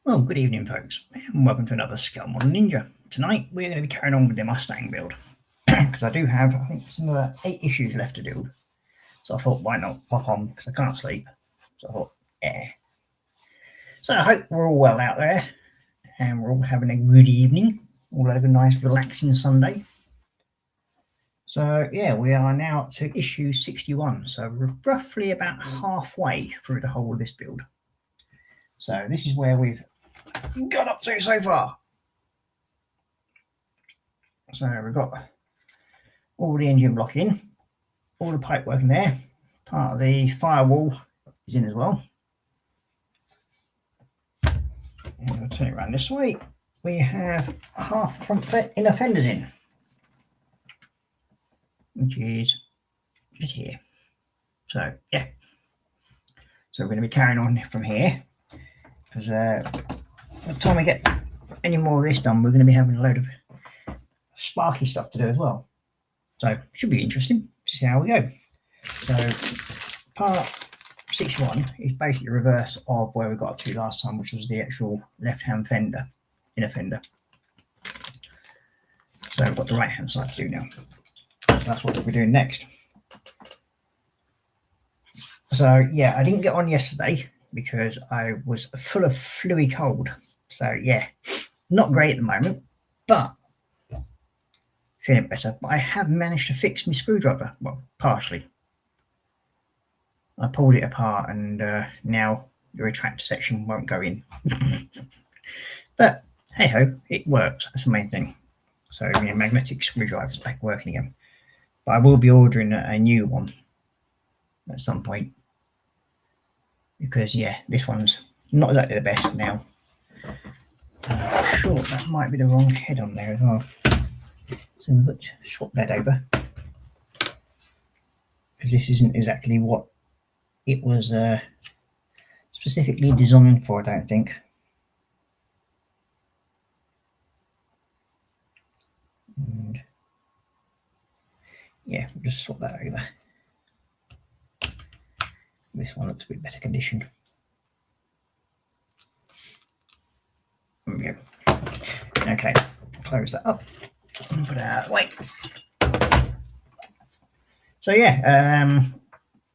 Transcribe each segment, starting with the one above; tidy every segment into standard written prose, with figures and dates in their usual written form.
Well, good evening, folks, and welcome to another Skull Model Ninja. Tonight, we're going to be carrying on with the Mustang build because I do have, I think, some 8 issues left to do. So I thought, why not pop on because I can't sleep. So I thought, yeah. So I hope we're all well out there and we're all having a good evening, all had a nice, relaxing Sunday. So yeah, we are now to issue 61. So we're roughly about halfway through the whole of this build. So this is where we've got up to so far. So we've got all the engine block in, all the pipe work in there, part of the firewall is in as well. And we'll turn it around this way. We have half the front inner fenders in, which is just here. So yeah, so we're going to be carrying on from here because by the time we get any more of this done, we're going to be having a load of sparky stuff to do as well. So should be interesting to see how we go. So part 61 is basically the reverse of where we got to last time, which was the actual left-hand fender, inner fender. So we've got the right-hand side to do now. So that's what we'll be doing next. So yeah, I didn't get on yesterday because I was full of fluey cold. So yeah, not great at the moment, but feeling better. But I have managed to fix my screwdriver, well, partially. I pulled it apart and now the retractor section won't go in. But hey ho, it works. That's the main thing. So magnetic screwdriver's back working again. But I will be ordering a new one at some point because yeah, this one's not exactly the best now. I'm sure that might be the wrong head on there as well. So we'll swap that over because this isn't exactly what it was specifically designed for, I don't think. And yeah, we'll just swap that over. This one looks a bit better condition. There we go. Okay, close that up and put it out of the way. So yeah,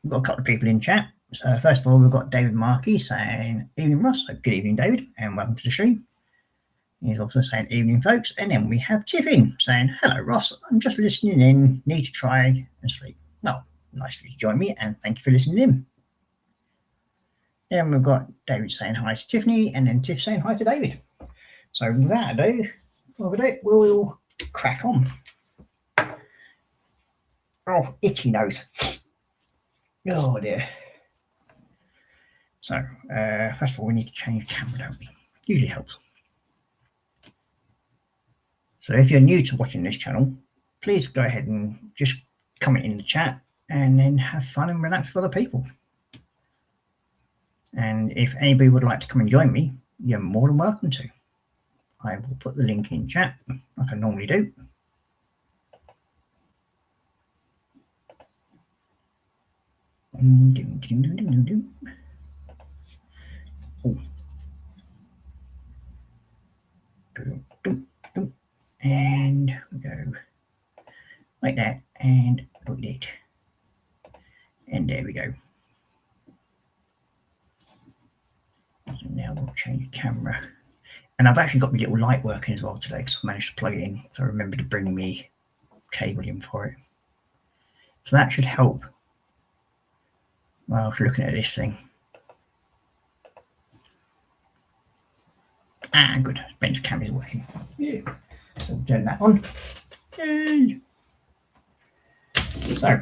we've got a couple of people in chat. So first of all, we've got David Markey saying, "Evening, Ross." So good evening, David, and welcome to the stream. He's also saying, "Evening, folks." And then we have Tiffin saying, "Hello, Ross. I'm just listening in. Need to try and sleep." Well, nice for you to join me, and thank you for listening in. Then we've got David saying hi to Tiffany, and then Tiff saying hi to David. So that we'll crack on. Oh, itchy nose. Oh dear. So first of all, we need to change camera, don't we? Usually helps. So if you're new to watching this channel, please go ahead and just comment in the chat and then have fun and relax with other people. And if anybody would like to come and join me, you're more than welcome to. I will put the link in chat like I normally do. And we go like that and put it. And there we go. So now we'll change the camera. And I've actually got my little light working as well today because I managed to plug it in. So I remember to bring me cable in for it. So that should help while looking at this thing. Ah, good. Bench camera is working. Yeah. So we'll turn that on. Yay. So,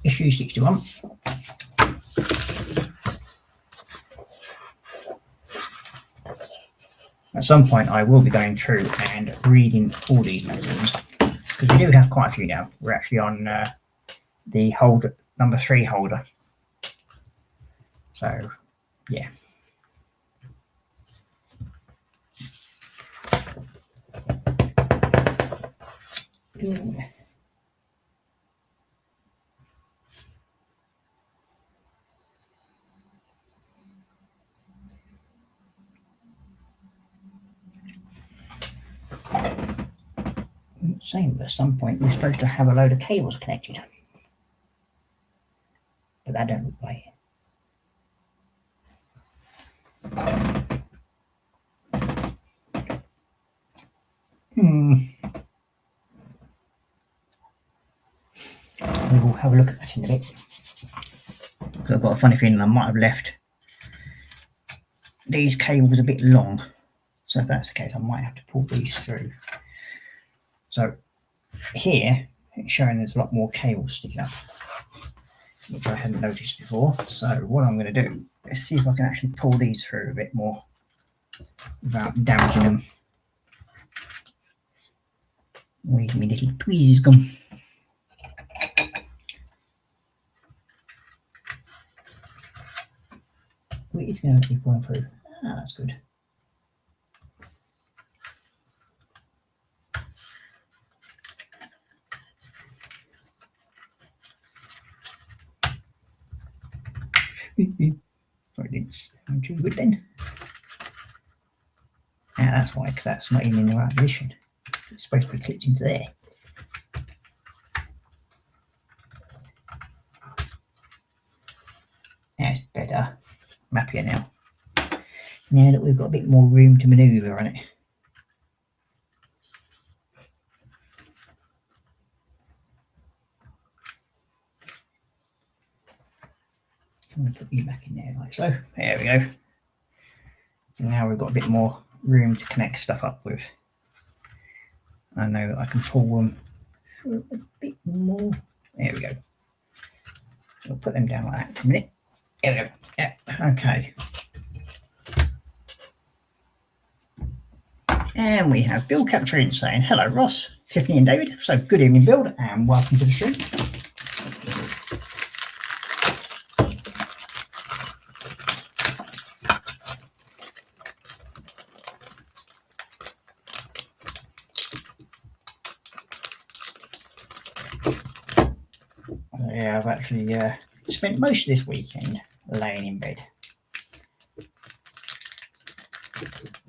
issue 61. At some point, I will be going through and reading all these magazines because we do have quite a few now. We're actually on the holder, number 3 holder. So, yeah. Same, but at some point we're supposed to have a load of cables connected. But that don't look like it. We will have a look at that in a bit. Because I've got a funny feeling I might have left these cables a bit long. So if that's the case, I might have to pull these through. So here it's showing there's a lot more cables sticking up, which I hadn't noticed before. So what I'm going to do is see if I can actually pull these through a bit more without damaging them. Where's my little tweezers gone? It's going to keep going through. Ah, that's good. Sorry, didn't sound too good then. Ah, that's why, because that's not even in the right position. It's supposed to be clipped into there. That's better. I'm happier now. Now that we've got a bit more room to manoeuvre on it. I'm going to put you back in there like so. There we go. So now we've got a bit more room to connect stuff up with. I know I can pull them through a bit more. There we go. We'll put them down like that for a minute. There we go. Yeah, okay. And we have Bill Capturing saying, hello Ross, Tiffany and David. So good evening, Bill, and welcome to the stream. Yeah, I've actually spent most of this weekend laying in bed.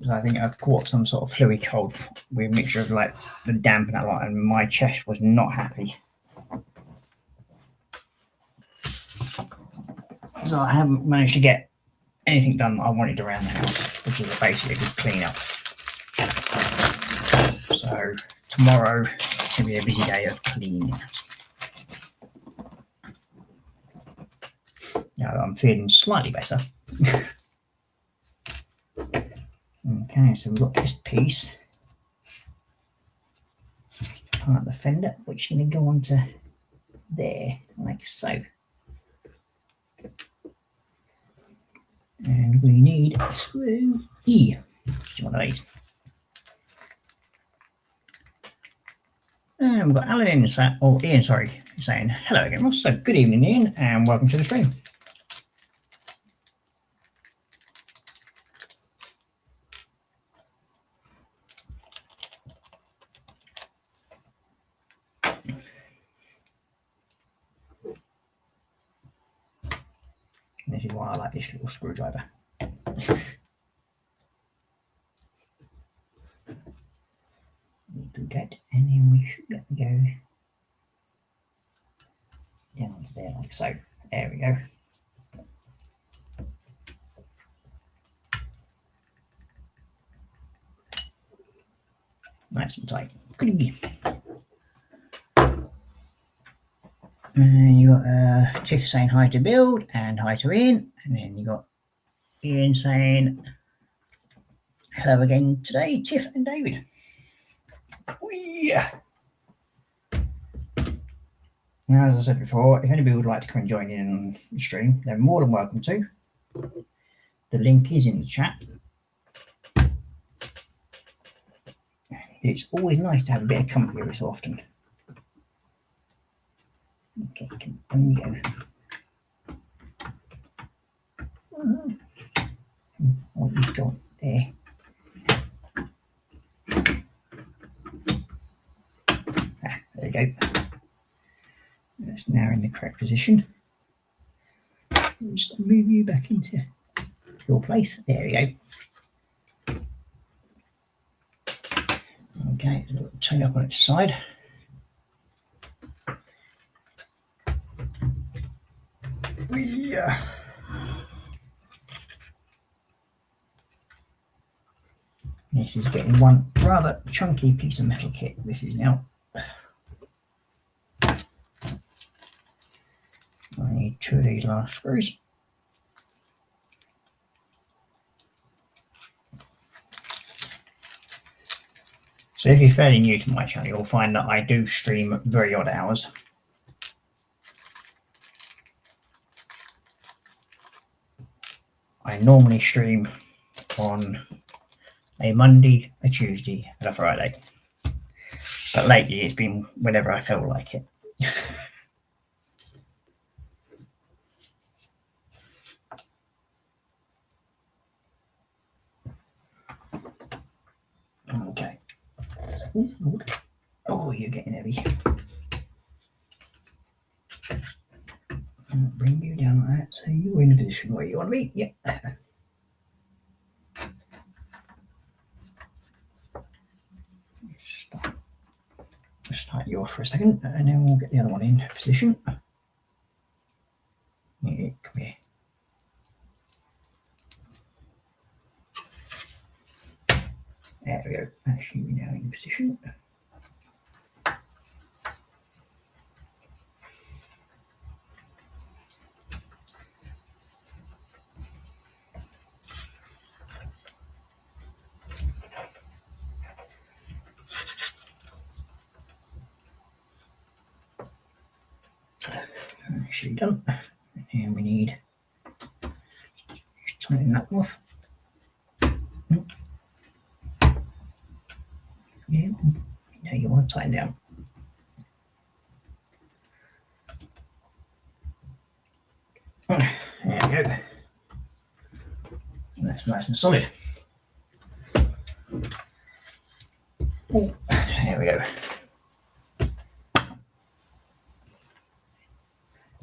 So I think I've caught some sort of fluey cold with a mixture of like the damp and that lot, and my chest was not happy. So I haven't managed to get anything done that I wanted around the house, which is basically a good clean up. So tomorrow it's going to be a busy day of cleaning. Now I'm feeling slightly better. Okay, so we've got this piece part of the fender, which is going to go onto there, like so. And we need a screw E, which is one of these. And we've got Alan in, or Ian, sorry, saying hello again, Ross. So good evening, Ian, and welcome to the stream. This is why I like this little screwdriver. We'll do that, and then we should let go down onto there like so. There we go. Nice and tight. Good. And you got Tiff saying hi to Bill and hi to Ian, and then you got Ian saying hello again today, Tiff and David. Yeah. Now, as I said before, if anybody would like to come and join in on the stream, they're more than welcome to. The link is in the chat. It's always nice to have a bit of company every so often. Okay, on you go. What you've got there. There you go. That's now in the correct position. I'm just going to move you back into your place. There we go. Okay, turn up on its side. Yeah. This is getting one rather chunky piece of metal kit. This is now. I need 2 of these last screws. So if you're fairly new to my channel, you'll find that I do stream at very odd hours. I normally stream on a Monday, a Tuesday, and a Friday. But lately it's been whenever I felt like it. Okay. Oh, you're getting heavy. I'll bring you down like that so you're in a position where you want to be. Yep. Start you off for a second, and then we'll get the other one in position. Yeah, come here. There we go. That should be now in position. Actually done. And we need to tighten that off. Yeah, now you want to tighten down. There we go. That's nice and solid. Oh, there we go.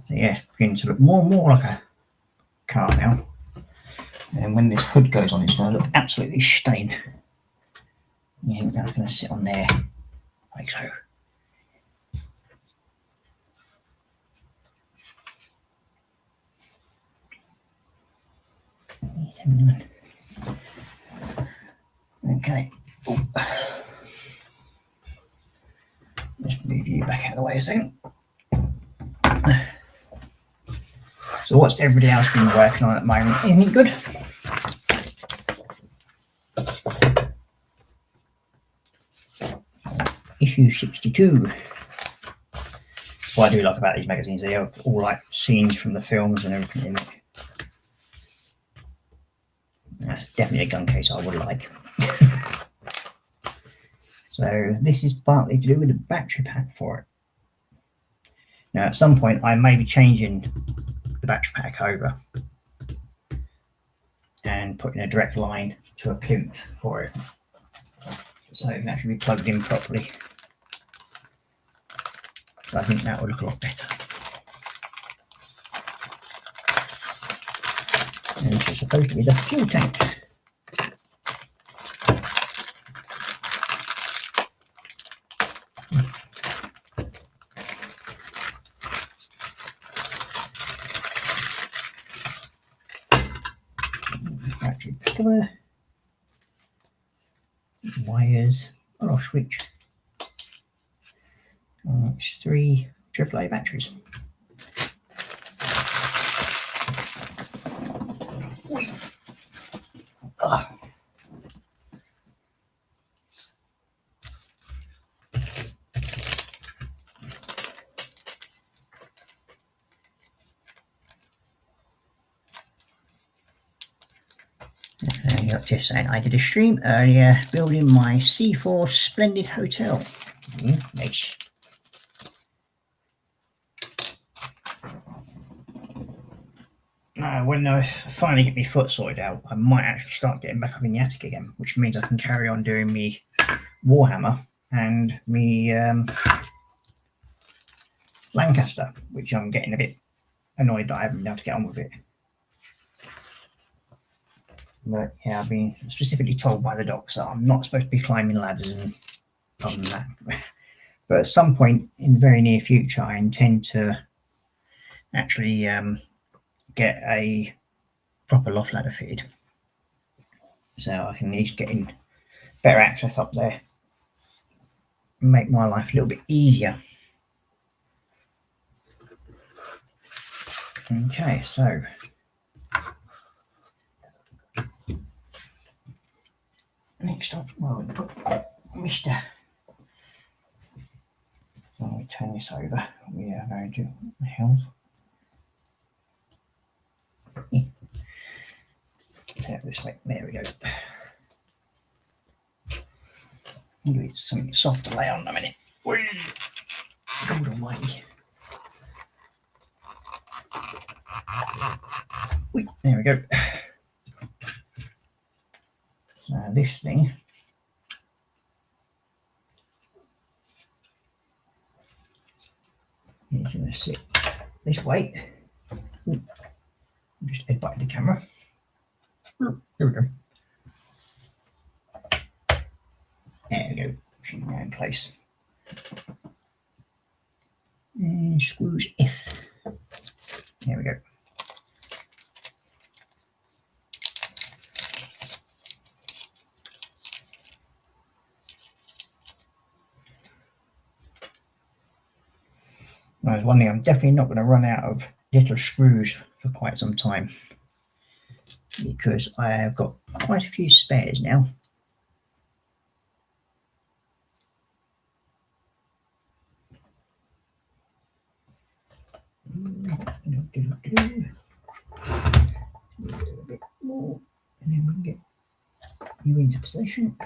So yeah, it's beginning to look more and more like a car now. And when this hood goes on, it's going to look absolutely stained. You think that's going to sit on there like so. Okay. Oh. Just move you back out of the way a second. So what's everybody else been working on at the moment? Anything good? Issue 62. What I do like about these magazines, they have all like scenes from the films and everything in it. That's definitely a gun case I would like. So this is partly to do with the battery pack for it. Now at some point I may be changing the battery pack over and putting a direct line to a plinth for it, so it can actually be plugged in properly. So I think that would look a lot better. And this is supposed to be the fuel tank. Battery cover, wires, on off switch. It's 3 AAA batteries. Ah. Just saying, I did a stream earlier building my C4 Splendid Hotel. Nice. When I finally get my foot sorted out, I might actually start getting back up in the attic again, which means I can carry on doing me Warhammer and me Lancaster, which I'm getting a bit annoyed that I haven't been able to get on with it. But yeah, I've been specifically told by the docs that I'm not supposed to be climbing ladders and other than that. But at some point in the very near future, I intend to actually get a proper loft ladder fitted, so I can at least get in better access up there, and make my life a little bit easier. Okay, so next up, well, we'll put Mr. When we turn this over, we are going to the hell. Turn it this way. There we go. Give it something soft to lay on a minute. God almighty. There we go. So this thing is going to sit this way. Just headbutt the camera. There we go. There we go. Should go in place. And screws F. There we go. There's one thing, I'm definitely not going to run out of little screws for quite some time, because I have got quite a few spares now. A bit more, and then we can get you into position.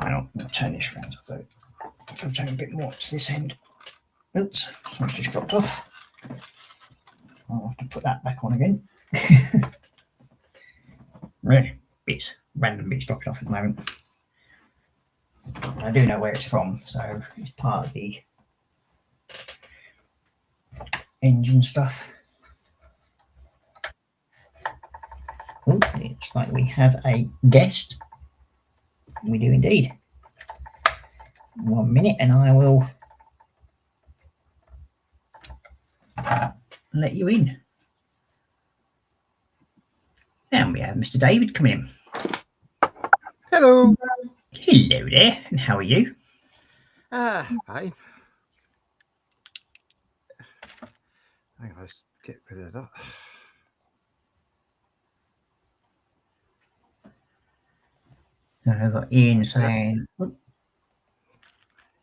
I'm going to turn this around. So if I turn a bit more to this end. Oops, something's just dropped off. I'll have to put that back on again. Really, random bits dropping off at the moment. I do know where it's from, so it's part of the engine stuff. Oh, it's like we have a guest. We do indeed. 1 minute, and I will let you in. And we have Mr. David coming in. Hello. Hello there, and how are you? Fine. Hang on, let's get rid of that. I've got Ian saying,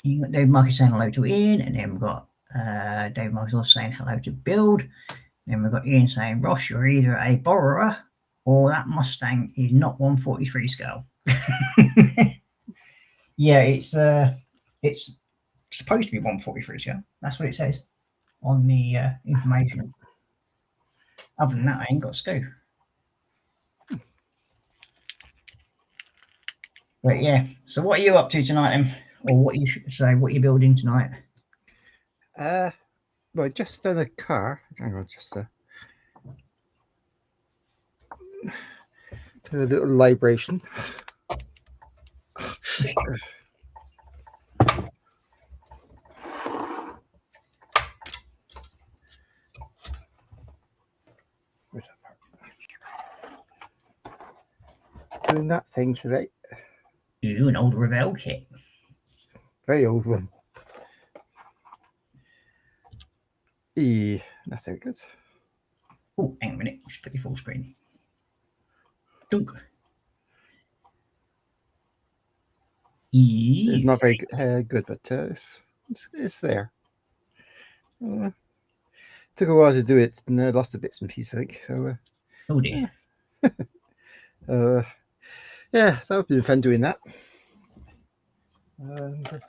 you got Dave Marcus saying hello to Ian, and then we've got Dave Marcus also saying hello to Build. Then we've got Ian saying, Ross, you're either a borrower or that Mustang is not 143 scale. Yeah, it's supposed to be 143 scale. That's what it says on the information. Other than that, I ain't got a scope. But yeah, so what are you up to tonight, then? Or what you should say, what you're building tonight? Well, just done a car. Hang on, just do a little libration. Doing that thing today. Ooh, an old Revell kit. Very old one. That's how it goes. Oh, hang on a minute. Just put your full screen. Dunk. It's not very good, but it's there. Took a while to do it, and I lost the bits and pieces, I think. So. Oh dear. Yeah, so it's been fun doing that. And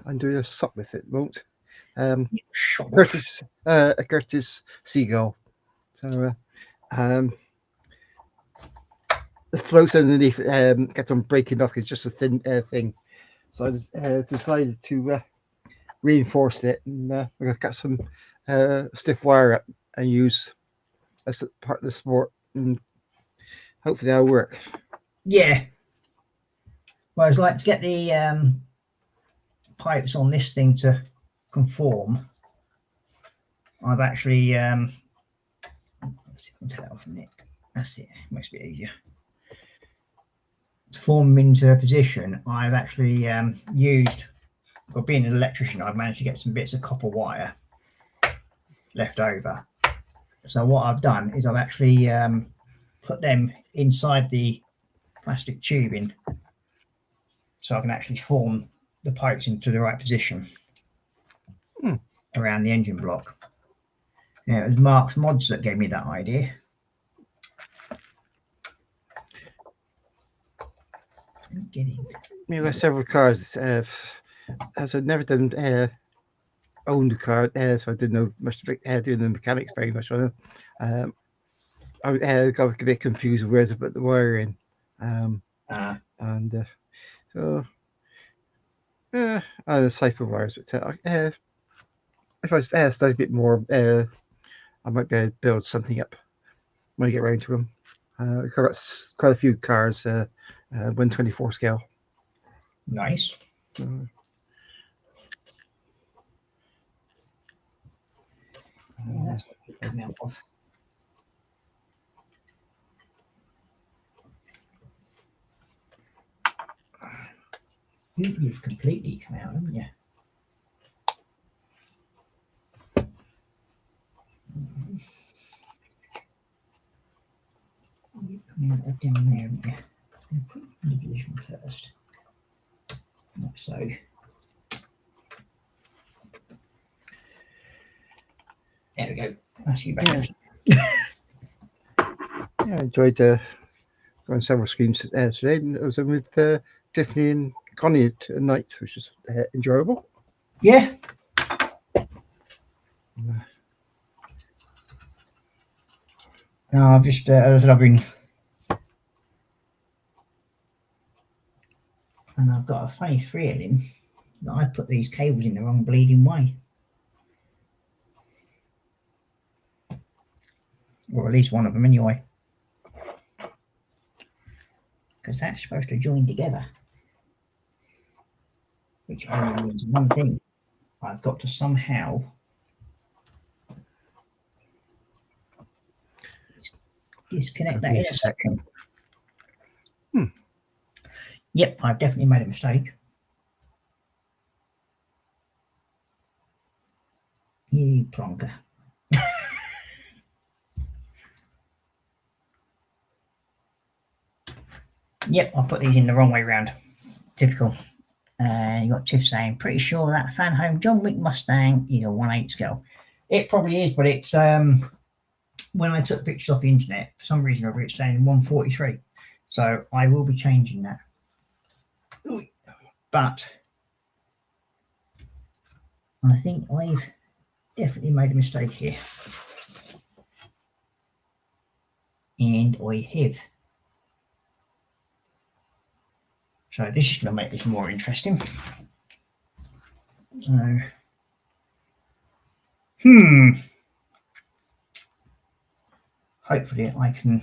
I'm doing a sock with it, won't? Curtis Seagull. So the floats underneath kept on breaking off. It's just a thin thing. So I decided to reinforce it, and we're gonna cut some stiff wire up and use as part of the sport, and hopefully that'll work. Yeah. Well, I'd like to get the pipes on this thing to conform. I've actually let's see if I can take that off a minute. That's it. Makes it a bit easier. To form them into a position, I've actually used. Well, being an electrician, I've managed to get some bits of copper wire left over. So what I've done is I've actually put them inside the plastic tubing, so I can actually form the pipes into the right position around the engine block. Yeah, it was Mark's Mods that gave me that idea. We've got several cars. As I've never done owned a car, so I didn't know much about doing the mechanics very much on it. I got a bit confused with where to put the wire in, and so I decipher wires. But if I study a bit more, I might be able to build something up when I get around to them. I've got quite a few cars, 124 scale. Nice. That's what we've come out of. You've completely come out, haven't you? You've come out of down there, haven't you? I'm put it in the position first. Like so. There we go. That's you back. Yeah, I enjoyed going several screens today. I was with Tiffany and Connie at night, which was enjoyable. Yeah. No, I've just, as I said, I've been, and I've got a funny feeling that I put these cables in the wrong bleeding way. Or at least one of them anyway. Because that's supposed to join together. Which only means one thing. I've got to somehow disconnect that intersection. Yep, I've definitely made a mistake. You plonker. Yep, I put these in the wrong way round. Typical. You got Tiff saying, pretty sure that fan home John Wick Mustang is a 1/8 scale. It probably is, but it's when I took pictures off the internet, for some reason or other, it's saying 143. So I will be changing that. But I think I've definitely made a mistake here. And I have. So this is going to make this more interesting. So, hopefully I can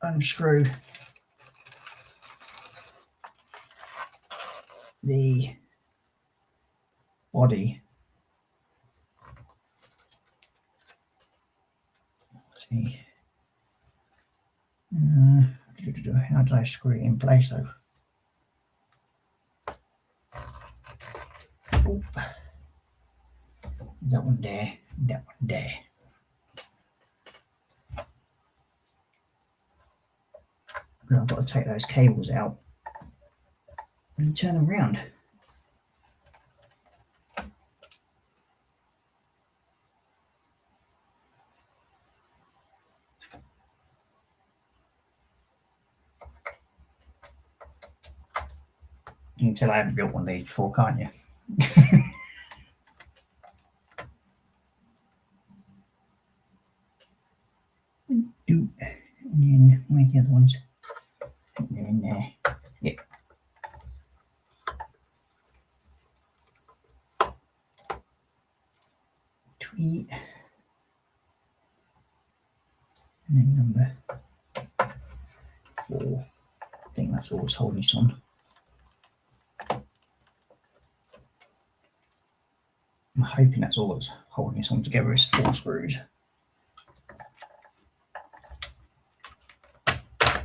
unscrew the body. Let's see. How did I screw it in place though? Oh. That one there, that one there. Now I've got to take those cables out and turn them around. You can tell I haven't built one of these before, can't you? And then where's the other ones? They're in there. Yep. Tweet. And then number 4. I think that's all it's holding it on. I'm hoping that's all that's holding it on together is 4 screws.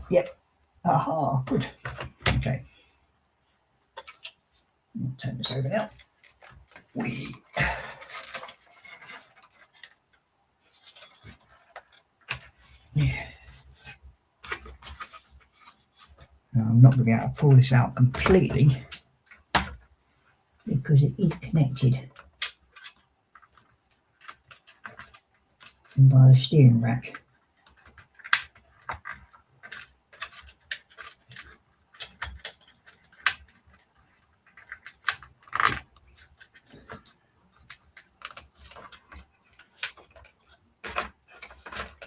Yep. Aha, good. Okay. I'll turn this over now. Yeah. Now, I'm not going to be able to pull this out completely because it is connected by the steering rack.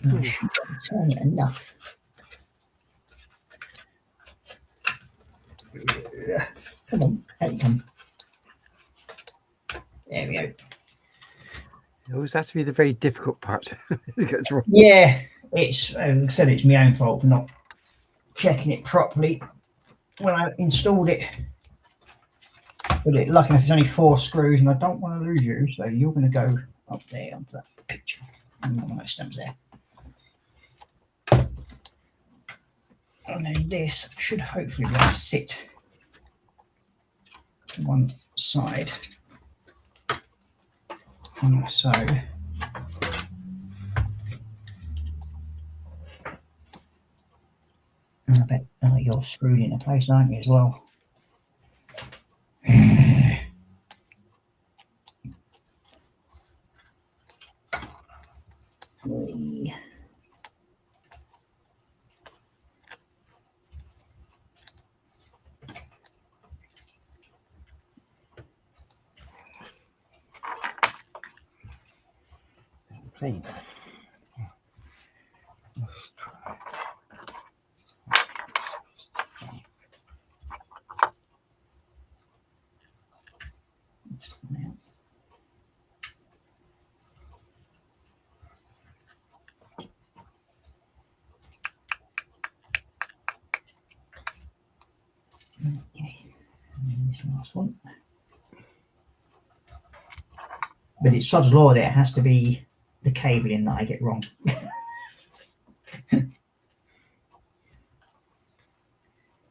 I should turn it enough. Come on, out you come. There we go. It always has to be the very difficult part. It gets wrong. Yeah, it's, as I said, it's my own fault for not checking it properly when I installed it. But lucky enough, it's only 4 screws, and I don't want to lose you, so you're going to go up there onto that picture. And one of those stems there. And then this should hopefully be able to sit to one side. And so and I bet you're screwed into place, aren't you, as well? Plane. Okay, and then this last one. But it's sod's law there, it has to be the cabling that I get wrong. And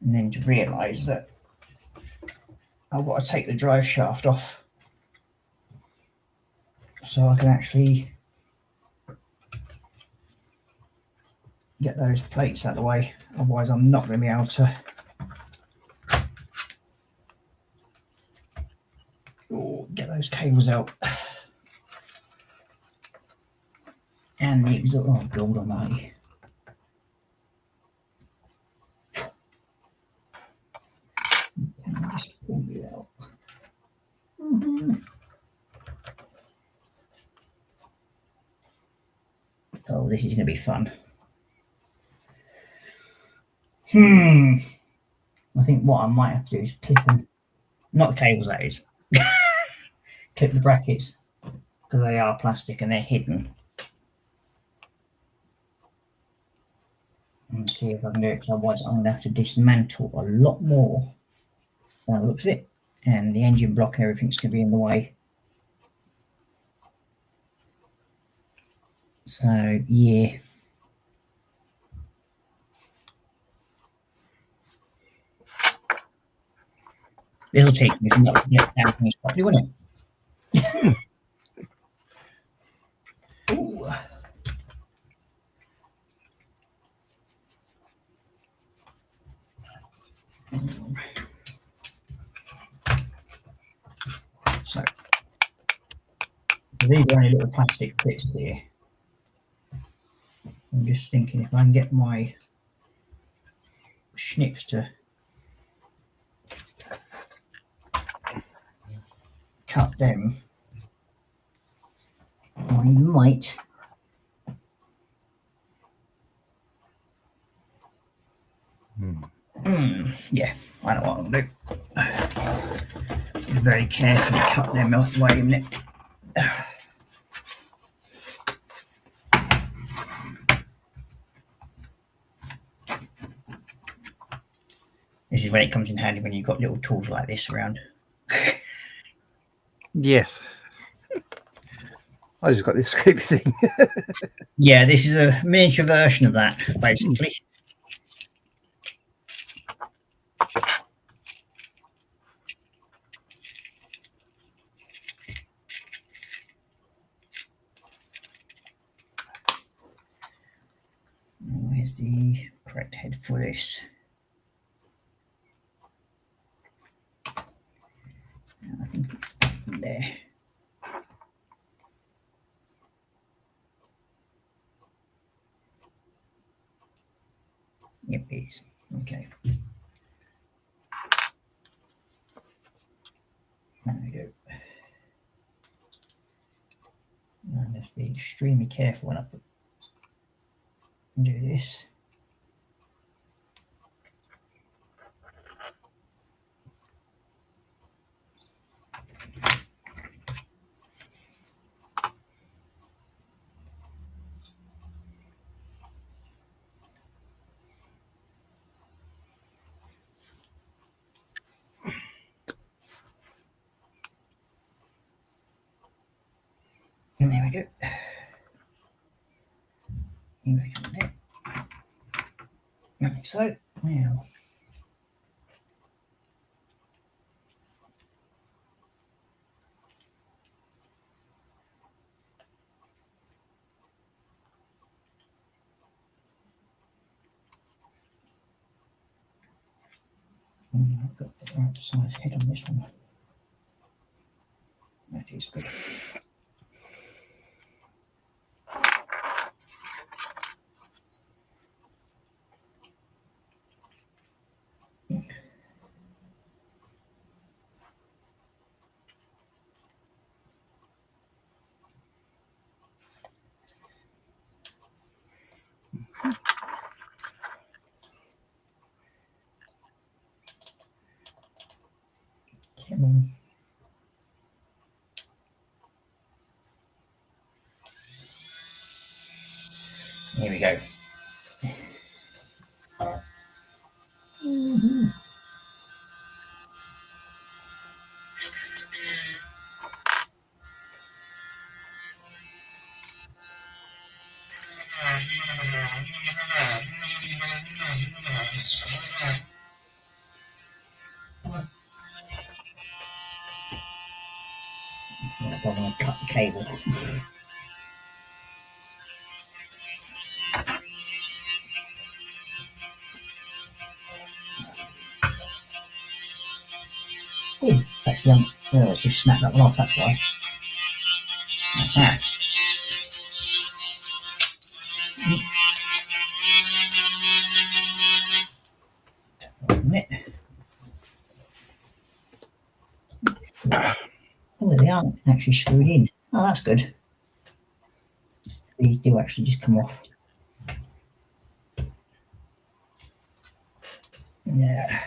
then to realise that I've got to take the drive shaft off so I can actually get those plates out of the way. Otherwise I'm not going to be able to get those cables out. And the exhaust, oh God almighty. Can I just pull it out? Oh, this is going to be fun. I think what I might have to do is clip them, not the cables that is, clip the brackets because they are plastic and they're hidden. And see if I can do it, because otherwise I'm going to have to dismantle a lot more by the looks of it, and the engine block and everything's going to be in the way. So yeah, this will teach me not to get down things properly, won't it? Ooh. So these are only little plastic bits here. I'm just thinking if I can get my snips to cut them, I might yeah, I know what I'm going to do. Very carefully cut them out the way, isn't it? when it comes in handy when you've got little tools like this around. Yes. I just got this scrapey thing. Yeah, this is a miniature version of that, basically. Where's the correct head for this? I think it's that one there. Yep, it is. Okay. There we go. I have to be extremely careful when I do this. And there we go. You make it there. Like so. Now, I've got the right size head on this one. That is good. Come on. Here we go. I don't want to cut the cable. Oh, that's young. Oh, let's just snap that one off, that's why. Aha. Wait a minute. Oh, they aren't actually screwed in. Oh, that's good. These do actually just come off. Yeah.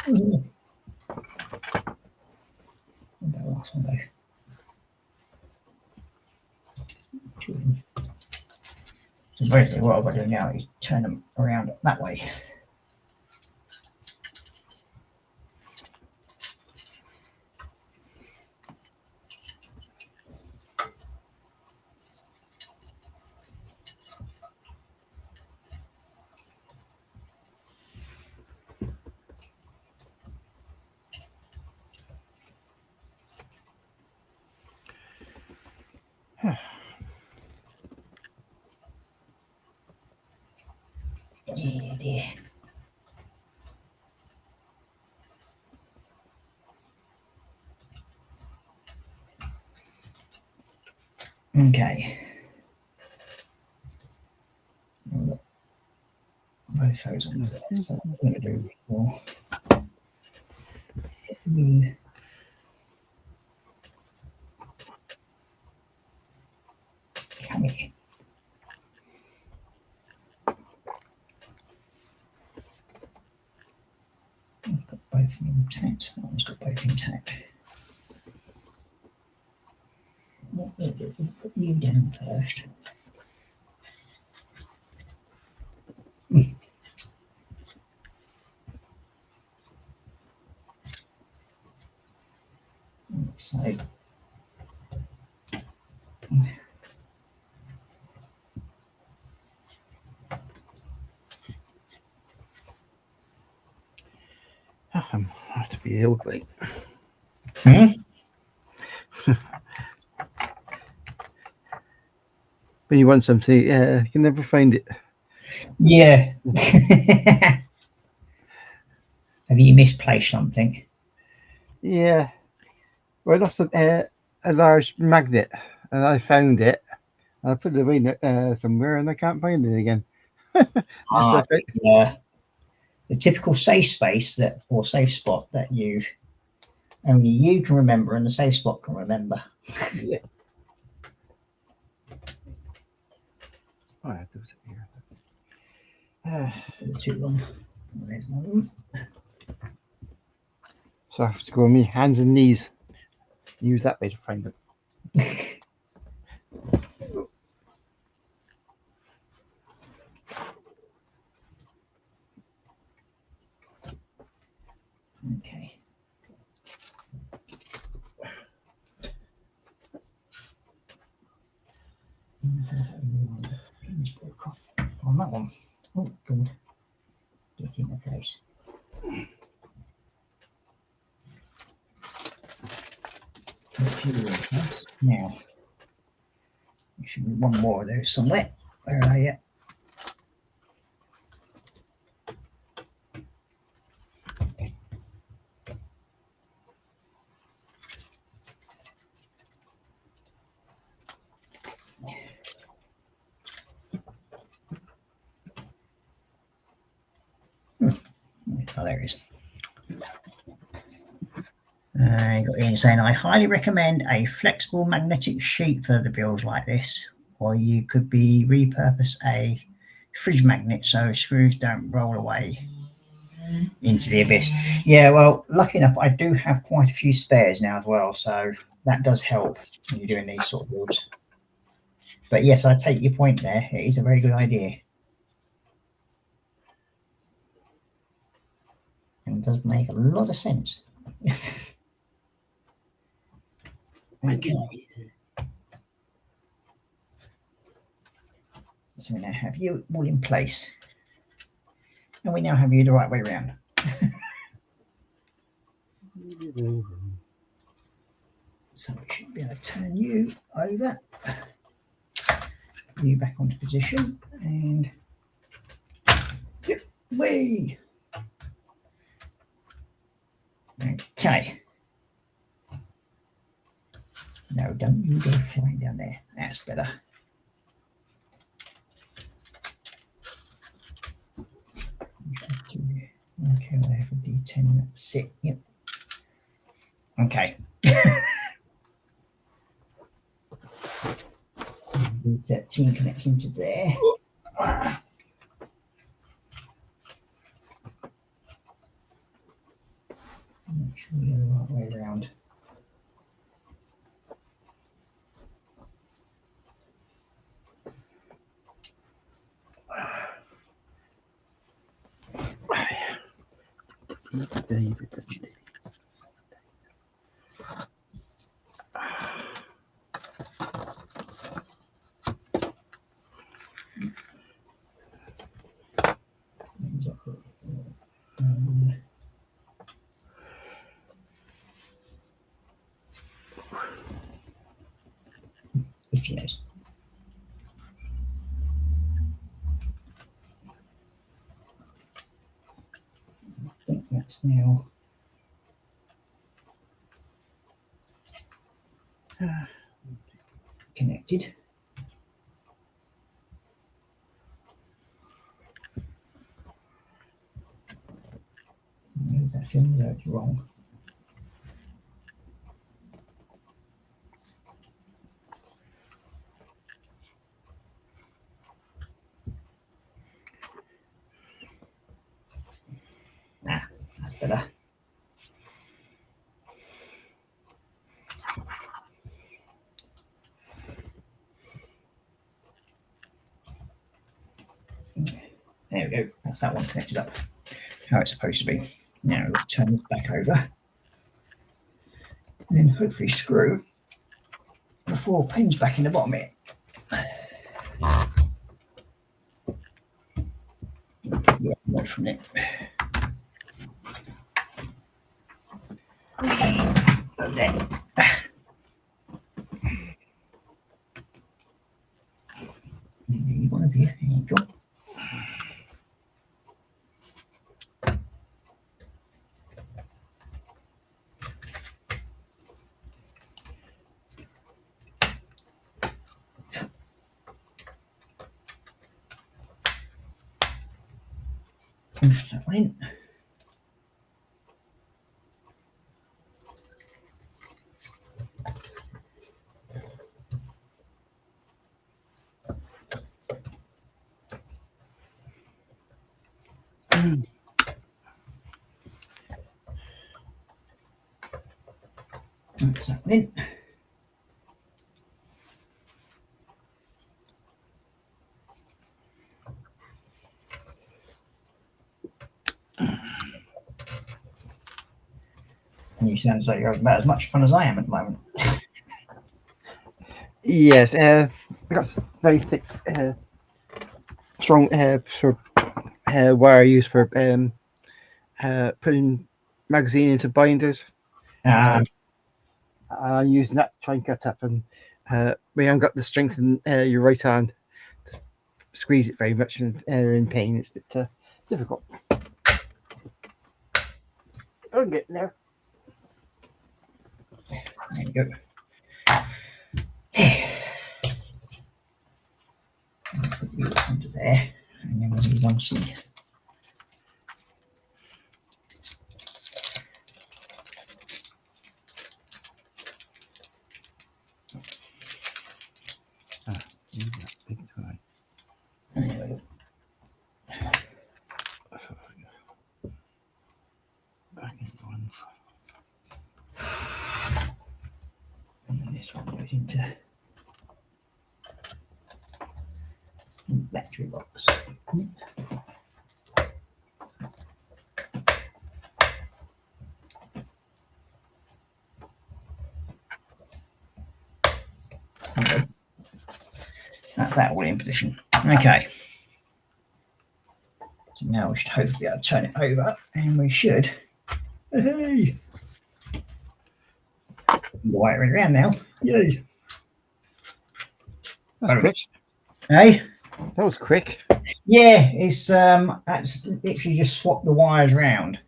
Ooh. Where'd that last one go? Two of them. So basically what I've got to do now is turn them around that way. Yeah, dear. Okay. Both those on there. So what I'm going to do more. Come here. I've got both intact. That one's got both intact. What we'll do, we'll put you down first. So I have to be the old way. hmm? When you want something, you can never find it. Yeah. Have you misplaced something? Yeah. Well, I lost a large magnet, and I found it. I put it away somewhere, and I can't find it again. Just Ah, like it. yeah. The typical safe space that or safe spot that you only you can remember and the safe spot can remember. Yeah. Oh, I have those here. Too long. There's one of them. So I have to go on my hands and knees. Use that way to find them. Okay. Pins broke off on that one. Oh, good. Get in the place. Now, there should be one more there somewhere. Where are you? Oh, there it is. I got Ian saying, I highly recommend a flexible magnetic sheet for the builds like this, or you could be repurpose a fridge magnet so screws don't roll away into the abyss. Yeah, well, lucky enough, I do have quite a few spares now as well, so that does help when you're doing these sort of builds. But yes, I take your point there. It is a very good idea. And does make a lot of sense. Okay. So we now have you all in place. And we now have you the right way around. So we should be able to turn you over. You back onto position. And yep, way. Okay. No, don't you go flying down there. That's better. Okay, well, I have a D10 sit. Yep. Okay. D13 connection to there. Make sure you're the right way around. If you know. I think that's now connected. Where's that film? No, it's wrong. Ah, that's better. There we go. That's that one connected up. How it's supposed to be. Now we'll turn this back over. And then hopefully screw the 4 pins back in the bottom here. Yeah, away from it. And then one of you, here you go. That one in. That's that one in. And you sound as though you're about as much fun as I am at the moment. Yes, I got some very thick, strong sort of wire used for putting magazine into binders. I'm using that to try and cut up, and we haven't got the strength in your right hand to squeeze it very much, and in pain. It's a bit difficult. I'm getting there. There you go. Put you under there, and then we'll move on to and this one goes into battery box. Okay. That's that all in position. Okay. So now we should hopefully be able to turn it over, and we should. Hey! Wiring around now. Yay! That's quick. Hey? That was quick. Yeah, it's that's literally just swapped the wires round.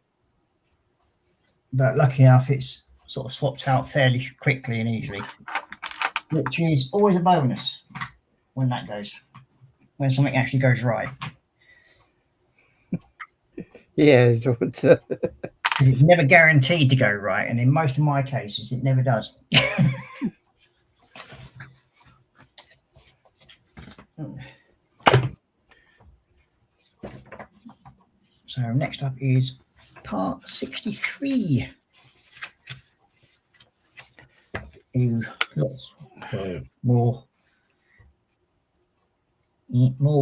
But lucky enough, it's sort of swapped out fairly quickly and easily, which is always a bonus when that goes, when something actually goes right. Yeah, so it's, It's never guaranteed to go right, and in most of my cases, it never does. So next up is part 63. Lots more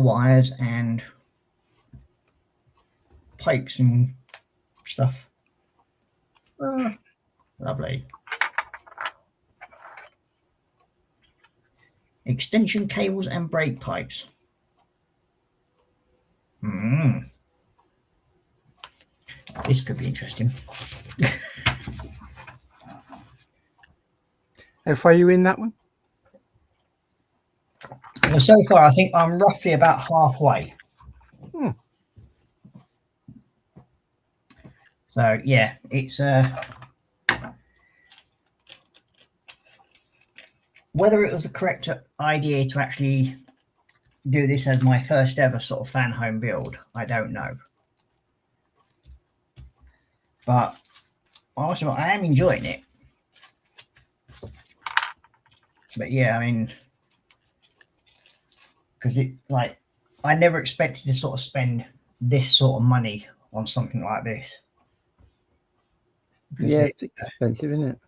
wires and pipes and stuff. Lovely. Extension cables and brake pipes. This could be interesting. how far are you in that one? Well, so far, I think I'm roughly about halfway. So yeah, it's whether it was the correct idea to actually do this as my first ever sort of fan home build, I don't know. But also, I am enjoying it. But yeah, I mean, because I never expected to sort of spend this sort of money on something like this. Yeah, it's expensive, isn't it?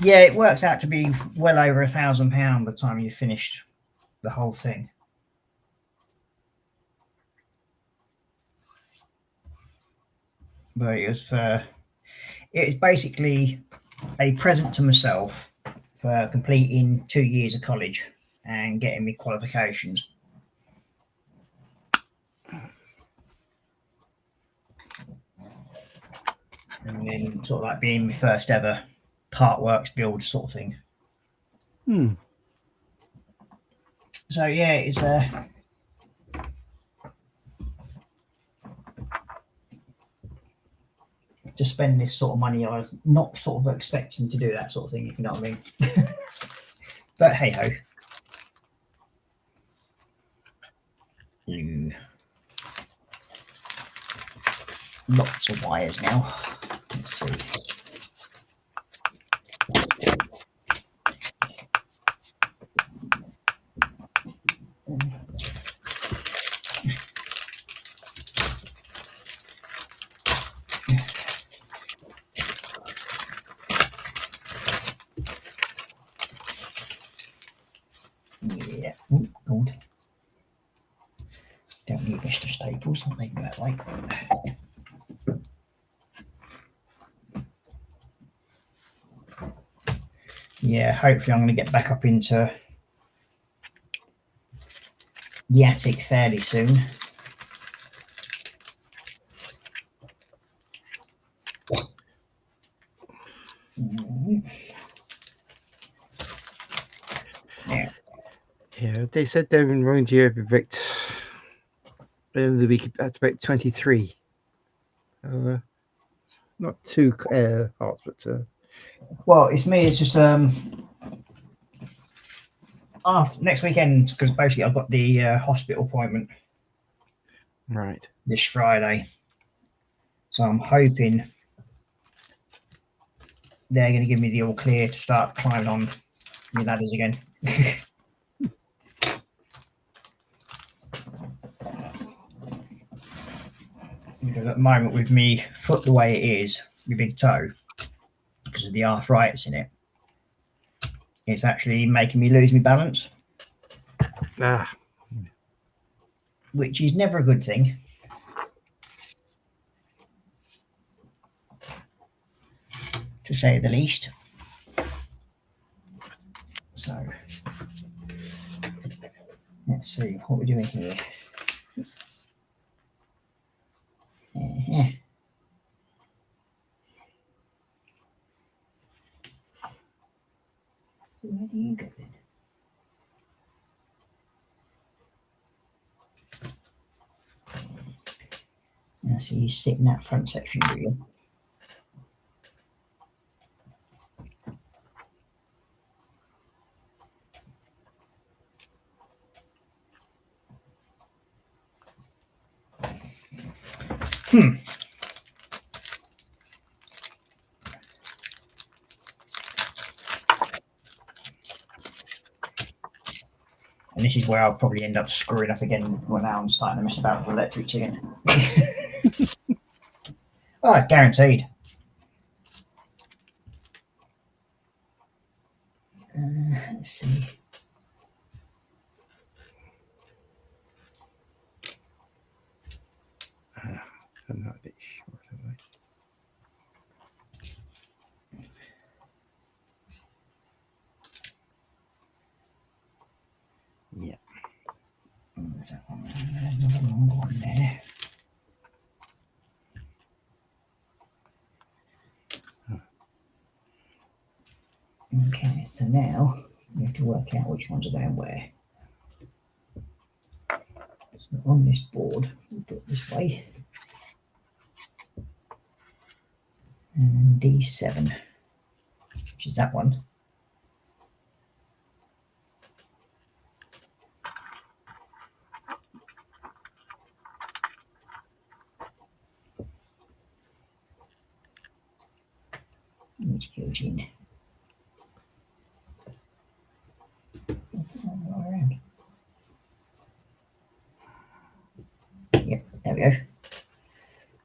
Yeah, it works out to be well over £1,000 by the time you've finished the whole thing. But it was basically a present to myself for completing 2 years of college and getting me qualifications. And then sort of like being my first ever part works build sort of thing. So yeah, it's to spend this sort of money. I was not sort of expecting to do that sort of thing, if you know what I mean. But hey ho. Lots of wires now. Let's see. Yeah. Oh, God. Don't need Mr. Staples. I'll leave it that way. Yeah, hopefully I'm going to get back up into the attic fairly soon. Yeah. Yeah, they said they were going to evict the week at about 23. Not too hard, but Well, it's me. It's just next weekend, because basically I've got the hospital appointment right. this Friday, so I'm hoping they're going to give me the all clear to start climbing on the ladders again. Because at the moment, with me foot the way it is, my big toe, because of the arthritis in it, it's actually making me lose my balance, which is never a good thing. To say the least. So let's see what we're doing here. Where do you go then? Now, see, you sit in that front section, do you? And this is where I'll probably end up screwing up again when now I'm starting to mess about with electrics again. Oh, guaranteed. Let's see. I'm not a bit short, am I? Yeah. Another long one there. Okay, so now we have to work out which ones are going where. So on this board, we'll put it this way. And D7, which is that one. Which goes in. Around. Yep, there we go.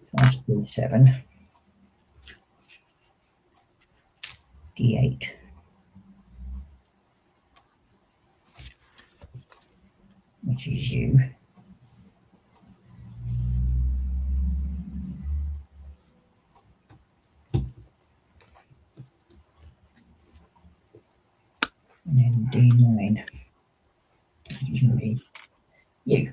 So that's D7. D8. Which is you. D9. It's going to be you.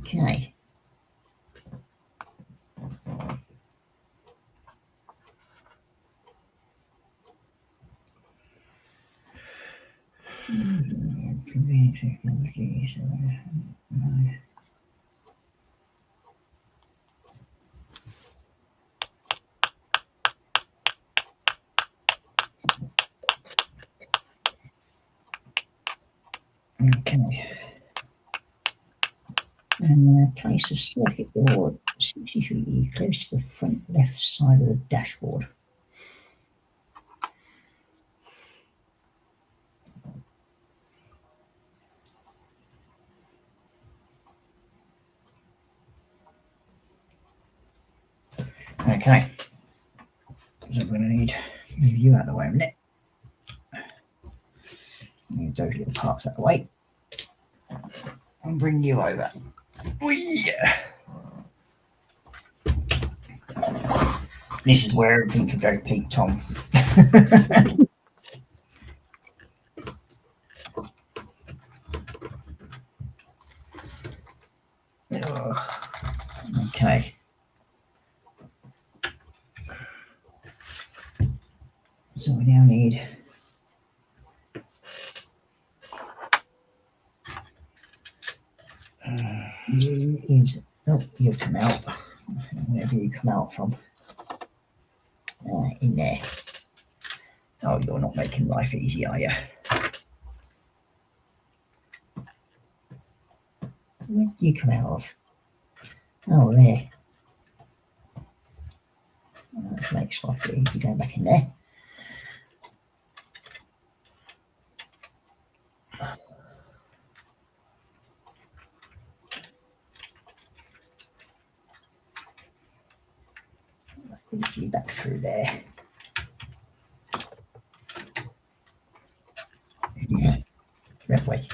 Okay. Okay. And place a circuit board 60 feet close to the front left side of the dashboard. Okay. So I'm going to need to move you out of the way a minute. Move those little parts out of the way. And bring you over. Whee! This is where everything could go peak Tom. Okay. So we now need you is you've come out wherever you come out from in there. Oh, you're not making life easy, are you? Where do you come out of? Oh, there. That makes life a bit easy going back in there. I'll feed you back through there. Yeah, that way.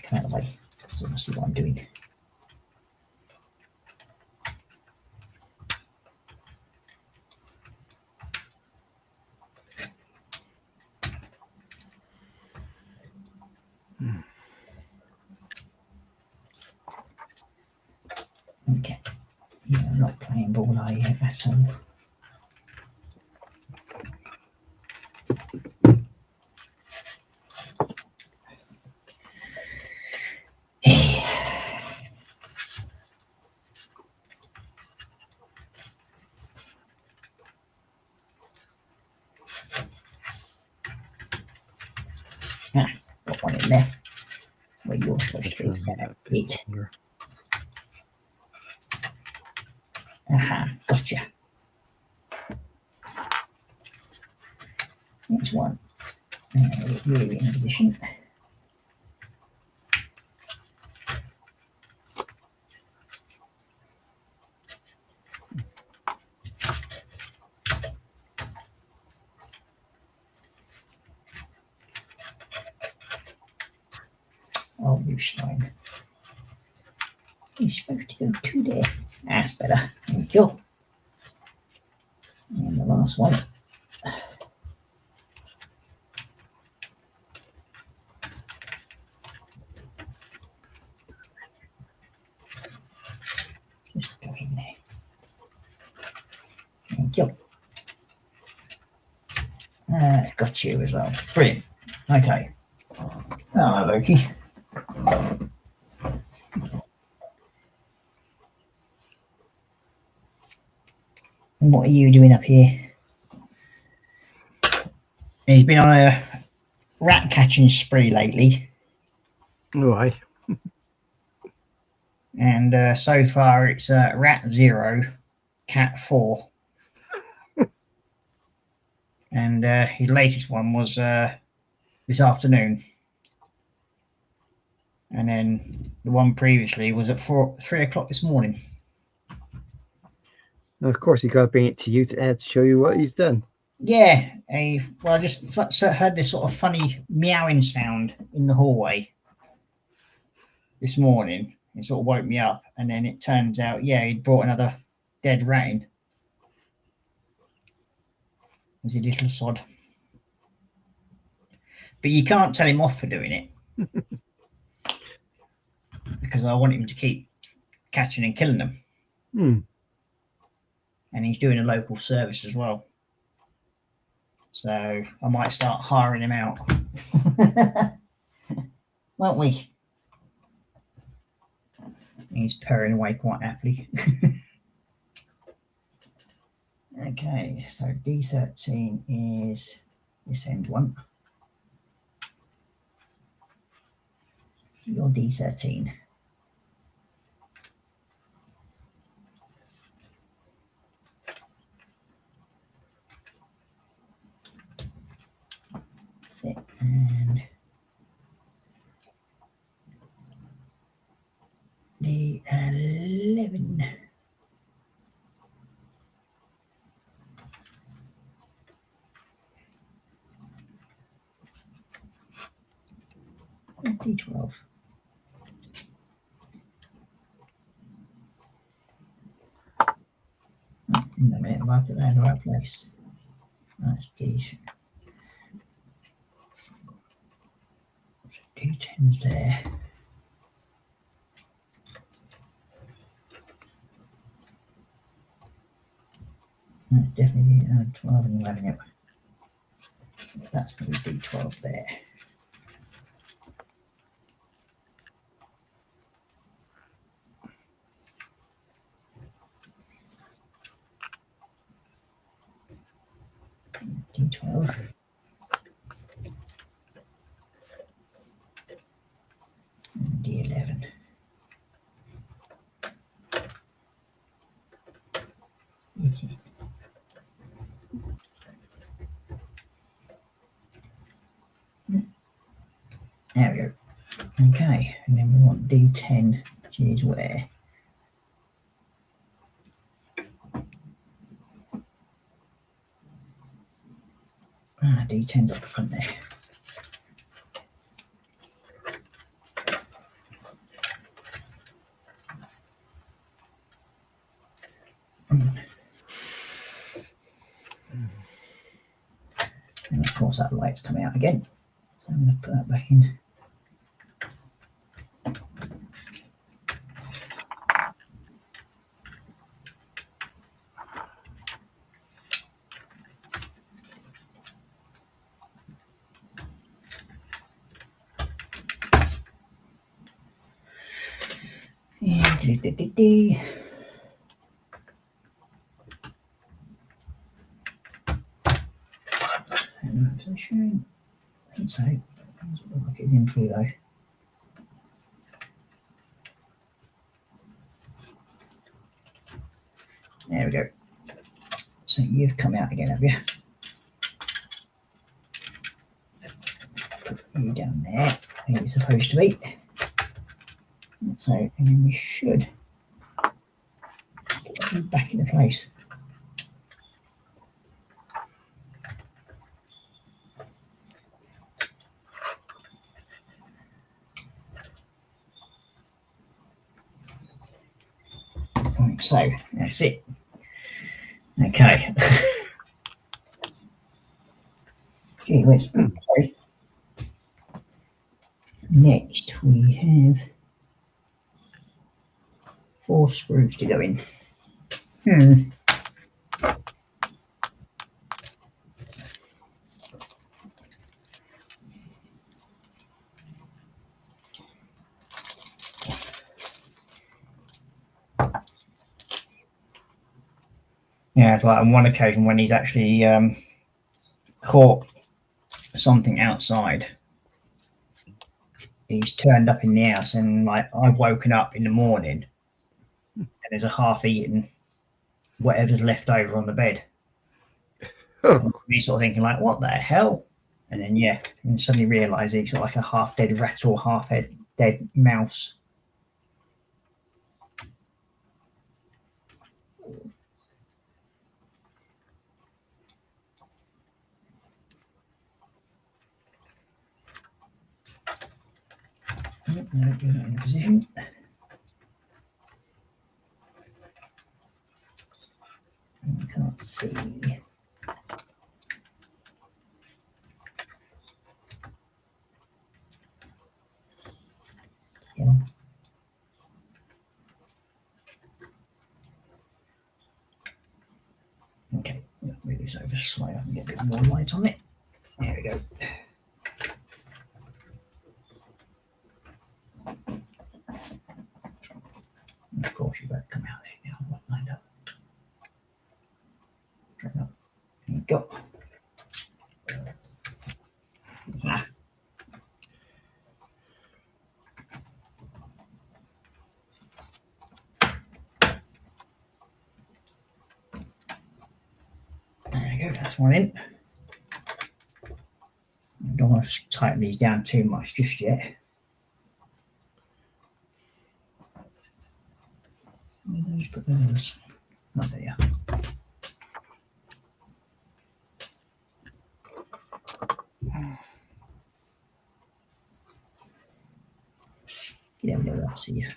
Come out of the way so I can see what I'm doing. Okay, you're not playing ball, are you, at all? Got one in there. That's where you're supposed to be. That's it. Aha, gotcha. Next one. You're in position. Oh, you Stein. You're supposed to go to there. That's better. Thank you. And the last one. Just go in there. Thank you. Got you as well. Brilliant. Okay. Hello, Loki. And what are you doing up here? He's been on a rat catching spree lately. Right. And so far it's rat 0, cat 4. And his latest one was this afternoon. And then the one previously was at 3 o'clock this morning. And of course, he got to bring it to you to show you what he's done. Yeah, I just heard this sort of funny meowing sound in the hallway this morning. It sort of woke me up, and then it turns out, yeah, he'd brought another dead rat in. He's a little sod. But you can't tell him off for doing it. Because I want him to keep catching and killing them. And he's doing a local service as well. So I might start hiring him out. Won't we? He's purring away quite happily. Okay, so D13 is this end one. Your D13. That's it. And D11. D12. In a minute, have I put that in the right place? That's D. D10's there. That's definitely 12 and 11. Yep. So that's going to be D12 there. D12. And D11. D10. There we go. Okay, and then we want D10, which is where? D10's up the front there. And of course that light's coming out again. So I'm going to put that back in. Position. I think so. Doesn't look like it's in through though. There we go. So you've come out again, have you? Put you down there where you're supposed to be. So, and then we should get you back into place. Right, so that's it. Okay. Gee whiz. Sorry. Next we have 4 screws to go in. Yeah, it's like on one occasion when he's actually caught something outside. He's turned up in the house, and like I've woken up in the morning and there's a half-eaten whatever's left over on the bed. Oh. Me sort of thinking like, what the hell? And then and suddenly realise he's got like a half-dead rat or half-dead dead mouse. No, you're not in a position. I can't see. Yeah. Okay, I'll move this over slightly. I can get a bit more light on it. There we go. And of course, you've got to come out there now. What lined up? Try not. There you go. Ah. There you go. That's one in. I don't want to tighten these down too much just yet. Just put those. Not there. You never know. I'll see you.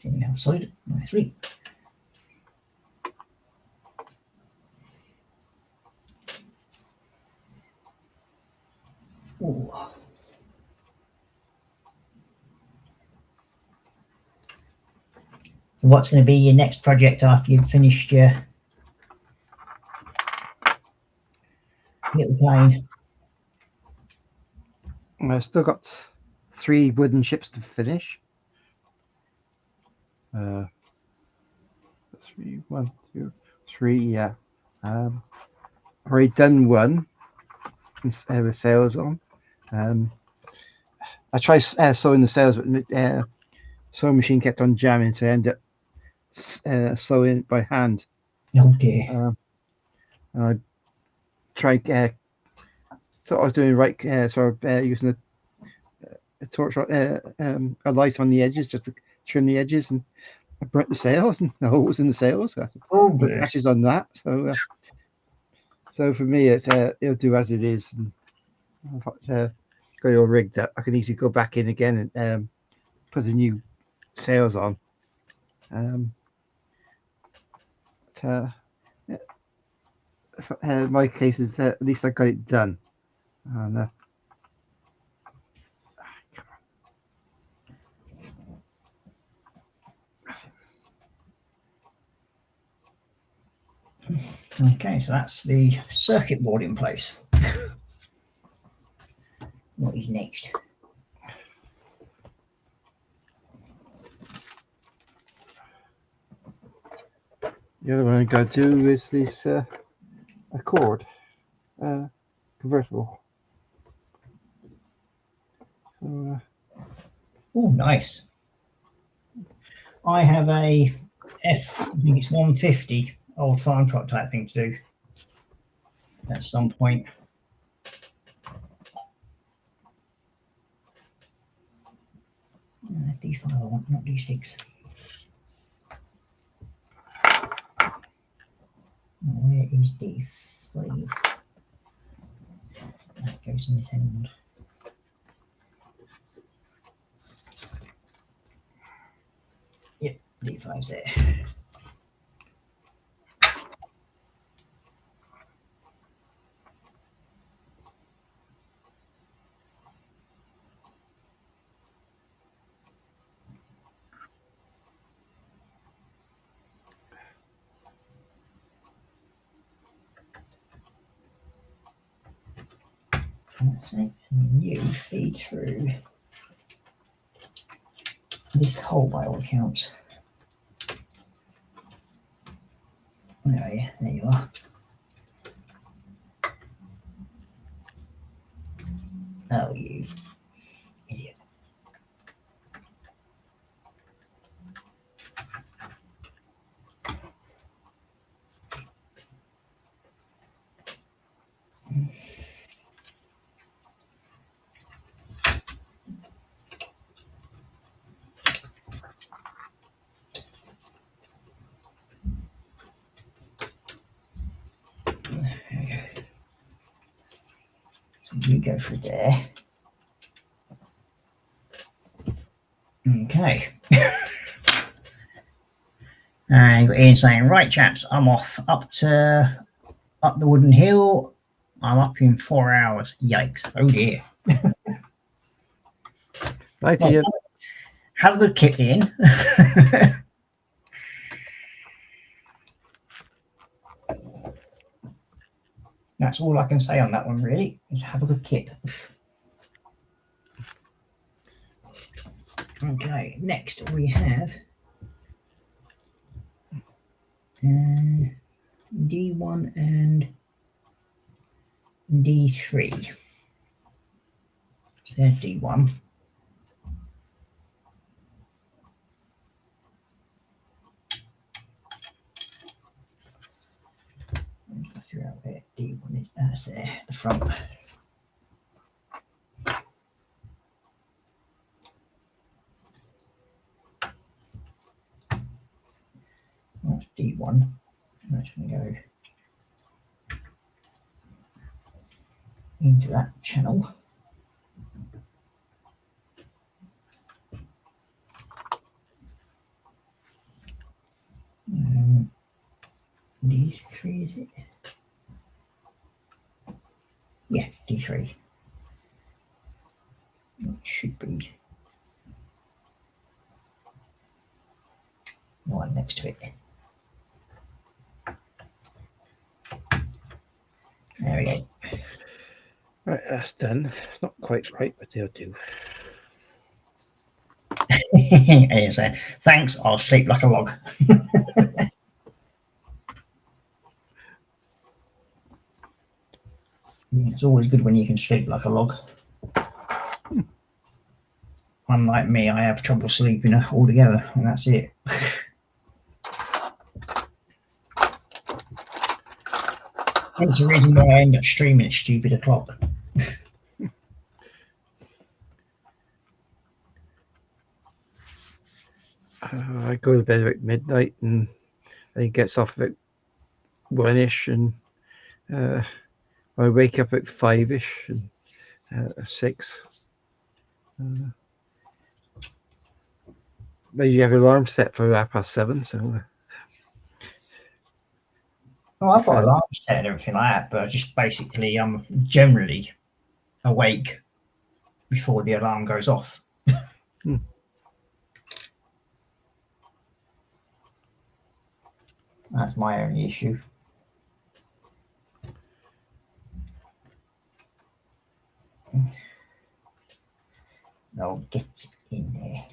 Now solid, nicely. Ooh. So what's going to be your next project after you've finished your little plane? I've still got 3 wooden ships to finish. 3, 1, 2, 3, yeah. Already done one with sails on. I tried sewing the sails, but the sewing machine kept on jamming, so I ended up sewing it by hand. Oh dear. I tried, thought I was doing right, so using a torch, a light on the edges just to trim the edges, and I burnt the sails and the holes in the sails. So oh dear. Patches on that. So for me, it's it'll do as it is. And got it all rigged up. I can easily go back in again and put the new sails on. My case is at least I got it done. And, Okay, so that's the circuit board in place. What is next? the other one I got to do is this Accord convertible. So, Oh, nice. I have a I think it's 150 old farm truck type thing to do at some point. D5 I want, not D6. Where is D3? That goes in this end. Yep, D5's there. And you feed through this hole by all accounts. Oh yeah, there you are. Oh, you idiot. So you go through there. Okay. And you've got Ian saying, right chaps, I'm off up the wooden hill. I'm up in 4 hours. Yikes. Oh dear. Right, Well, Ian. have a good kit, Ian. That's all I can say on that one, really, is have a good kit. Okay, next we have D1 and D3. So there's D1. I'll figure out where D1 is. That's there, the front. That's D1. That's going to go into that channel. D3, is it? Yeah, D3. It should be the one next to it. There we go. Right, that's done. It's not quite right, but they'll do. So, thanks, I'll sleep like a log. It's always good when you can sleep like a log. Unlike me, I have trouble sleeping altogether, and that's it. Hence the reason why I end up streaming at stupid o'clock. I go to bed about midnight, and then gets off about 1ish, and I wake up at 5ish and 6. Maybe you have an alarm set for 7:30, so. Oh, I've got alarm set and everything like that, but just basically I'm generally awake before the alarm goes off. That's my only issue. I'll get in there.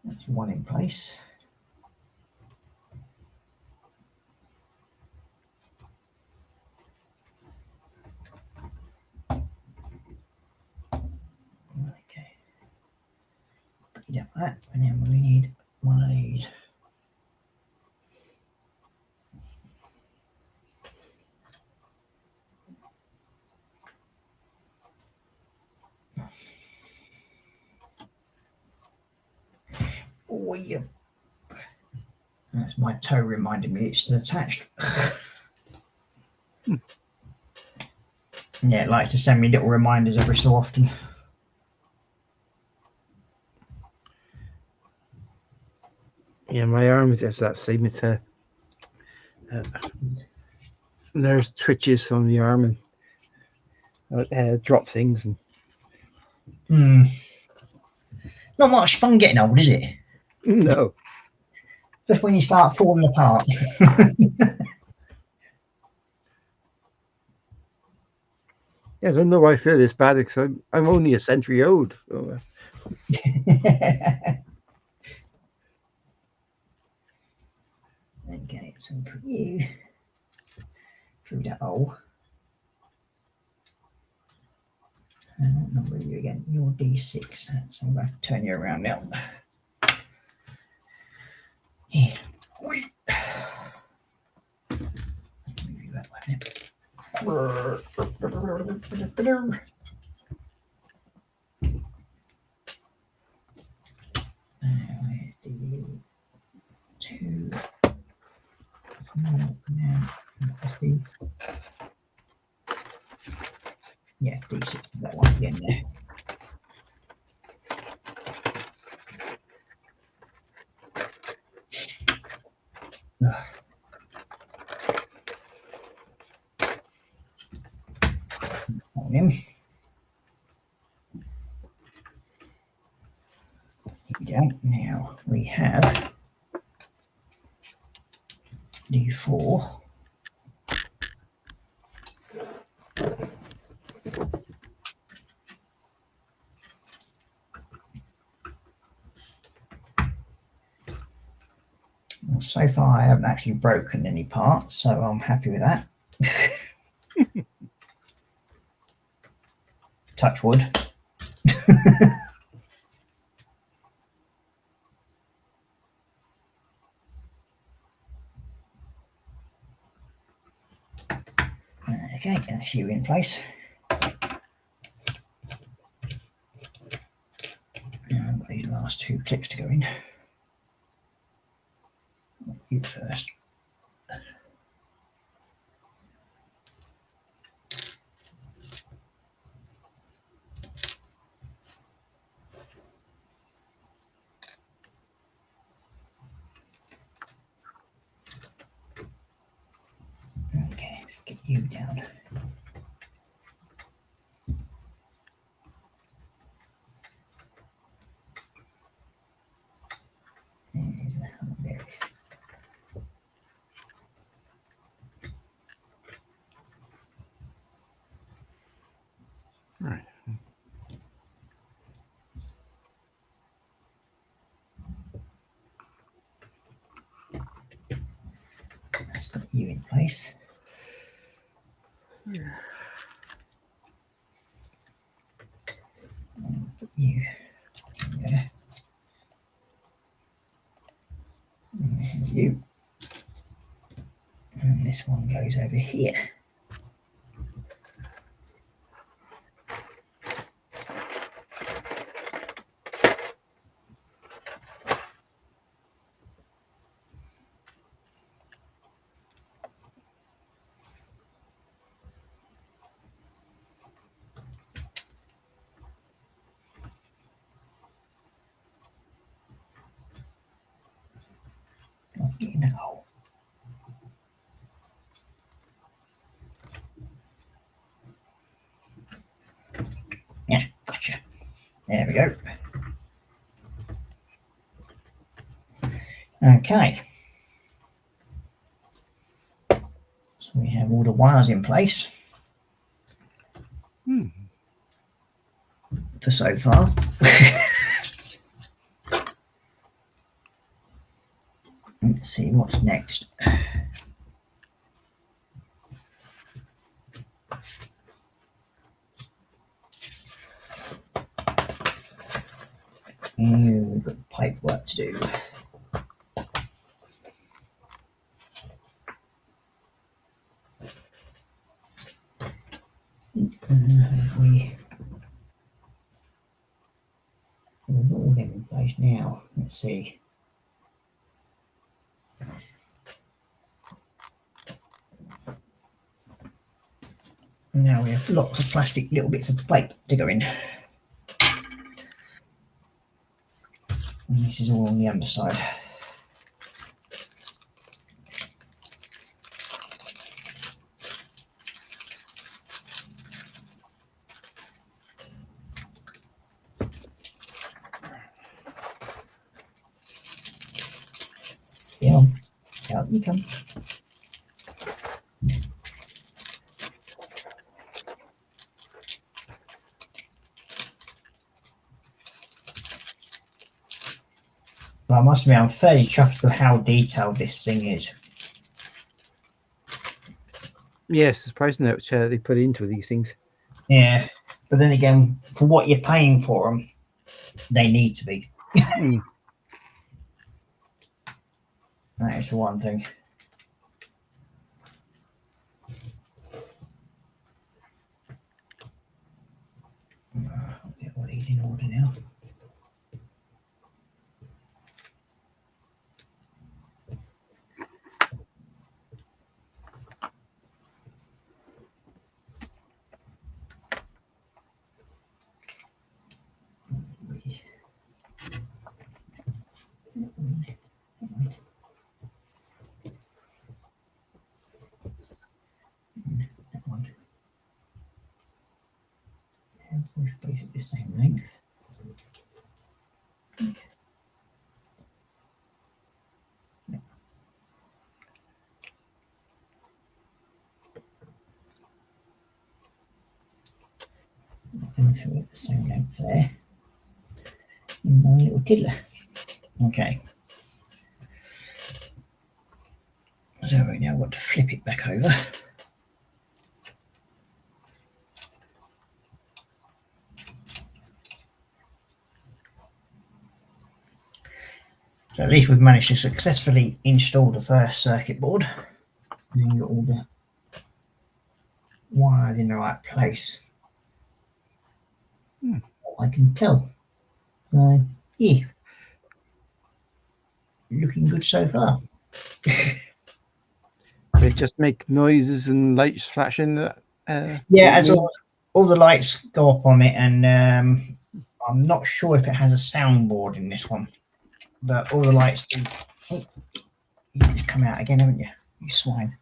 That's one in place. Okay. Put it like that, and then we need one of these. Oh, yeah. That's my toe reminding me it's still attached. Yeah, it likes to send me little reminders every so often. Yeah, my arm has that same. It's there's twitches on the arm and drop things. And Not much fun getting old, is it? no. Just when you start falling apart. Yeah, I don't know why I feel this bad because I'm only a century old. So, Okay, so put you through that hole. What number are you again? You're D6. So I'm going to turn you around now. Yeah. Move you that way. D2. Yeah, D6 that one again there. On him. Here we go. Now we have D4. Well, so far I haven't actually broken any parts, so I'm happy with that. Touch wood. Okay, that's you in place. Now I've got these last two clicks to go in. You first. Okay, let's get you down. There it is. right. Let's put you in place. Yeah. And put you there. And you. And this one goes over here. I'll get in that hole. Yeah, gotcha. There we go. Okay. So we have all the wires in place for so far. Let's see what's next. We've got pipe work to do. We've got all them in place now. Let's see. Now we have lots of plastic little bits of pipe to go in. And this is all on the underside. you come. But I must admit, I'm fairly chuffed with how detailed this thing is. Yes, it's surprising how much they put into these things. Yeah, but then again, for what you're paying for them, they need to be. Mm. That is the one thing. I'll get all these in order now. That one. And push basically the same length. And so we have the same length there. And my little tiddler. Okay. So we now got to flip it back over. So at least we've managed to successfully install the first circuit board and got all the wires in the right place. I can tell. Yeah, looking good so far. They just make noises and lights flashing. Yeah, as all the lights go up on it, and I'm not sure if it has a soundboard in this one, but all the lights do. Oh, you just come out again, haven't you? You swine.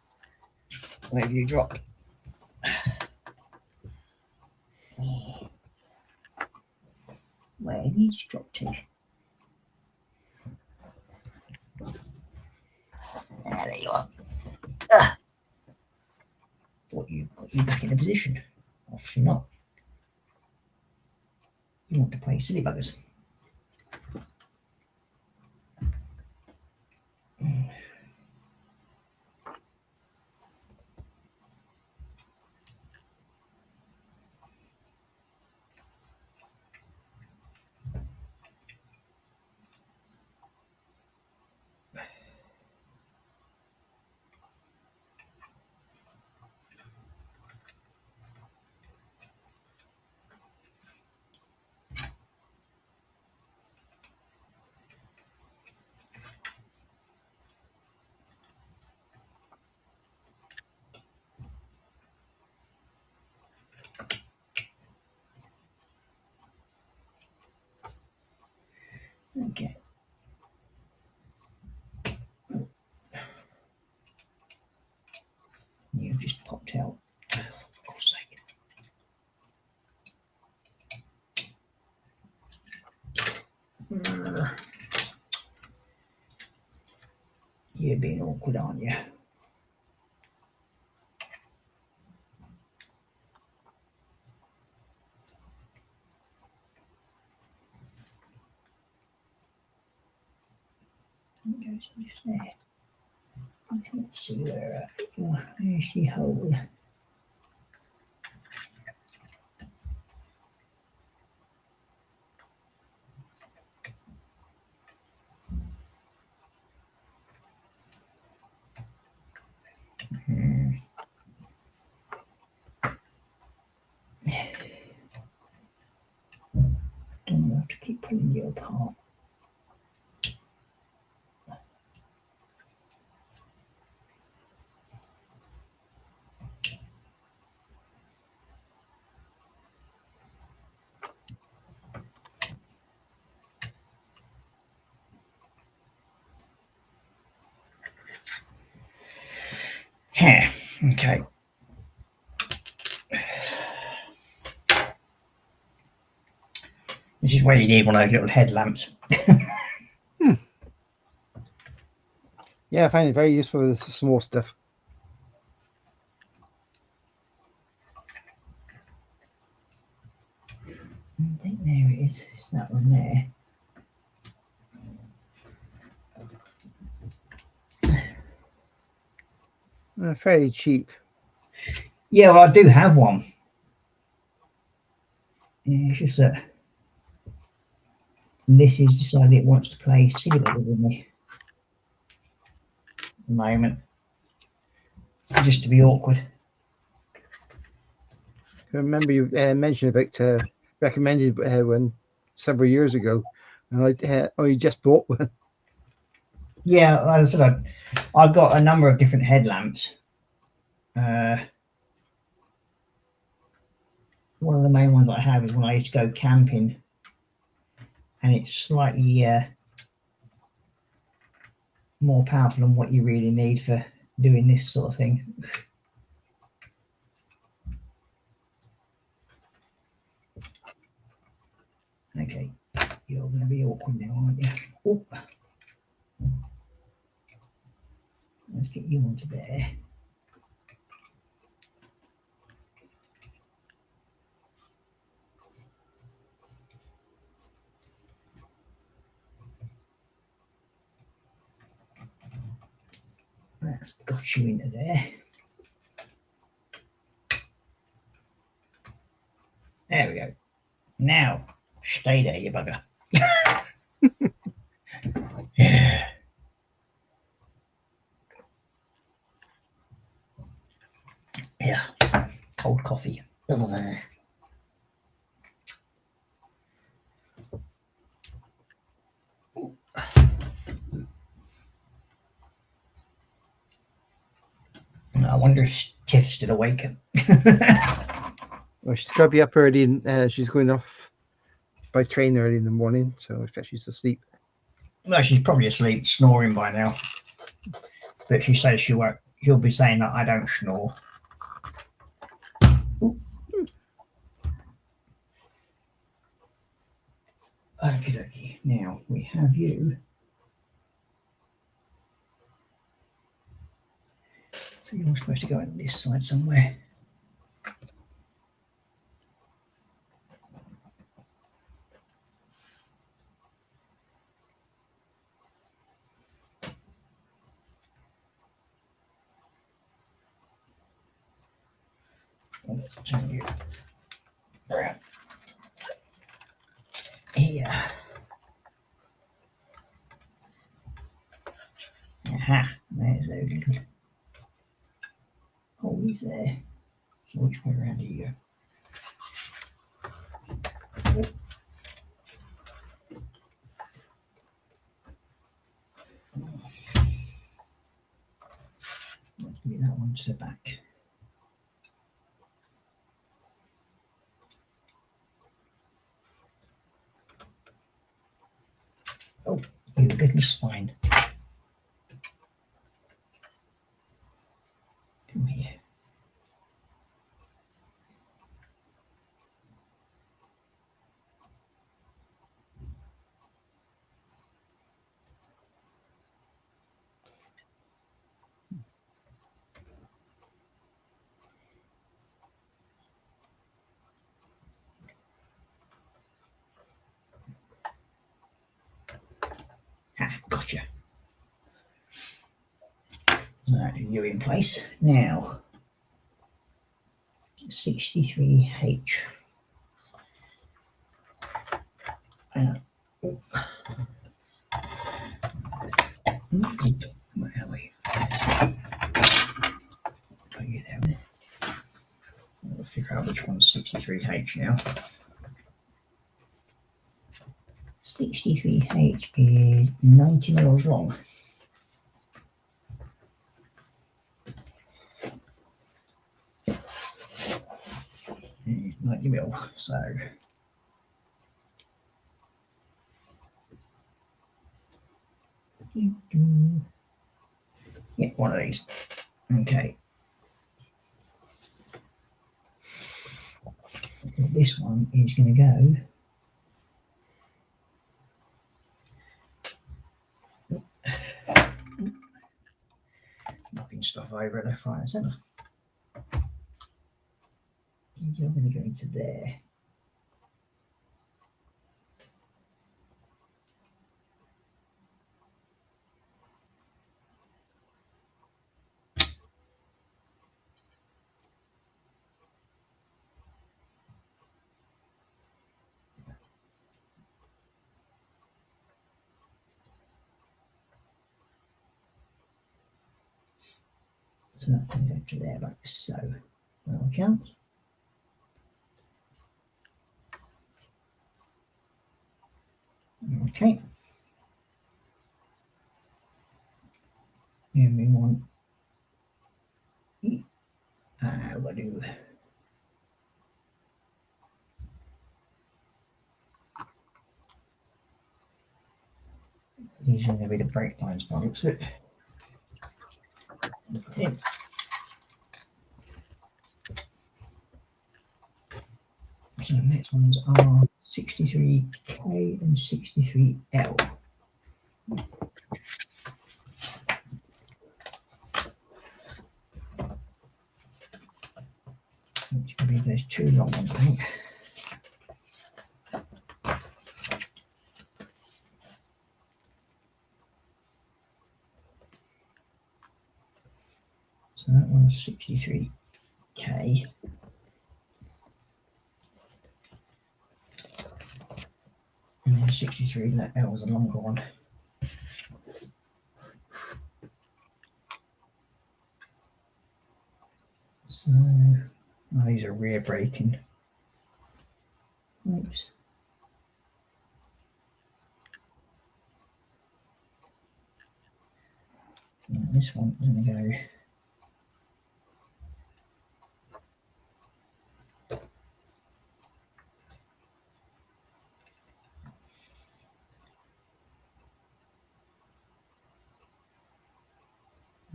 Where have you dropped? Where have you just dropped to? Ah, there you are. Thought you got you back in a position. Obviously not. You want to play silly buggers. Okay. You've just popped out. For God's sake. You're being awkward, aren't you? It goes just there. Let's see where you actually hold. Don't have to keep pulling you apart. Yeah, okay. This is where you need one of those little headlamps. Yeah, I find it very useful with the small stuff. I think there it is. It's that one there. Fairly cheap. Yeah, well, I do have one. Yeah, it's just that this is decided it wants to play silly with me at the moment, just to be awkward. I remember you mentioned about recommended one several years ago, and I just bought one. Yeah, like I said, I've got a number of different headlamps. One of the main ones I have is when I used to go camping, and it's slightly more powerful than what you really need for doing this sort of thing. Okay, you're going to be awkward now, aren't you? Oh. Let's get you onto there. That's got you into there. There we go. Now, stay there, you bugger. Yeah, cold coffee. I wonder if Tiff's still awake. Well, she's got to be up early, and she's going off by train early in the morning, so I expect she's asleep. Well, she's probably asleep, snoring by now. But she says she won't. She'll be saying that I don't snore. Okie dokie. Now we have you. So you're supposed to go on this side somewhere. Turn you around here. Aha, there's a little holes there. So which way around do you go? Let's get that one to the back. Oh, you little swine. Come here. Ah, gotcha. That you're in place. Now, 63H. Where are we? Put you there. We'll figure out which one's 63H now. 63H is 90 mils long. 90 mil. So yeah, one of these. Okay. This one is going to go. stuff over left, right, and centre. You're going to go into there. So that's going to go to there like so. That counts. Okay. And we want what do these are going to be the brake lines by the looks of it. Okay. So the next ones are 63K and 63L. Which can be those two long ones, I think. So that one's 63K. And then 63, that L was a longer one. So, oh, these are rear braking. Oops. And this one is going to go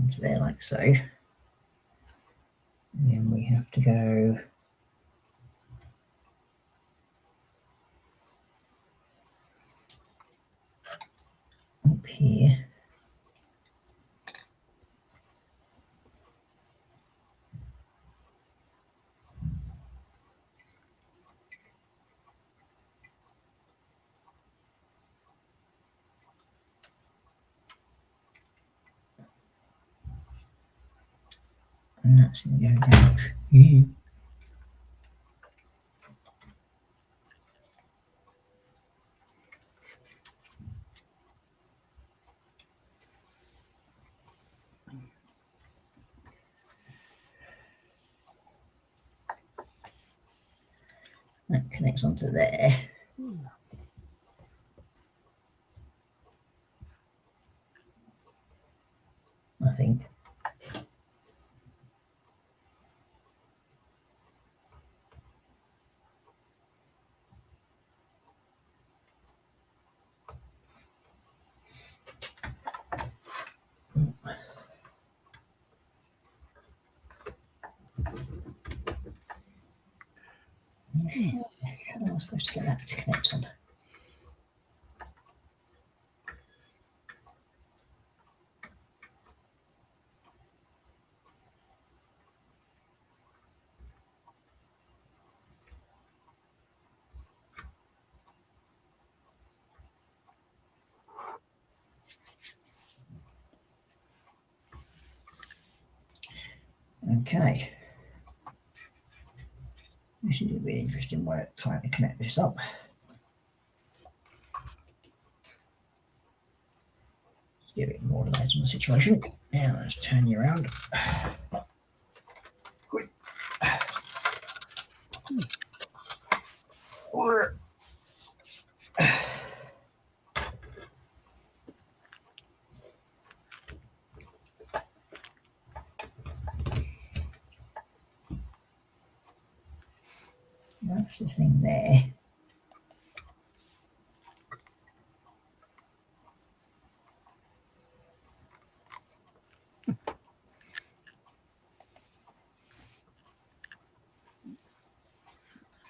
into there like so. And then we have to go up here. And that's going to go down. That connects onto there. I think. How am I supposed to get that to connect on? Okay. This is a really interesting way of trying to connect this up. Give it more light on the situation. Now let's turn you around. That's the thing there.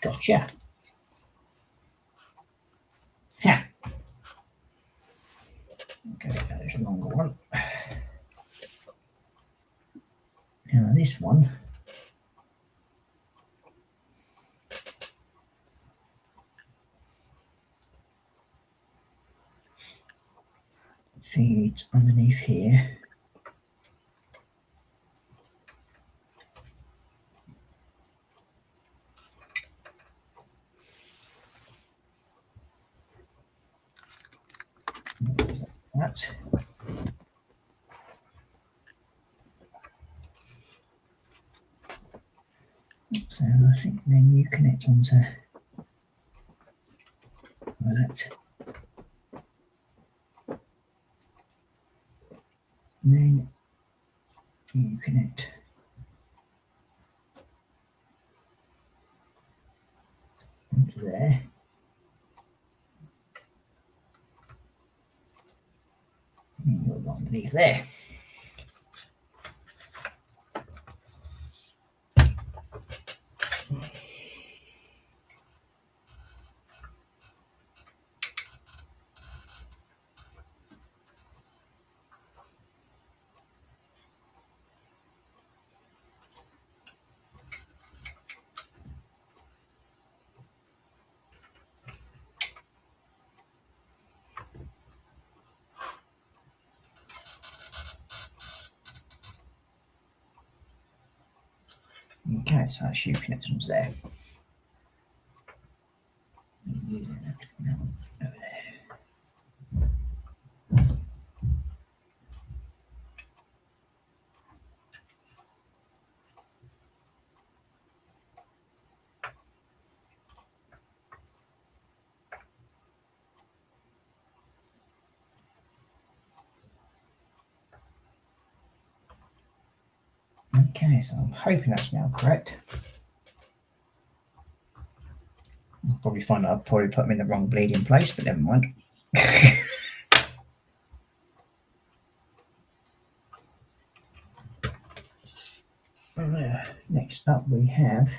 Gotcha. Ha. Okay, there's a longer one. Now this one feeds underneath here. That. So I think then you connect onto that. And then you connect onto there. And you'll go underneath there. Okay, so that's you connected onto there. You then have to come over there. Okay, so I'm hoping that's now correct. I'll probably find out I've probably put them in the wrong bleeding place, but never mind. Next up we have,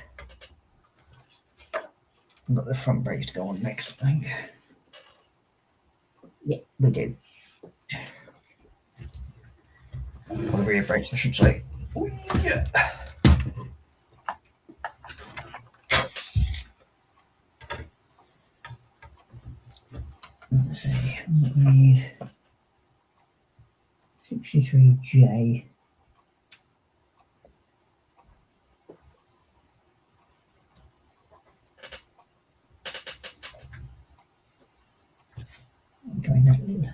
I've got the front brakes to go on next, I think. Yeah, we do. Or rear brakes, I should say. Yeah. Let's see, we need 63J. Going that way.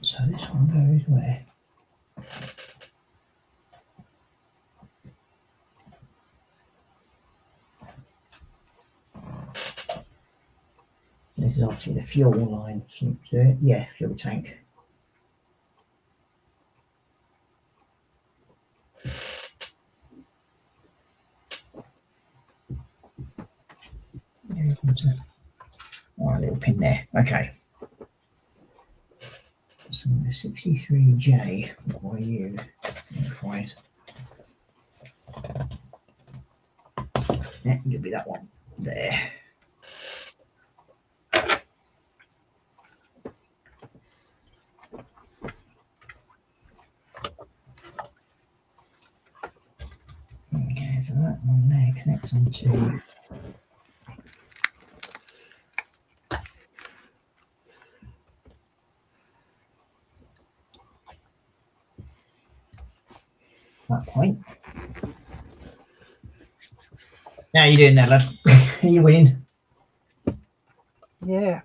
So this one goes where? This is obviously the fuel line. Yeah, fuel tank. Oh, a little pin there. Okay. So the 63J, what are you? Right. Yeah, it'll be that one there. Okay, so that one there connects onto that point. How you doing there, lad? Are you winning? Yeah.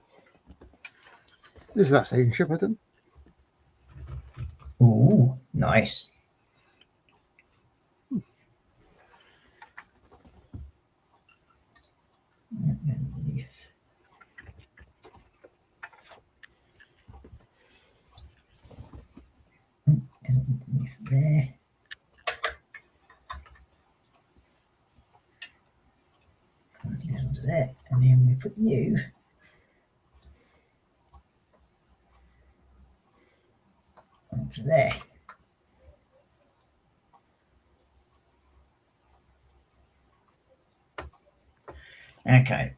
This is that second ship I done. Ooh, nice. Underneath. Underneath there. Onto there. And then we put you onto there. Okay.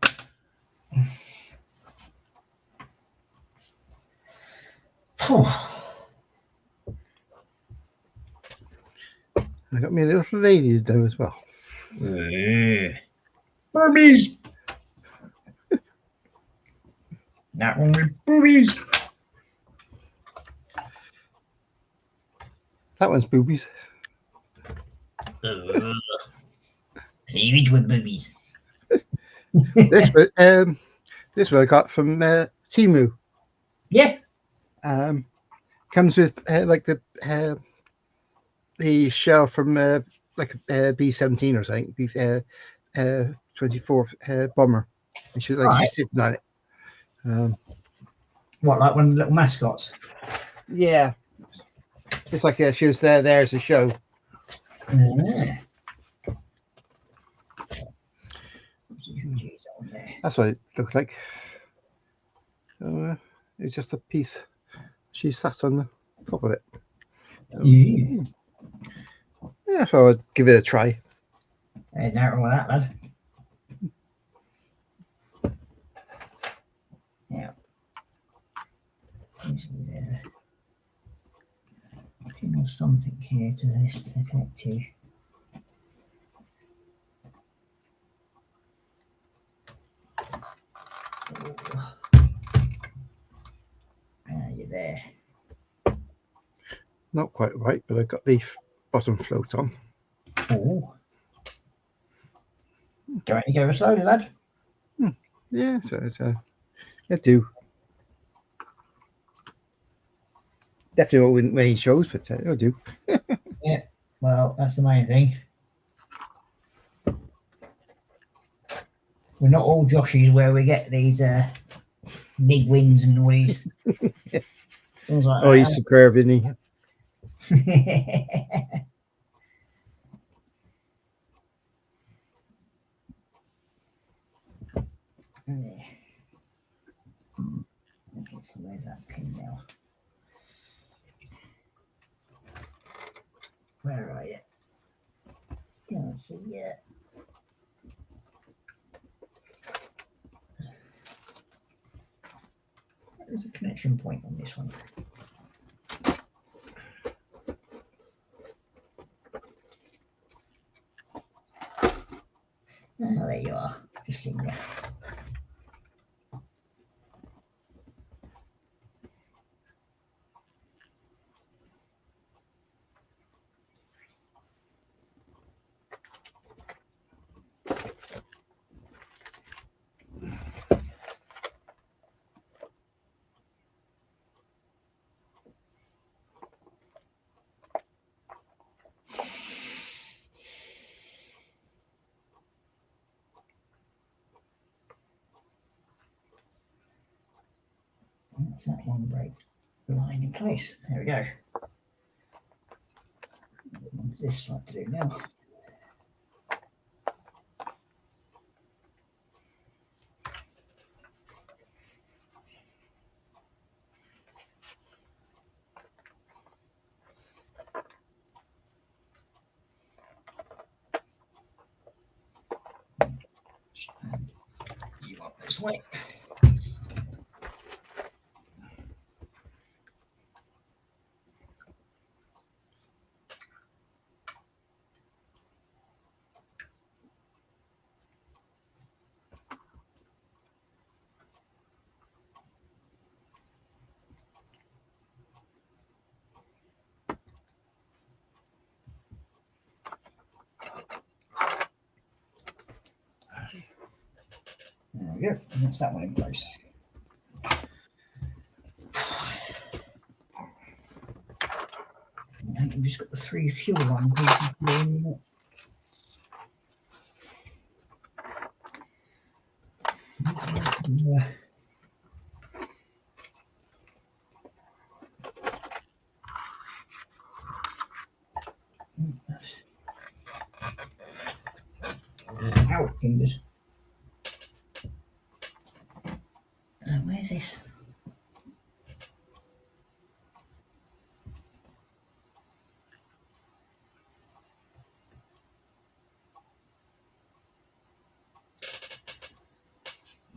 Phew. I got me a little lady though as well. Boobies. That one with boobies. That one's boobies. Cleavage with boobies. This one I got from Timu. Yeah. Comes with like the shell from like a B-17 or something, B-24 bomber. And she's like she's sitting on it. What, like one of the little mascots? Yeah, it's like she was there as a show. Yeah. That's what it looked like. So, it's just a piece. She sat on the top of it. So, yeah, so I'd give it a try. Ain't nothing wrong with that, lad. Yeah. Pin or something here to this to connect to. You're there. Not quite right, but I got the bottom float on. Oh. Going to go slowly, lad. Yeah, so it's I do. Definitely won't win any shows, but I do. Yeah, well, that's the main thing. We're not all Joshies where we get these big wins and all these things like Oh, he's superb, isn't he? Okay, so where's that pin now? Where are you? Can't see yet. There's a connection point on this one. Oh, there you are. Just seen you. That's that one break line in place. There we go. What this side to do now? And you up this way. There we go. And that's that one in place. And we've just got the 3 fuel line pieces in it. Ow, fingers. Where's this?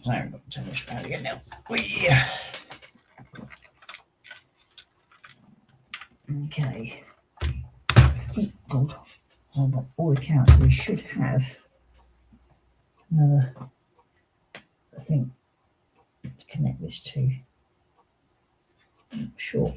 So I'm going to turn this around again now. Okay. Oh, God. So by all accounts, we should have another thing to connect this to. I'm not sure.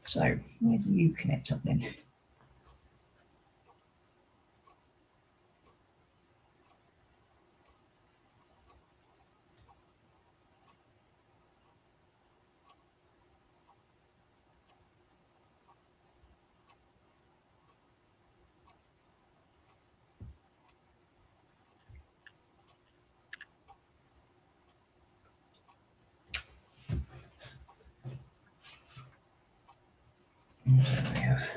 So where do you connect up then? So we have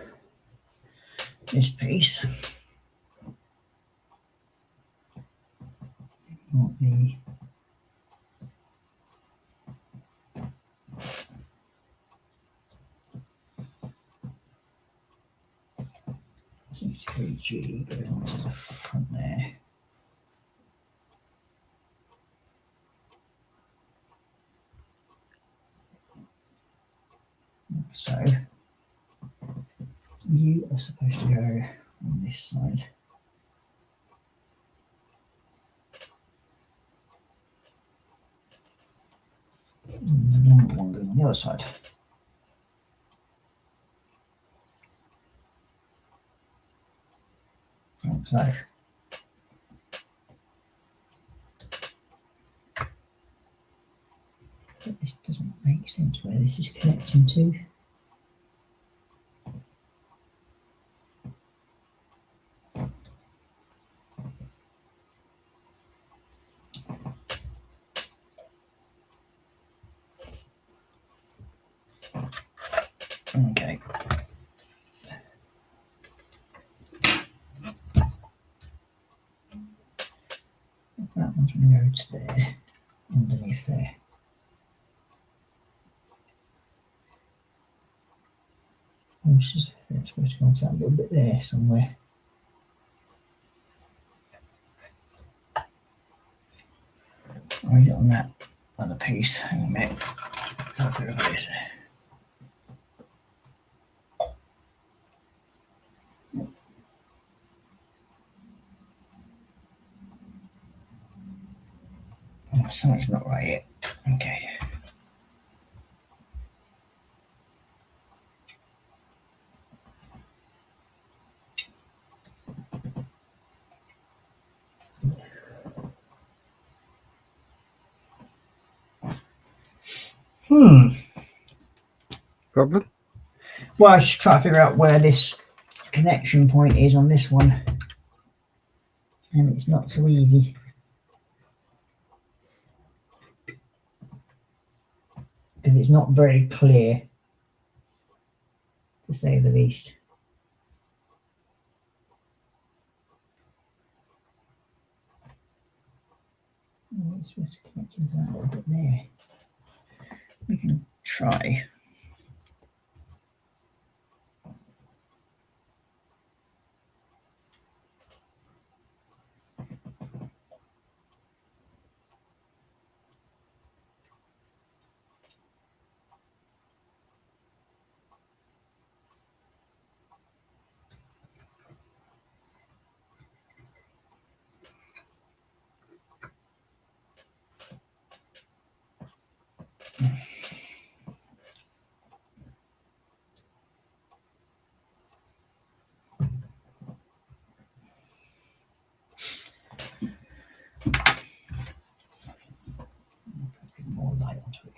this piece. Not the G going onto the front there. So you are supposed to go on this side. And the long one going on the other side. Like so. But this doesn't make sense where this is connecting to. Okay. That one's going to go to there, underneath there. It's supposed to go into that little bit there somewhere. Or is it on that other piece? Hang on a minute. I'll go over this. Oh, something's not right yet. Okay. Problem? Well, I was just trying to figure out where this connection point is on this one. And it's not so easy. Because it's not very clear, to say the least. Oh, it's supposed to connect into that little bit there. We can try. More light onto it.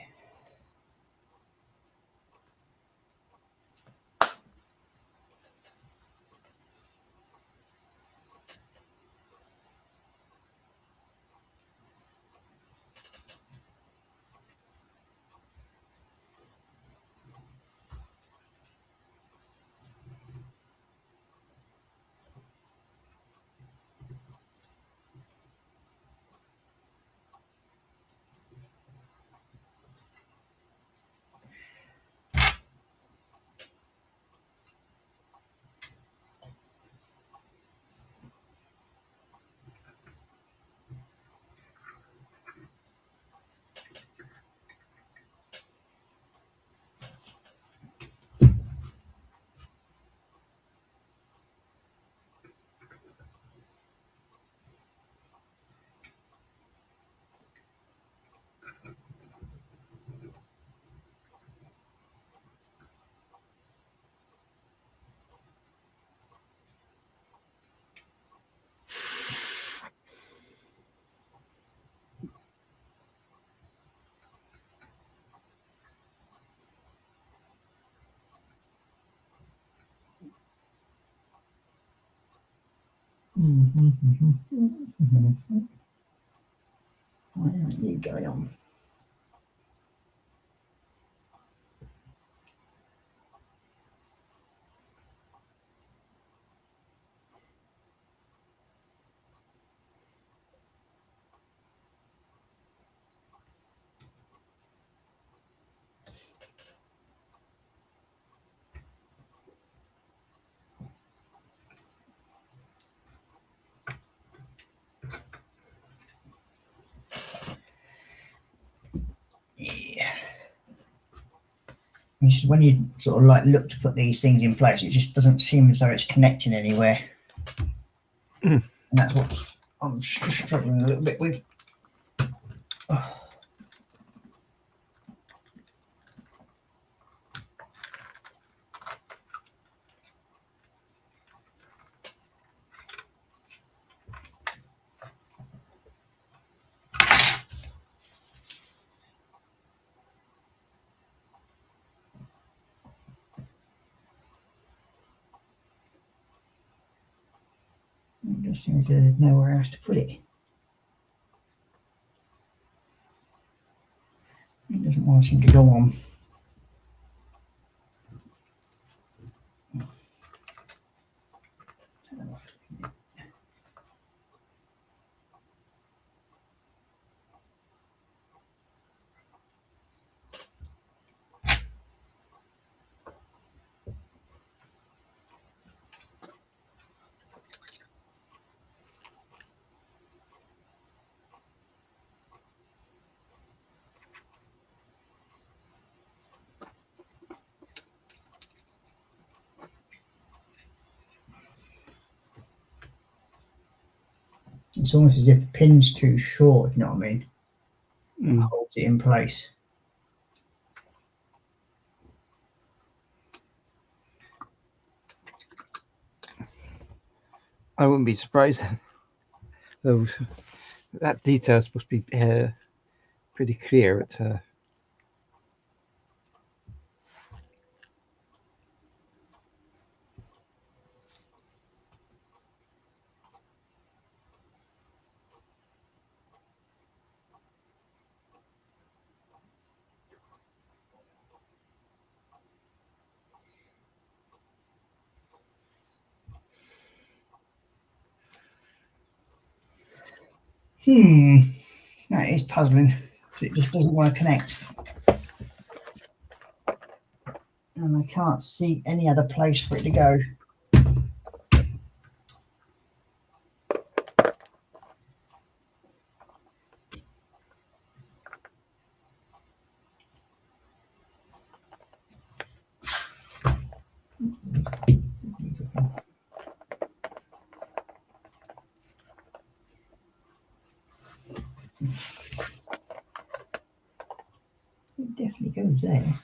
Why aren't you going on? Yeah. It's just when you sort of like look to put these things in place, it just doesn't seem as though it's connecting anywhere. Mm. And that's what I'm struggling a little bit with. It just seems there's nowhere else to put it. It doesn't want to seem to go on. It's almost as if the pin's too short, if you know what I mean. Mm. Holds it in place. I wouldn't be surprised. Those that detail is supposed to be pretty clear. It's That is puzzling. It just doesn't want to connect. And I can't see any other place for it to go. goes there.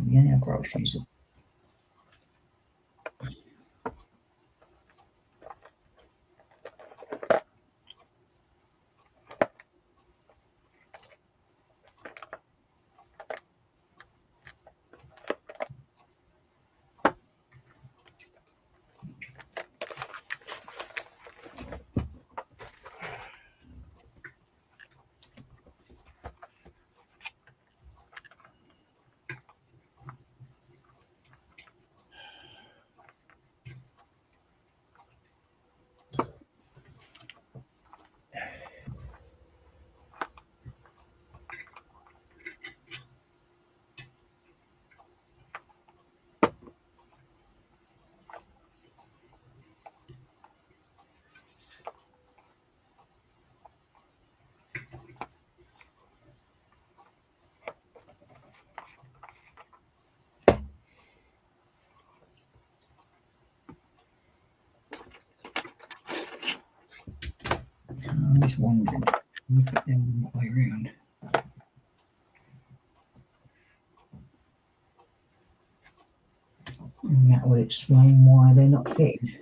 Yeah, now groceries. I'm just wondering, you put them that way around. And that would explain why they're not fitting.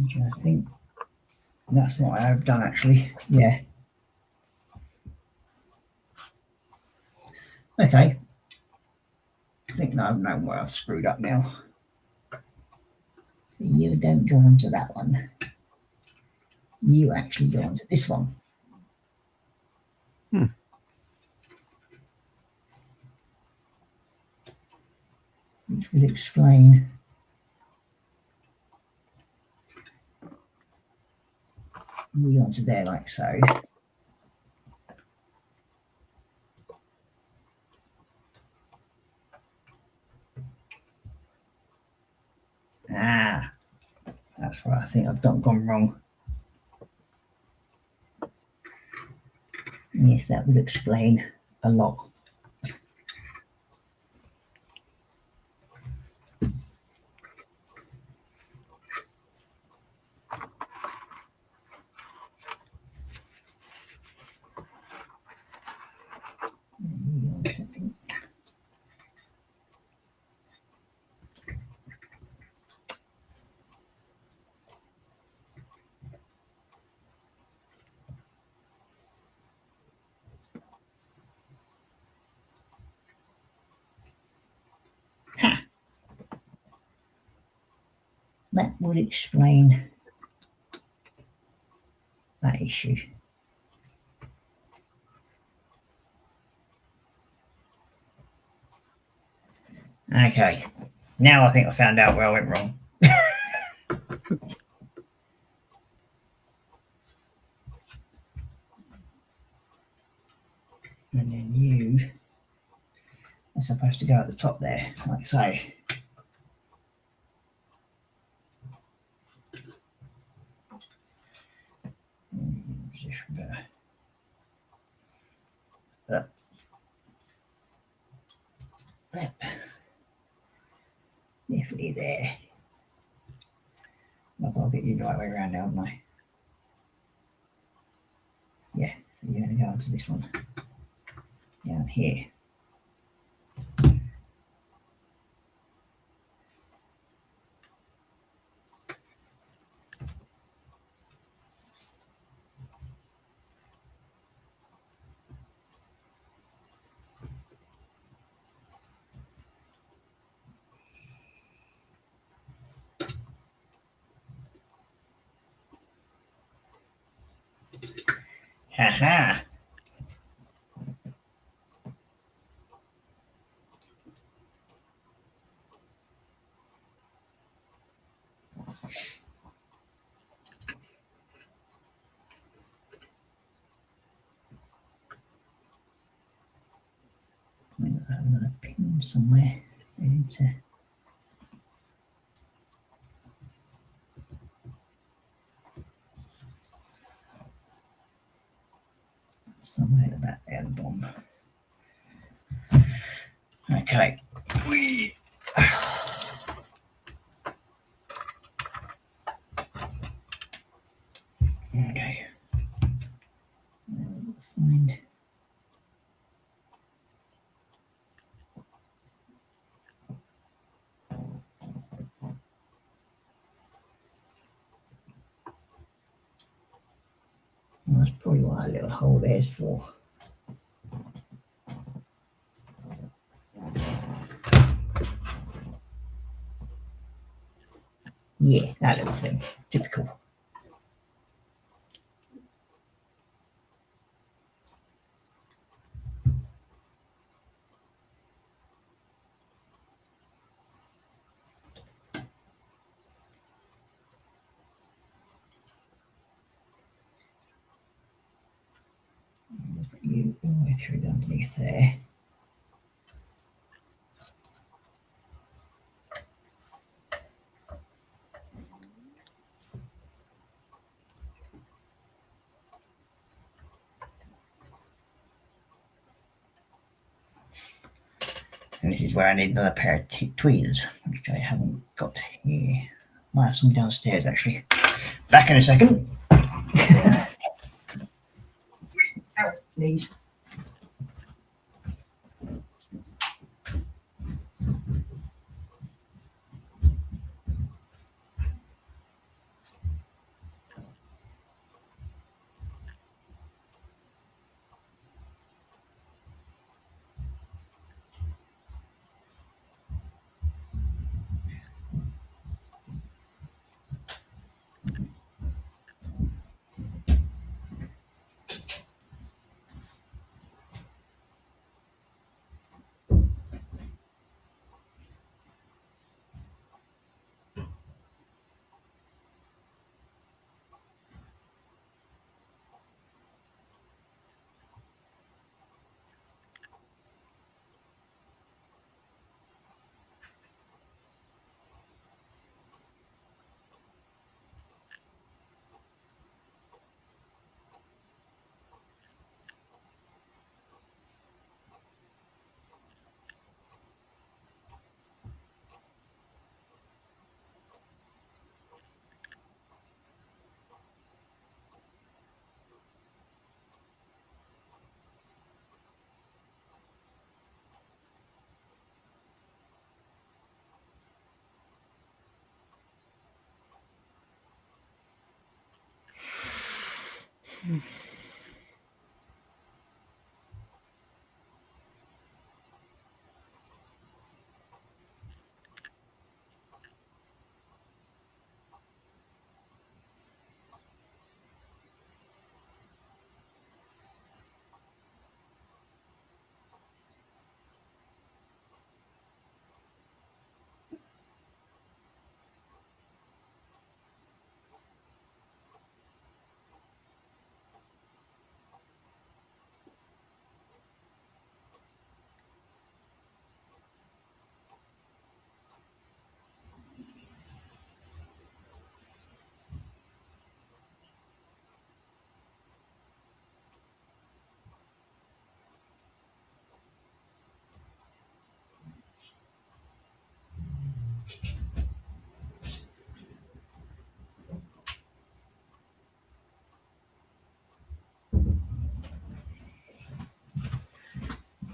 Which I think that's what I have done actually. Yeah. Okay. I think I know where I've screwed up now. You don't go onto that one. You actually go onto this one. Hmm. Which would explain. You go onto there like so. Ah, that's where I think I've gone wrong. Yes, that would explain a lot. Ha! That would explain that issue. Okay, now I think I found out where I went wrong. And then you are supposed to go at the top there, like so. Position better. Yep. Definitely there. I'll get you the right way around now, haven't I? Yeah, so you're going to go onto this one down here. Ha ha. I've got another pin somewhere. I need to. Somewhere about there at the bottom. Okay. Whee. Okay. Find. Well, that's probably what that little hole there is for. Yeah, that little thing. Typical. Put you all the way through underneath there. And this is where I need another pair of tweezers, which I haven't got here. Might have some downstairs actually. Back in a second. Ow, knees.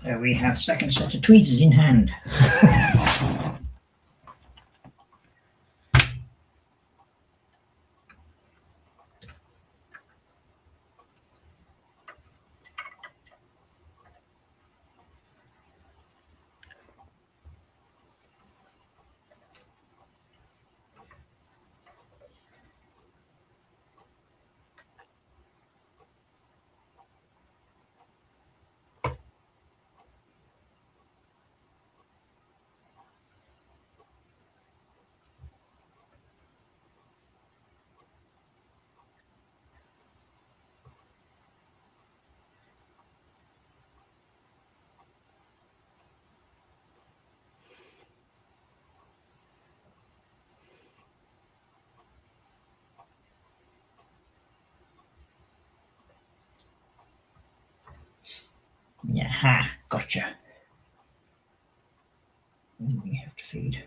There we have second set of tweezers in hand. Yeah, ha, gotcha. We have to feed.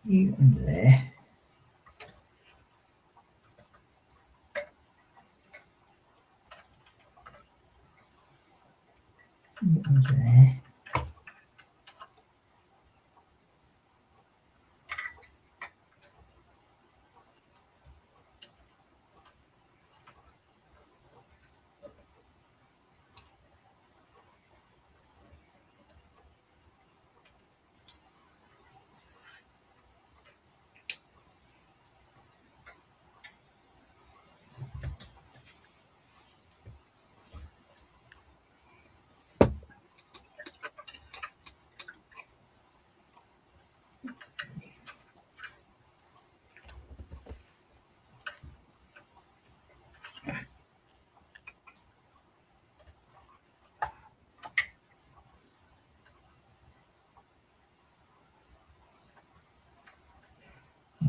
You under there. You under there.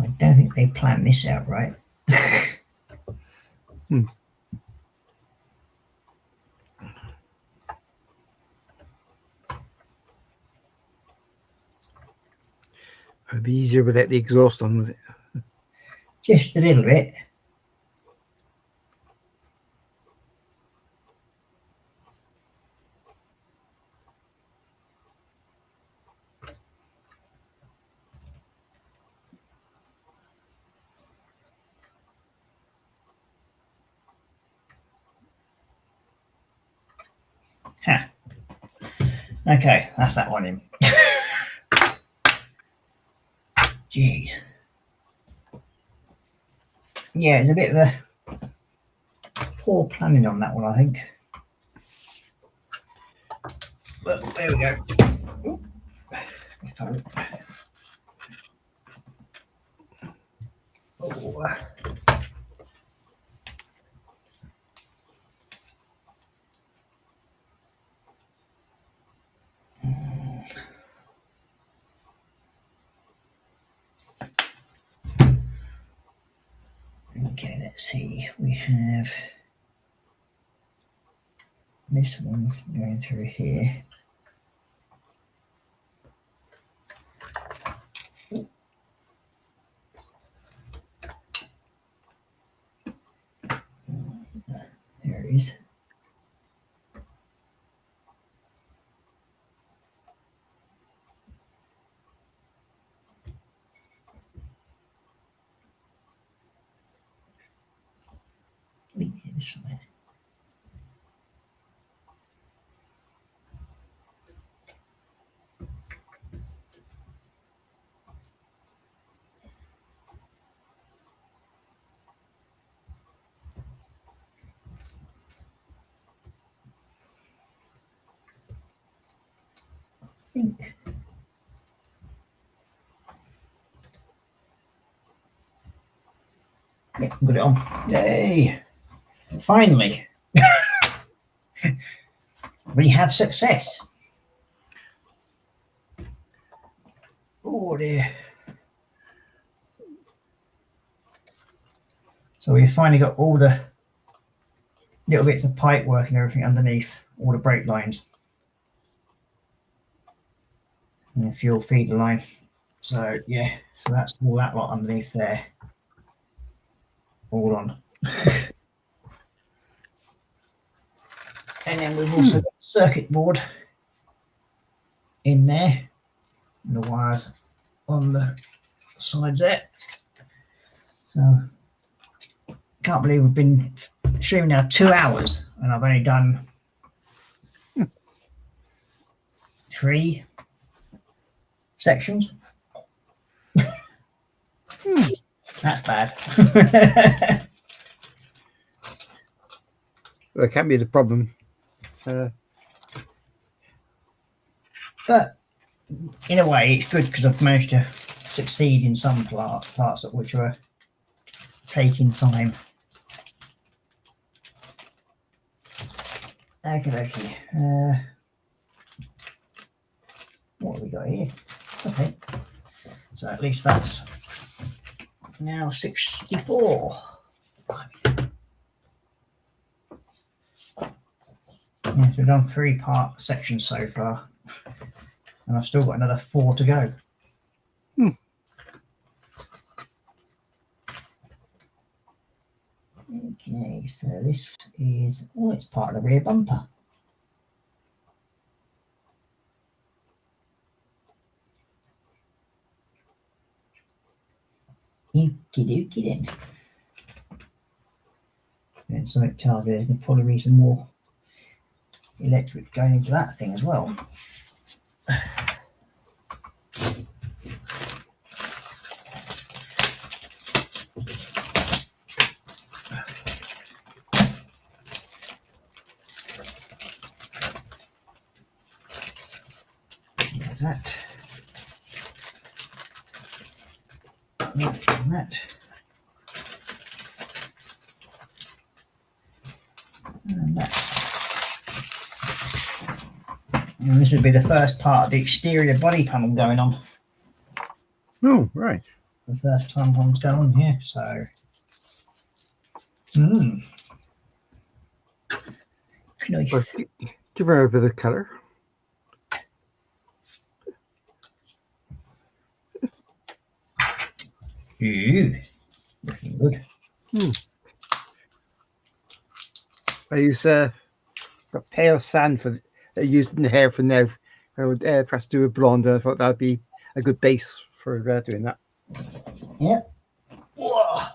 I don't think they planned this out right. It'd be easier without the exhaust on, was it? Just a little bit. Huh. Okay, that's that one in. Jeez. Yeah, it's a bit of a poor planning on that one, I think. But there we go. Ooh. Oh. Okay, let's see. We have this one going through here. There it is. This way. I think. Yeah, got it on. Yay! Finally, we have success. Oh dear. So we've finally got all the little bits of pipe work and everything underneath, all the brake lines. And the fuel feeder line. So yeah, so that's all that lot underneath there. All on. And then we've also got the circuit board in there. And the wires on the sides there. So can't believe we've been streaming now 2 hours and I've only done 3 sections. That's bad. Well, it can be the problem. But in a way, it's good because I've managed to succeed in some parts which were taking time. Okay. What have we got here? Okay. So at least that's now 64. Yeah, so we've done 3-part sections so far, and I've still got another 4 to go. Okay, so this is, oh, it's part of the rear bumper. Okie dokie then. And something tells me there's probably be some more electric going into that thing as well. There's that. And that. And that. And this would be the first part of the exterior body panel going on. Oh, right. The first time one's going on here, so. Nice. Well, give her a bit of colour. Ooh, looking good. I use pale sand for used in the hair for now. I would perhaps do a blonde, and I thought that'd be a good base for doing that. Yeah. Whoa.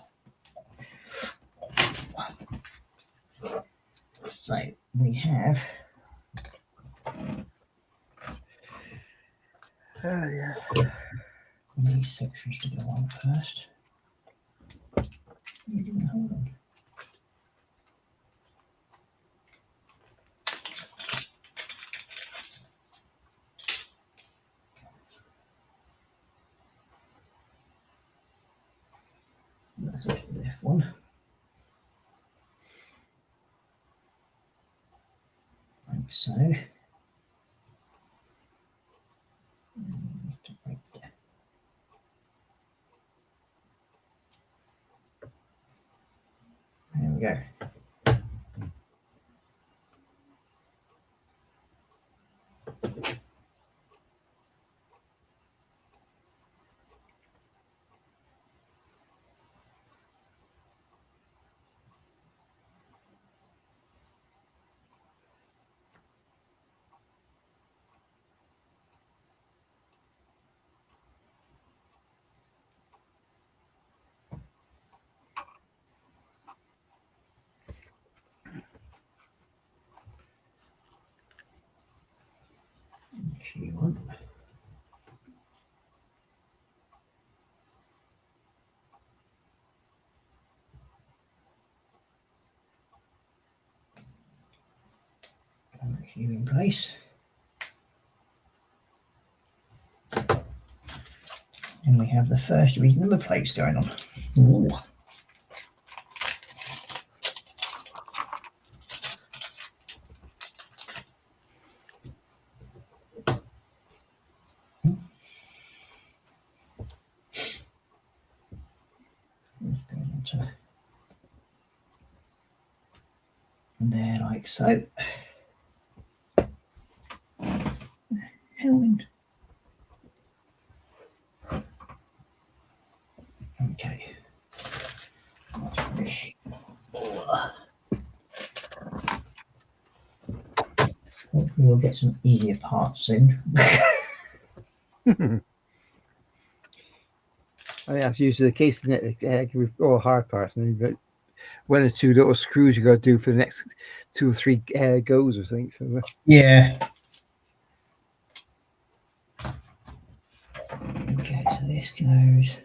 So we have. Yeah. These sections to go on first. Hold on. That's the left one. Like so. There we go. If you want. Here in place. And we have the first of these number plates going on. Ooh. There, like so. Hellwind. Okay. Hopefully we'll get some easier parts soon. I think that's usually the case, isn't it? With all hard parts, and then one or two little screws you got to do for the next 2 or 3 goes or something. So, yeah. Okay, so this goes.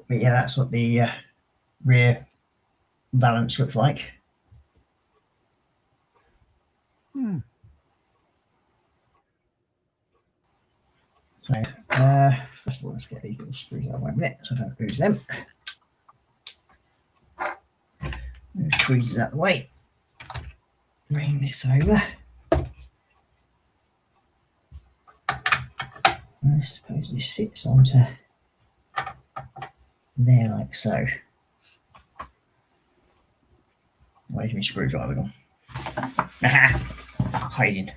But yeah, that's what the rear valance looks like. So, first of all, let's get these little screws out of the way a minute so I don't lose them. Move tweezers out of the way. Bring this over. I suppose this sits onto there like so. Where's my screwdriver gone? Aha! Hiding.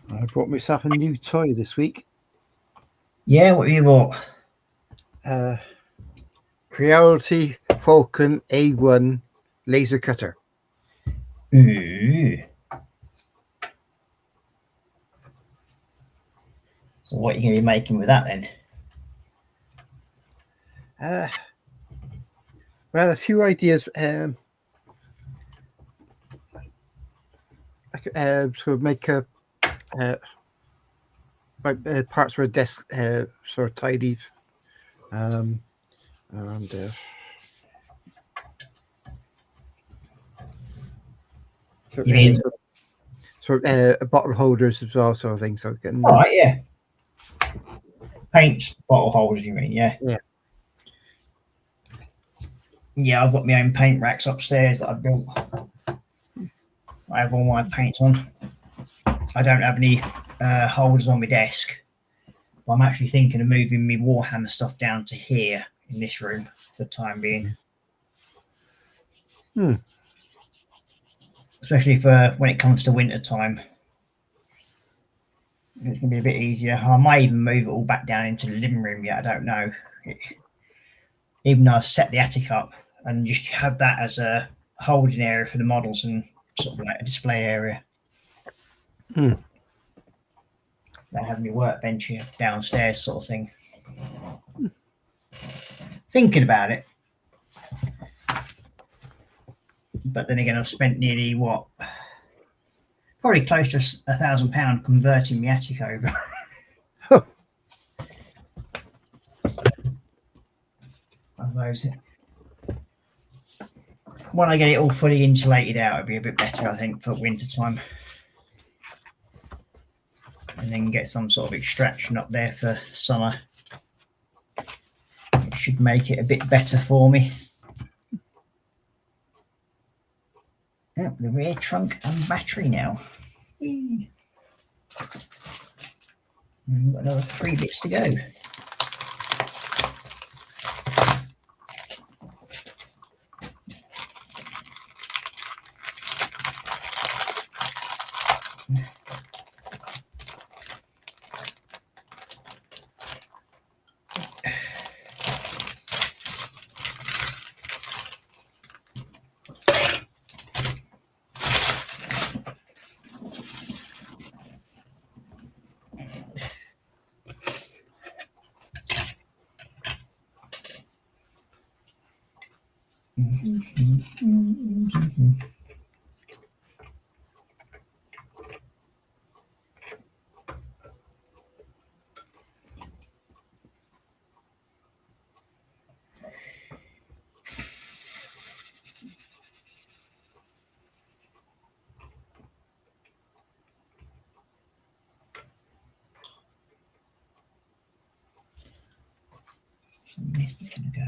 I bought myself a new toy this week. Yeah, what have you bought? Creality Falcon A1 laser cutter. Ooh. So what are you going to be making with that then? Well, a few ideas. I could sort of make a parts for a desk sort of tidy. And You mean? sort of bottle holders as well, sort of thing. So getting All right, yeah. Paints, bottle holders, you mean? Yeah. Yeah. Yeah, I've got my own paint racks upstairs that I've built. I have all my paints on. I don't have any holders on my desk. But I'm actually thinking of moving my Warhammer stuff down to here in this room for the time being. Especially for when it comes to winter time. It's going to be a bit easier. I might even move it all back down into the living room yet. I don't know. Even though I've set the attic up and just have that as a holding area for the models and sort of like a display area. I have my workbench here downstairs, sort of thing. Thinking about it. But then again, I've spent nearly probably close to £1,000 converting my attic over. Otherwise, when I get it all fully insulated out, it'll be a bit better, I think, for winter time. And then get some sort of extraction up there for summer. It should make it a bit better for me. Oh, the rear trunk and battery now. We've got another 3 bits to go. This is going to go.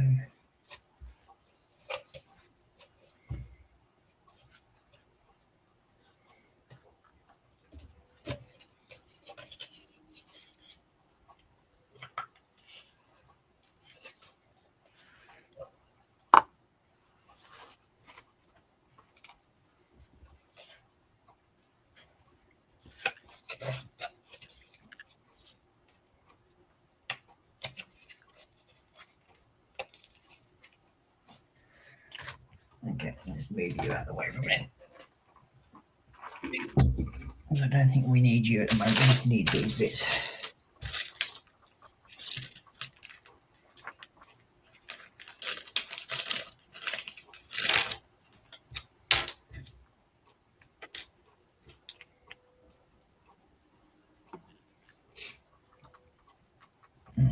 Okay, let's move you out of the way for a minute. I don't think we need you at the moment. We just need these bits.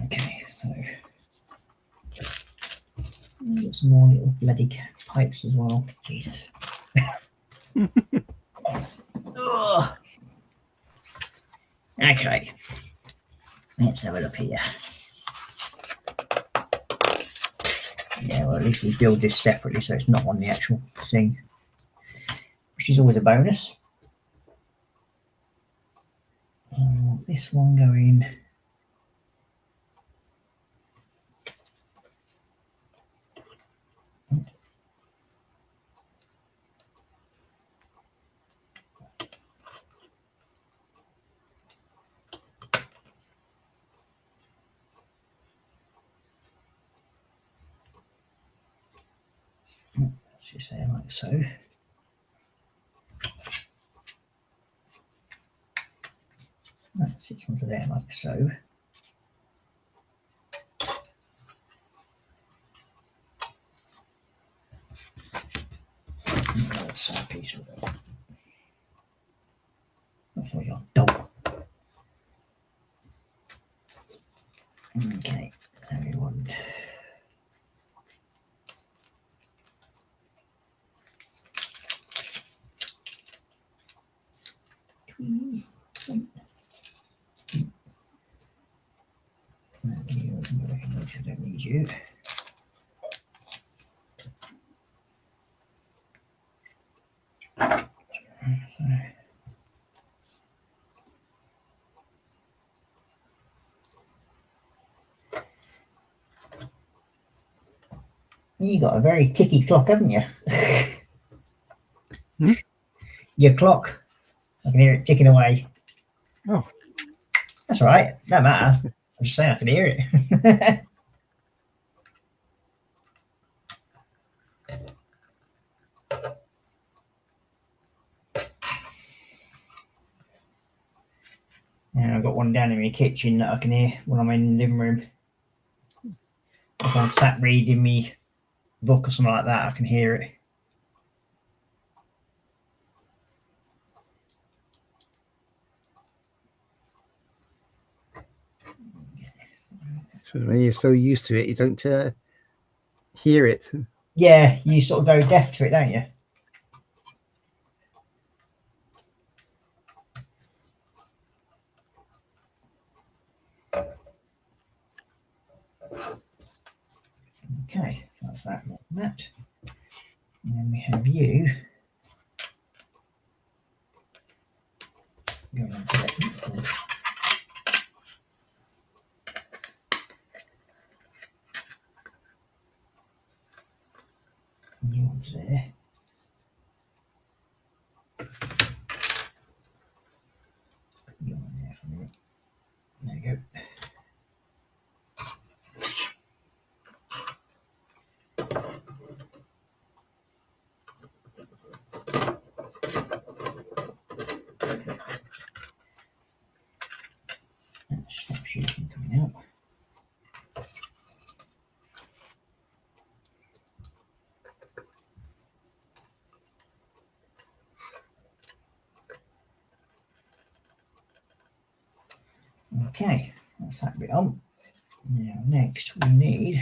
Okay, so got some more little bloody pipes as well. Jesus. Ugh. Okay, let's have a look at you. Yeah, well, Or at least we build this separately so it's not on the actual thing, which is always a bonus. This one going. Let's just say like so. That sits onto there like so. Another side piece of it. That's what you're dog. Okay, now we want. I don't need you. You got a very ticky clock, haven't you? Your clock. I can hear it ticking away. Oh, that's all right. No matter. I'm just saying I can hear it. And I've got one down in my kitchen that I can hear when I'm in the living room. If I'm sat reading me book or something like that, I can hear it. so when you're so used to it, you don't hear it. Yeah, you sort of go deaf to it, don't you? Okay, so that's that. And then we have you. Going on to that. You onto there. You on there for a minute. There you go. Stop shooting coming out. Okay, that's that bit on. Now next we need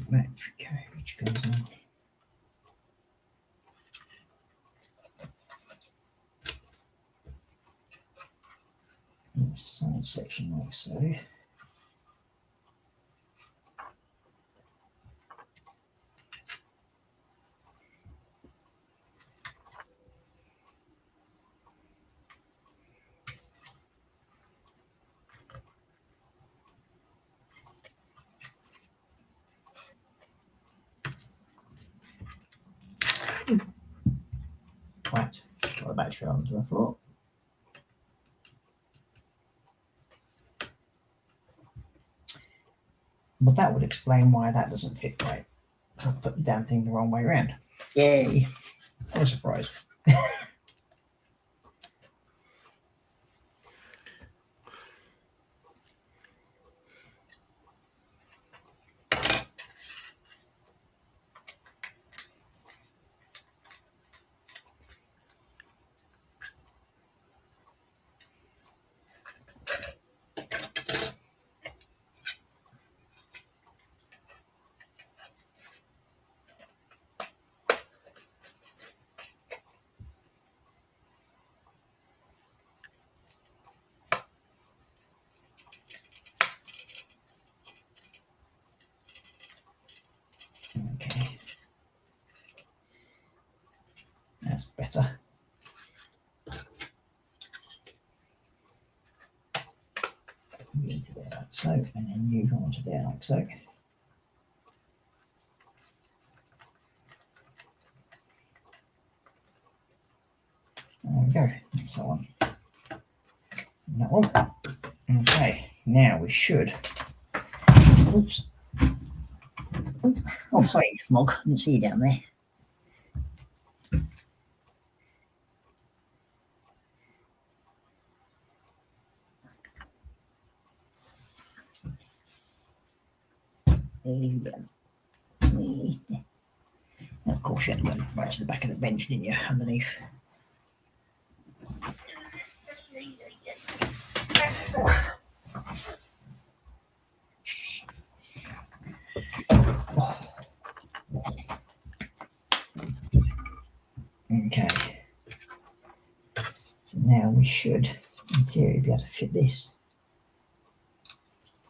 battery carriage goes on. In the side section like so. Right, got the battery onto the floor. But that would explain why that doesn't fit right. So I put the damn thing the wrong way around. Yay! What a surprise. that's better. You into there like so, and then you go onto there like so. There we go, and so on. And that one. Okay, now we should. Oops. Oh, sorry, Mog. I didn't see you down there. There you go. And of course, you had to go right to the back of the bench, didn't you? Underneath. Okay. So now we should, in theory, be able to fit this.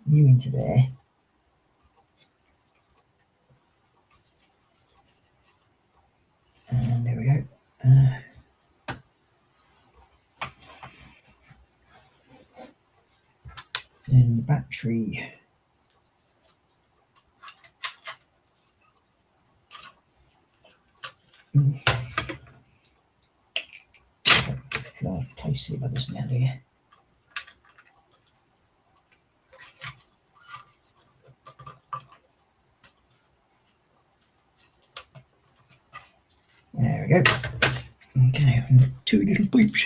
You into there. And there we go. Then the battery. God, place it by this now here. There we go. Okay, two little pipes.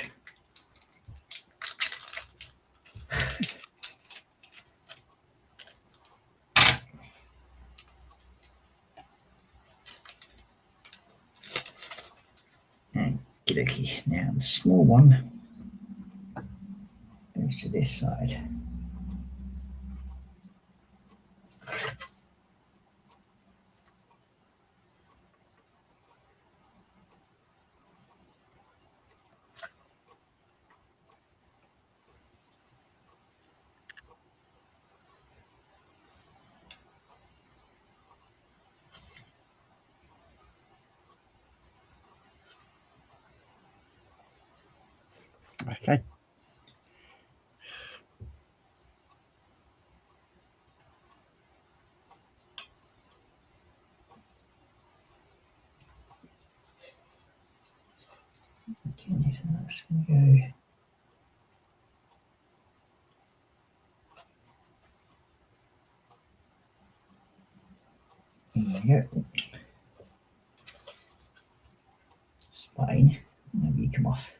Okey-dokey. Now the small one goes to this side. Okay. Okay, so that's going to go. There we go. Spine. Maybe you come off.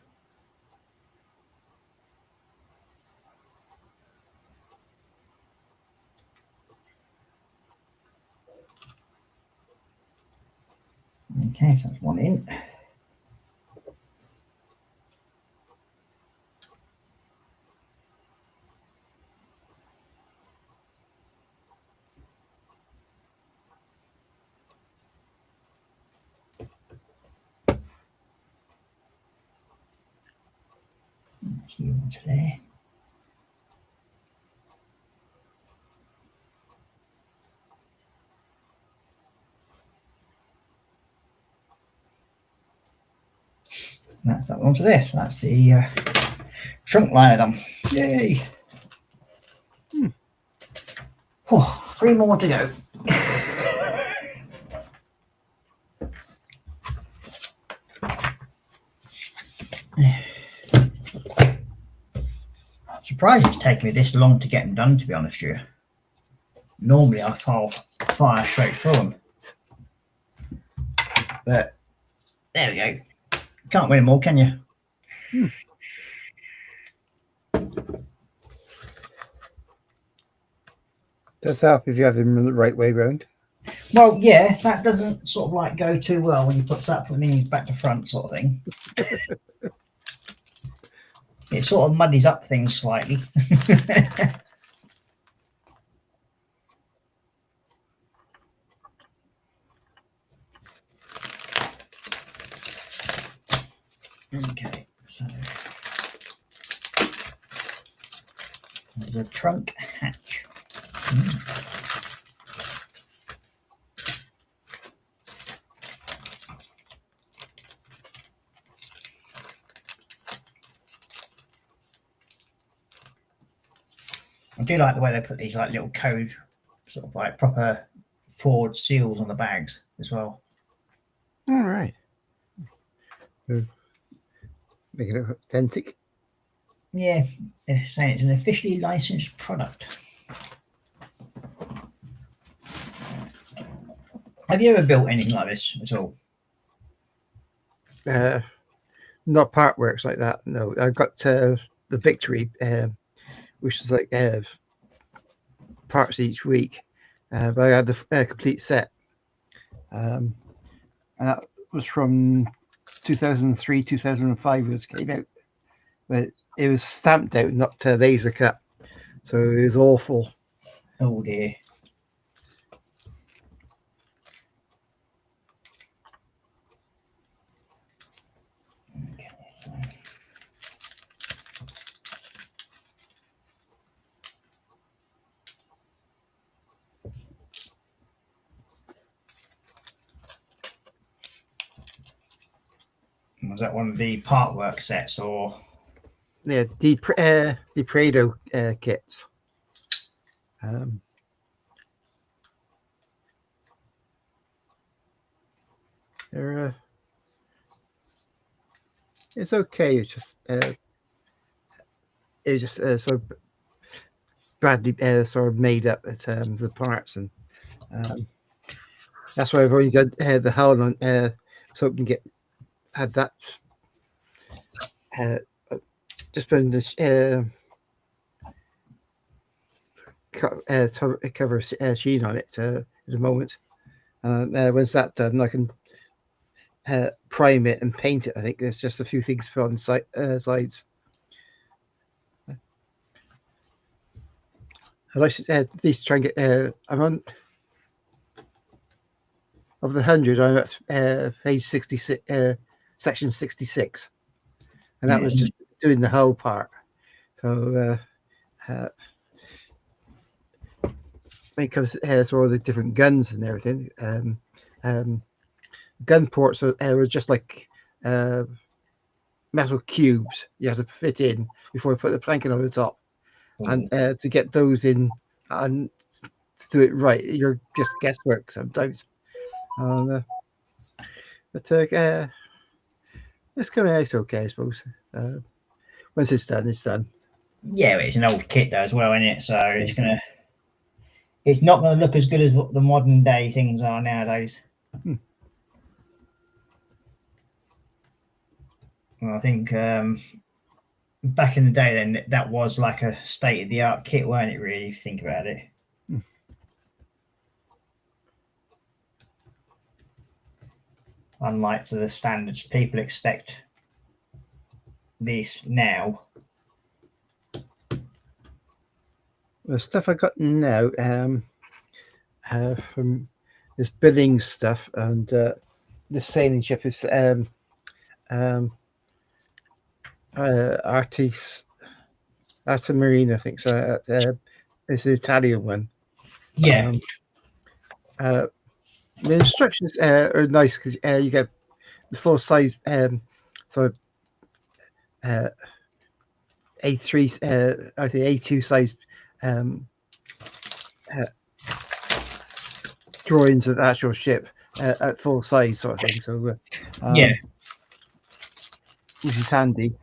Okay, so that's one in. You onto there. That's that one to this. That's the trunk liner done. Yay! Oh, 3 more to go. I'm surprised it's taken me this long to get them done, to be honest with you. Normally I fire straight through them. But there we go. Can't win them all, can you? Does help if you have them the right way round. Well, yeah, that doesn't sort of like go too well when you put that from the back to front sort of thing. It sort of muddies up things slightly. Okay, so there's a trunk hatch. I do like the way they put these like little code, sort of like proper Ford seals on the bags as well. All right. Making it authentic. Yeah, they're saying it's an officially licensed product. Have you ever built anything like this at all? Not part works like that. No, I got the Victory, which is like parts each week. But I had the complete set. And that was from 2003, 2005 when it came out. But it was stamped out, not laser cut. So it was awful. Oh dear. Was that one of the part work sets or? Yeah, Depredo kits. They're it's okay. It's just sort of badly sort of made up at the parts, and that's why I've only got the hull on. So I can have that. Just putting this cover sheen on it at the moment. Once that's done, I can prime it and paint it. I think there's just a few things to put on the sides. I'd like to at least try and get. I'm on of the 100. I'm at page 66, section 66, and that was just doing the whole part. So when it comes to all the different guns and everything, gun ports were just like metal cubes you have to fit in before you put the planking on the top. And to get those in and to do it right, you're just guesswork sometimes. But it's coming out okay, I suppose. Once it's done, it's done. Yeah, it's an old kit though as well, isn't it? So it's not gonna look as good as what the modern day things are nowadays. Well, I think back in the day, then that was like a state of the art kit, weren't it? Really, if you think about it. Unlike to the standards people expect this now. The stuff I got now from this building stuff and the sailing ship is Arte Marine, I think so. It's the Italian one. Yeah. The instructions are nice because you get the full size, so A3, I think A2 size drawings of the actual ship at full size, sort of thing. So yeah, which is handy,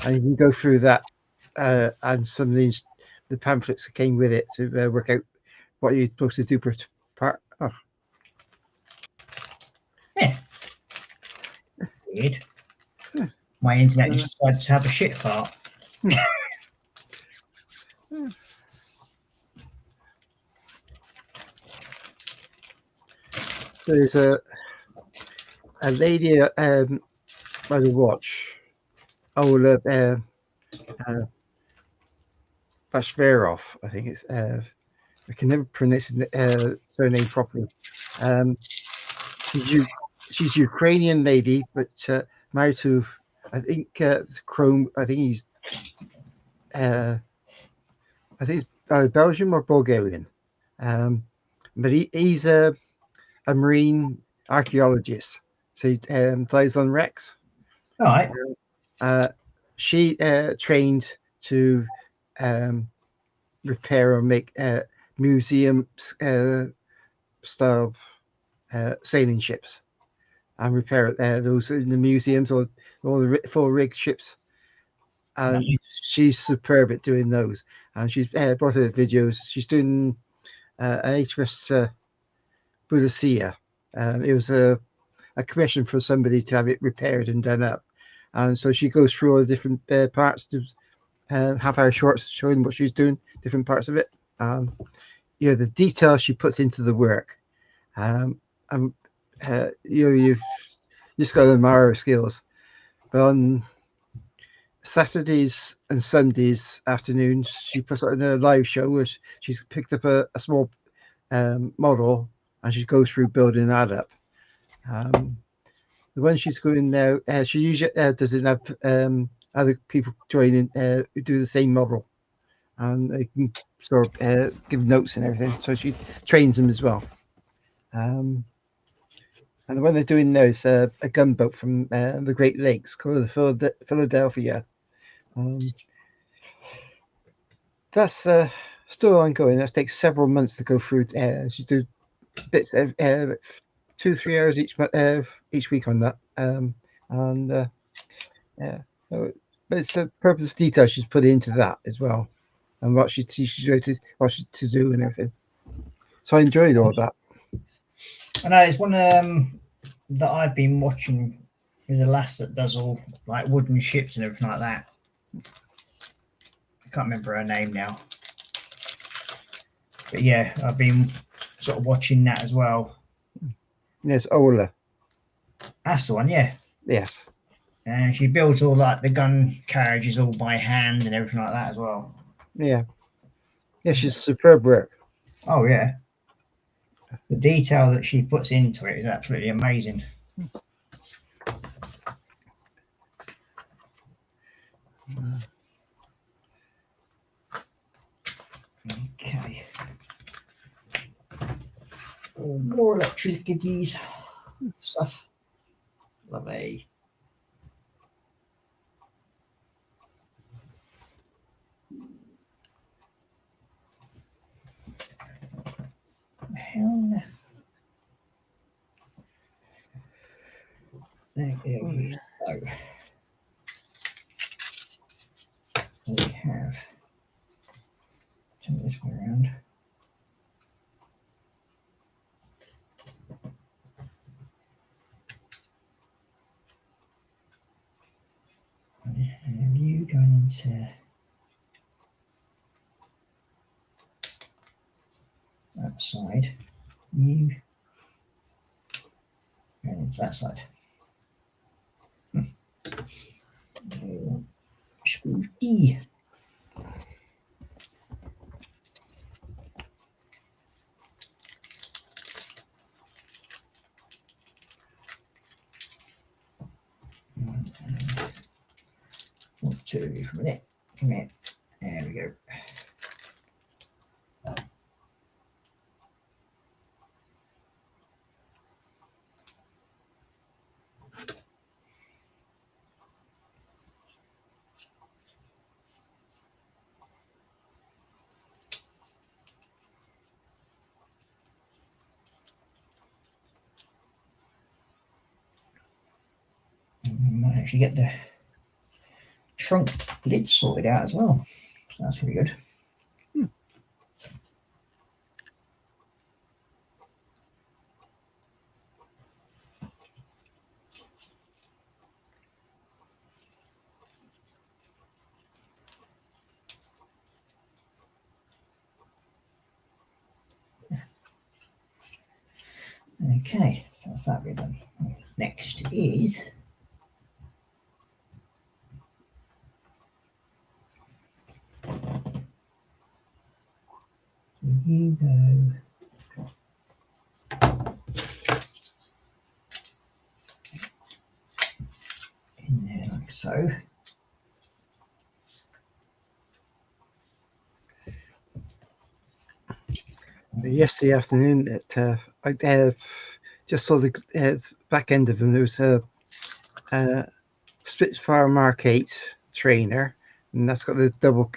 and you can go through that and some of the pamphlets that came with it to work out what you're supposed to do per part. Oh. Yeah. Weird. My internet just decided to have a shit fart. There's a lady by the watch, Ola Bashverov, I think it's. I can never pronounce his surname properly. She's Ukrainian lady, but married to, I think, Chrome. I think he's Belgium or Bulgarian. But he's a marine archaeologist. So he dives on wrecks. All right. She trained to repair or make museum style sailing ships and repair those in the museums or all the full rig ships. And she's superb at doing those. And she's brought her videos. She's doing an HMS Buddha. It was a commission for somebody to have it repaired and done up. And so she goes through all the different parts to half-hour shorts showing what she's doing, different parts of it. The detail she puts into the work. You just got to admire her skills. But on Saturdays and Sundays afternoons, she puts on a live show where she's picked up a small model and she goes through building that up. The one she's going now, she usually doesn't have other people join in who do the same model, and they can sort of give notes and everything. So she trains them as well. And the one they're doing now is a gunboat from the Great Lakes called the Philadelphia. That's still ongoing. That takes several months to go through. She do bits 2-3 hours each week on that. But it's the purpose of detail she's put into that as well, and what she teaches you to do and everything. So I enjoyed all that. I know it's one that I've been watching. There's a lass that does all like wooden ships and everything like that. I can't remember her name now, but yeah, I've been sort of watching that as well. Yes, Ola. That's the one, yeah. Yes. And she builds all like the gun carriages all by hand and everything like that as well. Yeah. Yeah, she's superb work. Oh yeah. The detail that she puts into it is absolutely amazing. Okay. Oh, more electricities stuff. Lovely. Hell. Okay, so we have turn this way around. Have you gone into that side? You and into that side. Spooky. What to do for a minute? Come here. There we go. Might actually get the trunk lid sorted out as well. So that's pretty good. Okay, so that's that bit done. Next is you go in there like so. Yesterday afternoon, I just saw the back end of them. There was a Spitfire Mark 8 trainer, and that's got the double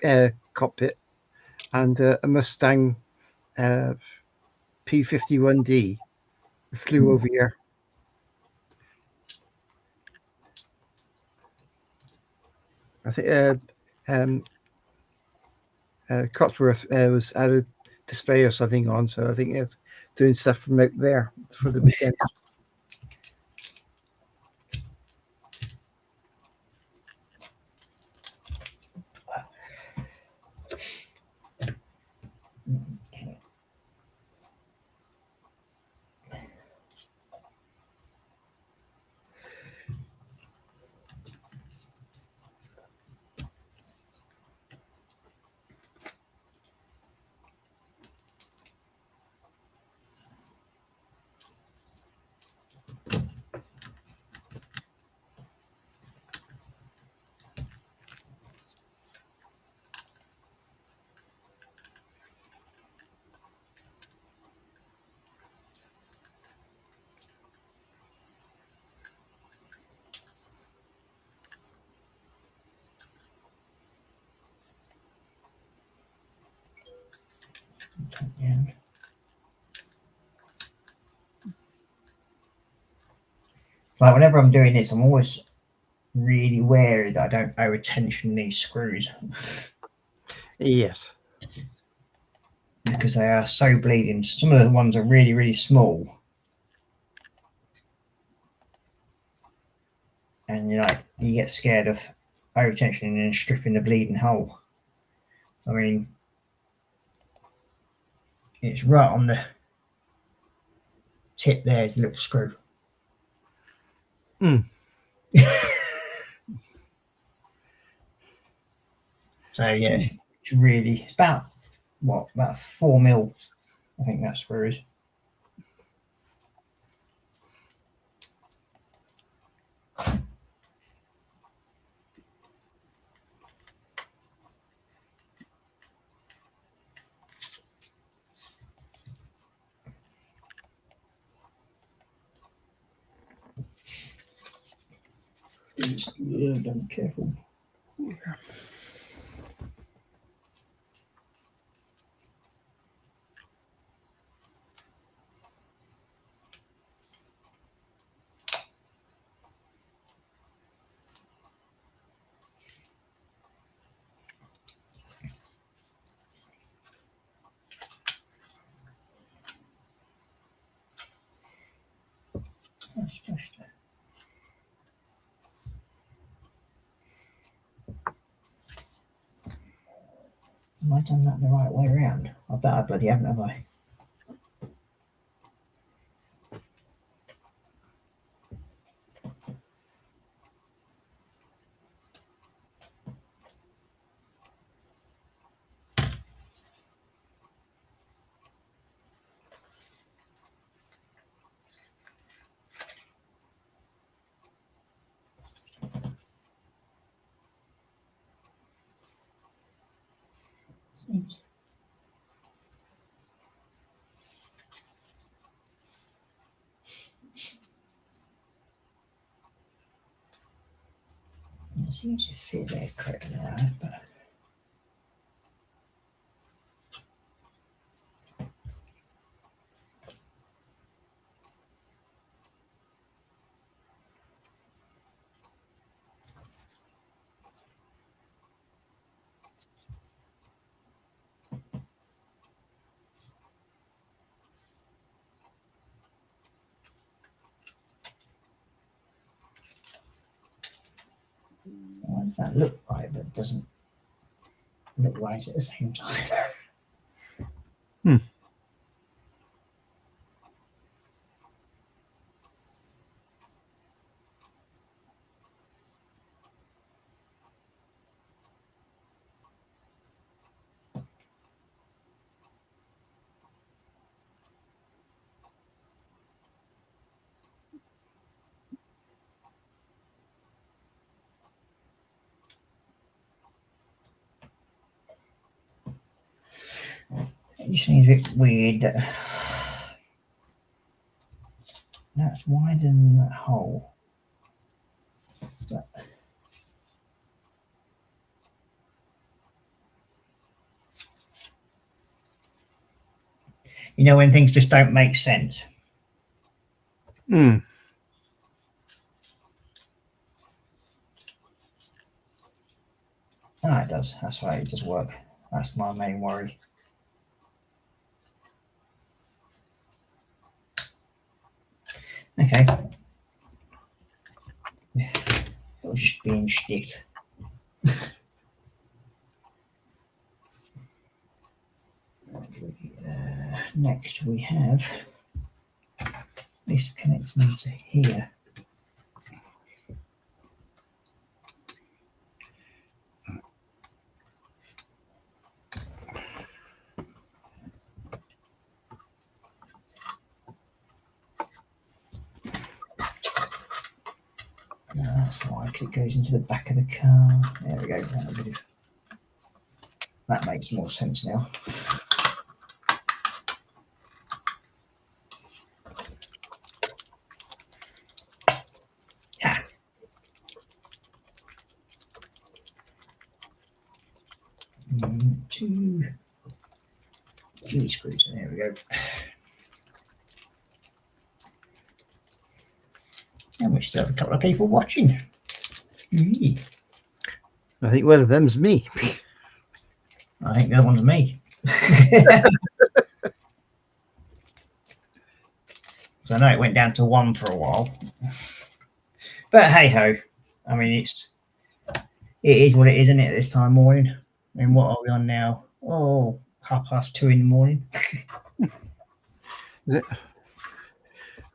cockpit. and a Mustang P51D flew over here. I think Cotsworth was at a display or something on, so I think it was doing stuff from out there for the weekend. Okay. Yeah. Like whenever I'm doing this, I'm always really wary that I don't over tension these screws Yes. because they are so bleeding. Some of the ones are really, really small, and you get scared of over tensioning and stripping the bleeding hole. I mean, it's right on the tip. There's a little screw. Mm. So yeah, it's really it's about 4 mil. I think that screw is. Be careful. That's just, have I done that the right way around? I bet I bloody haven't, have I? It seems to fit there correctly now, but why does that look right but doesn't look right at the same time? Hmm. It just seems a bit weird that that's wider than that hole. But You know, when things just don't make sense. Hmm. Ah, it does. That's why it does work. That's my main worry. Okay. It was just being stiff. Next we have this connects me to here. That's why, because it goes into the back of the car. There we go. That makes more sense now. Ha! 2 G screws. There we go. And we still have a couple of people watching. I think one of them's me. think the other one's me. So I know it went down to 1 for a while. But hey ho. I mean, it is what it is, isn't it, this time morning? I mean, what are we on now? Oh, 2:30 in the morning.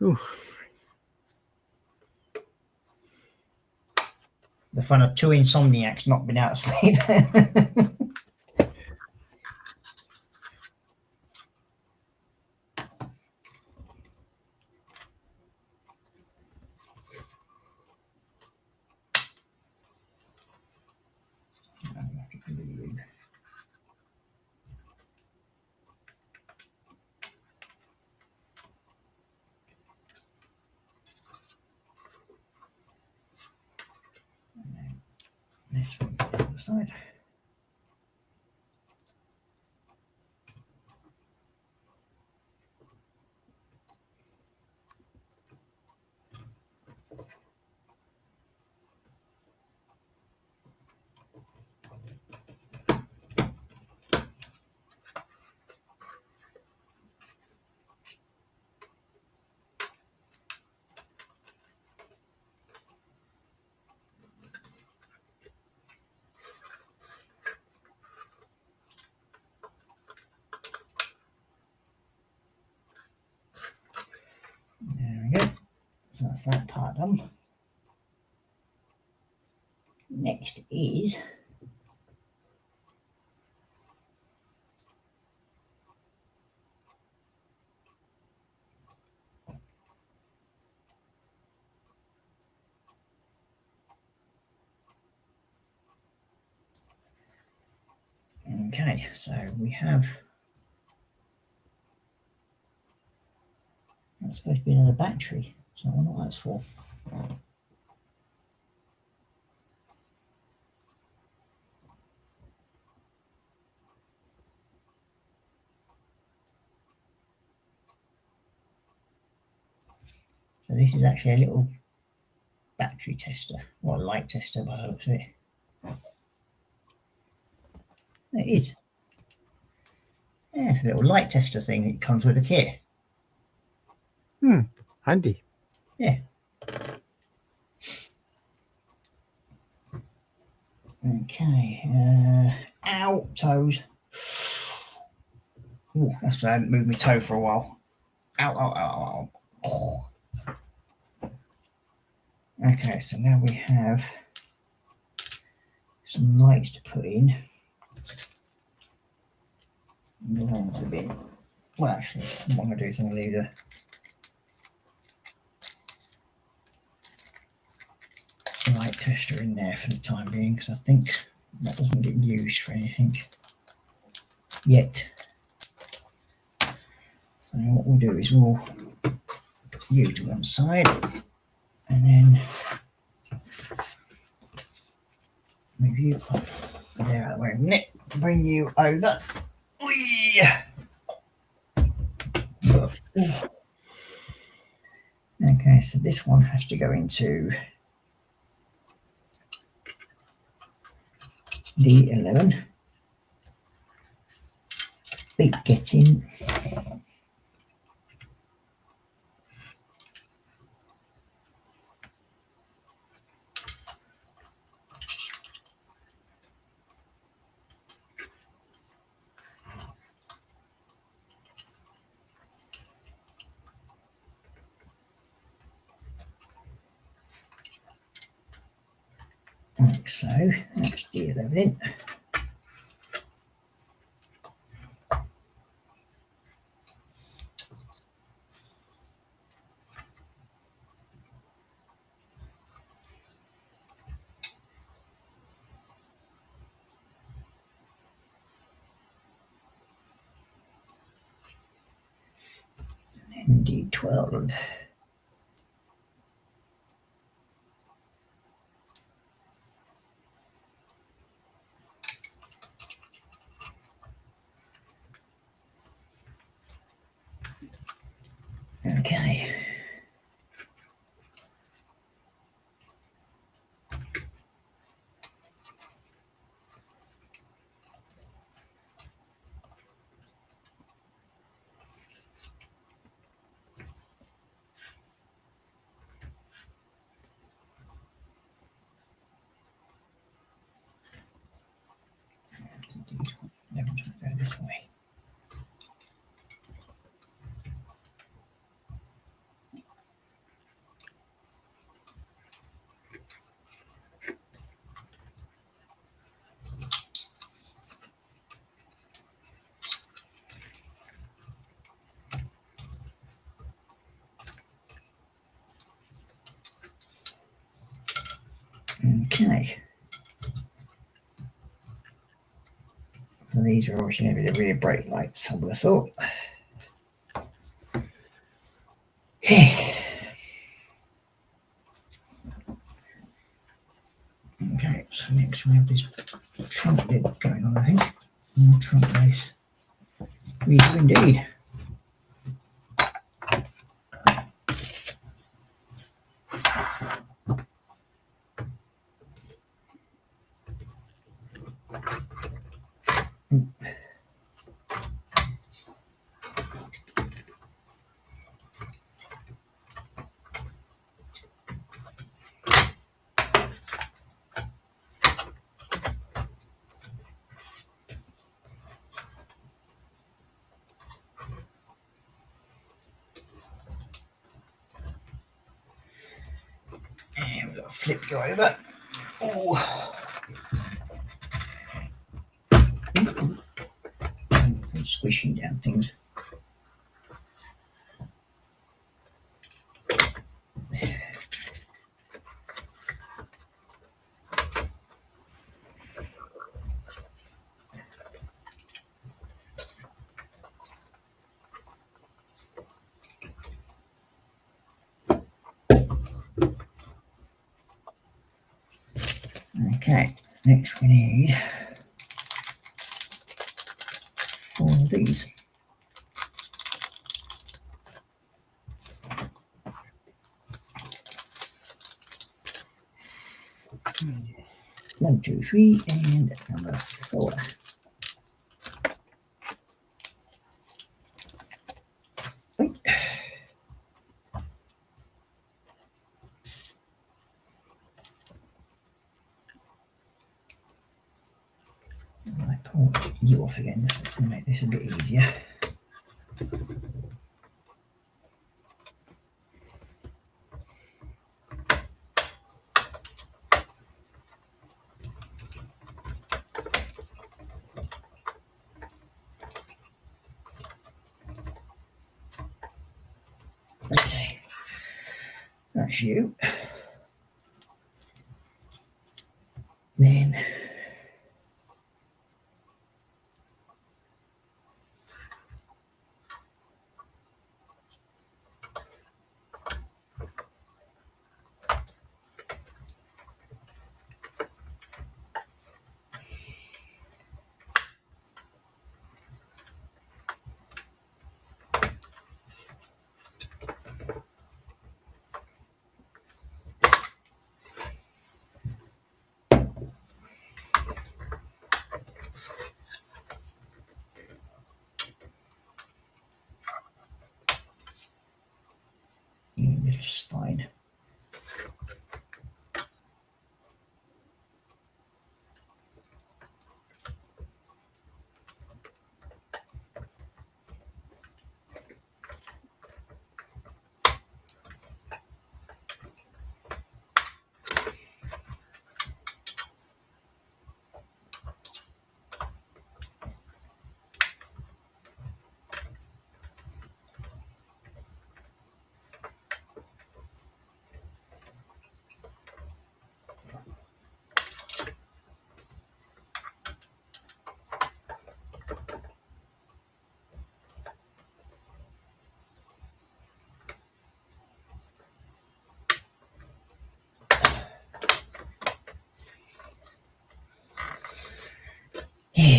Ooh. The fun of 2 insomniacs not been out of sleep. This one to the other side. There we go. So that's that part done. Next is okay, so we have that's supposed to be another battery, so I wonder what that's for. So this is actually a little battery tester, or a light tester by the looks of it. It is. Yeah, it's a little light tester thing that comes with the kit. Handy. Yeah. Okay. Ow, toes. Ooh, that's why I haven't moved my toe for a while. Ow, ow, ow, ow. Oh. Okay, so now we have some lights to put in. A bit. Well, actually, what I'm going to do is I'm going to leave the light tester in there for the time being, because I think that doesn't get used for anything yet. So what we'll do is we'll put you to one side, and then move you up there out of the way a minute, bring you over. Whee! Okay, so this one has to go into D11. Beat getting. Like so, that's D11 in. And D12. Okay. D11 go this way. Okay. So these are obviously going to be the rear brake lights, I would have thought. Okay, so next we have this trunk bit going on, I think. More trunk base. We do indeed. And we've got a flip go over. Oh. I'm squishing down things. Okay, next we need 4 of these. One, two, three, and number 4. I pull you off again, so it's going to make this a bit easier. Okay, that's you. Then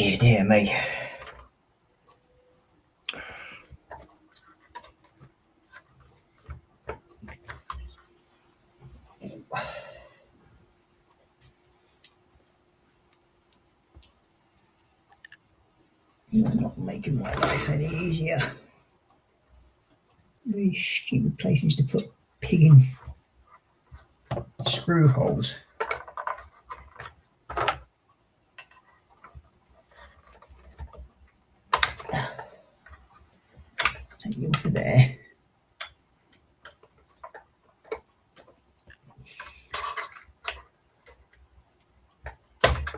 Dear me. You're not making my life any easier. Very stupid places to put pig in screw holes. Take you off of there.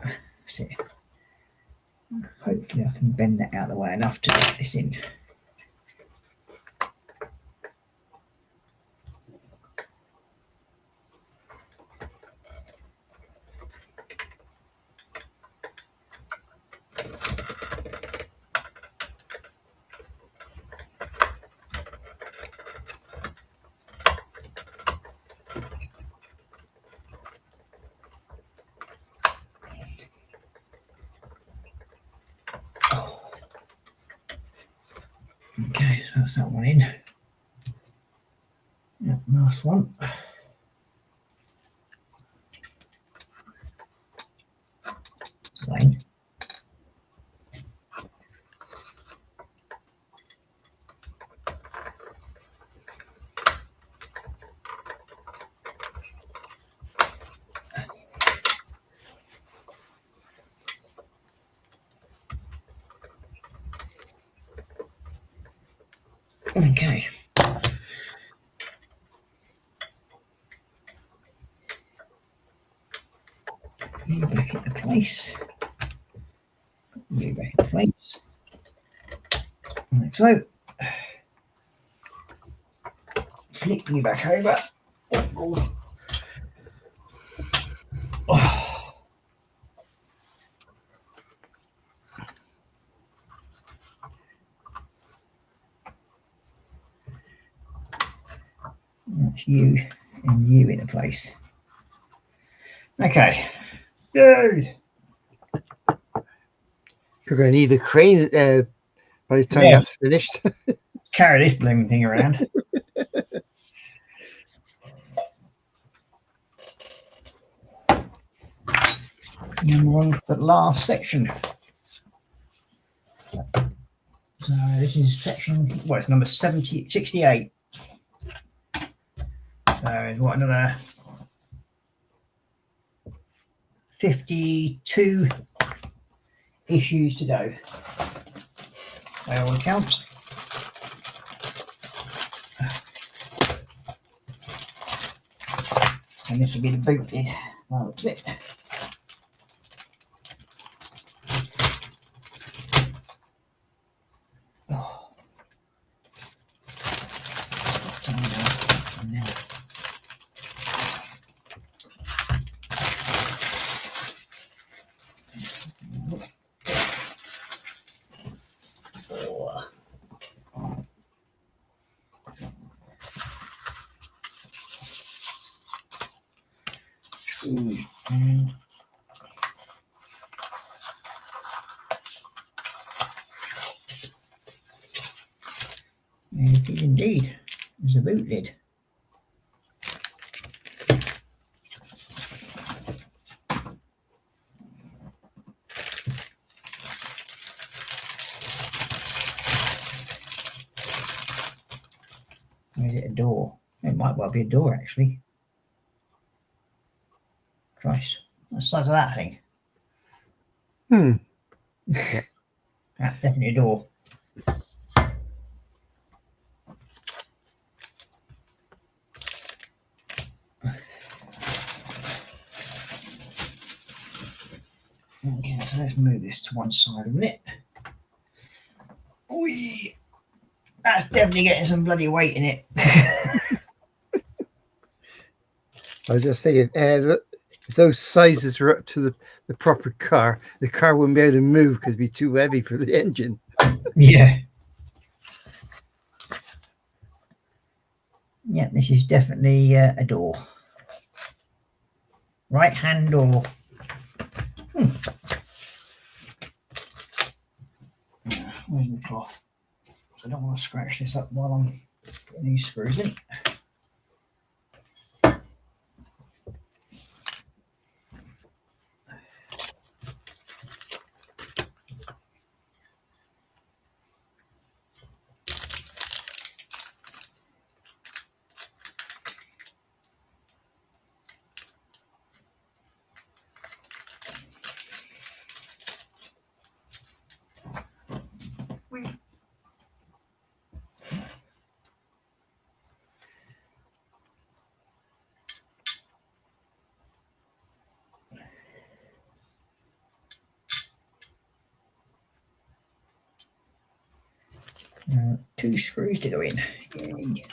That's it. Hopefully I can bend that out of the way enough to get this in. Okay, so that's that one in. Yep, last one. Line. Okay. You back into place. You back into place. Like so. Flick you back over. Oh. Oh. That's you and you into place. Okay. Yay! You're going to need a crane by the time that's finished. Carry this blooming thing around. And we're on to the last section. So this is section, well, it's number 68. So what, another 52 issues to go by all accounts. And this will be the boot lid. That looks it. Oh. Now. And it is indeed. There's a boot lid. Or is it a door? It might well be a door actually. Christ, what's the size of that thing? Yeah. That's definitely a door. Okay, so let's move this to one side a minute. Whee! That's definitely getting some bloody weight in it. I was just thinking, if those sizes were up to the proper car, the car wouldn't be able to move because it'd be too heavy for the engine. Yeah. Yeah, this is definitely a door. Right hand door. cloth. So I don't want to scratch this up while I'm putting these screws in. Two screws to go in. Yay.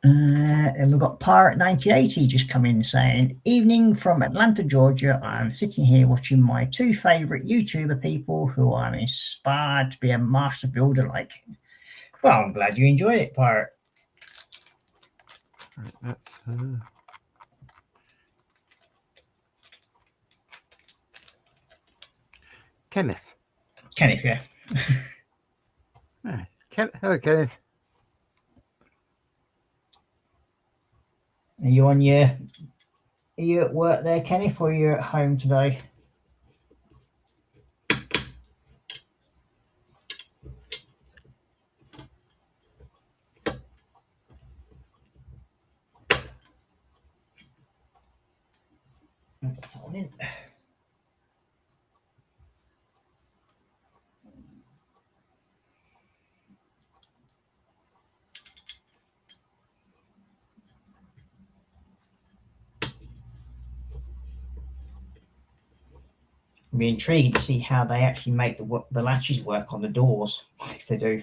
And we've got Pirate 9080 just come in saying, evening from Atlanta, Georgia. I'm sitting here watching my two favourite YouTuber people who I'm inspired to be a master builder like. Well, I'm glad you enjoyed it, Pirate. Right, that's Kenneth. Kenneth, yeah. Hello, Kenneth. Are you on your? Are you at work there, Kenneth, or are you at home today? That's on in. It'll be intriguing to see how they actually make the latches work on the doors, if they do.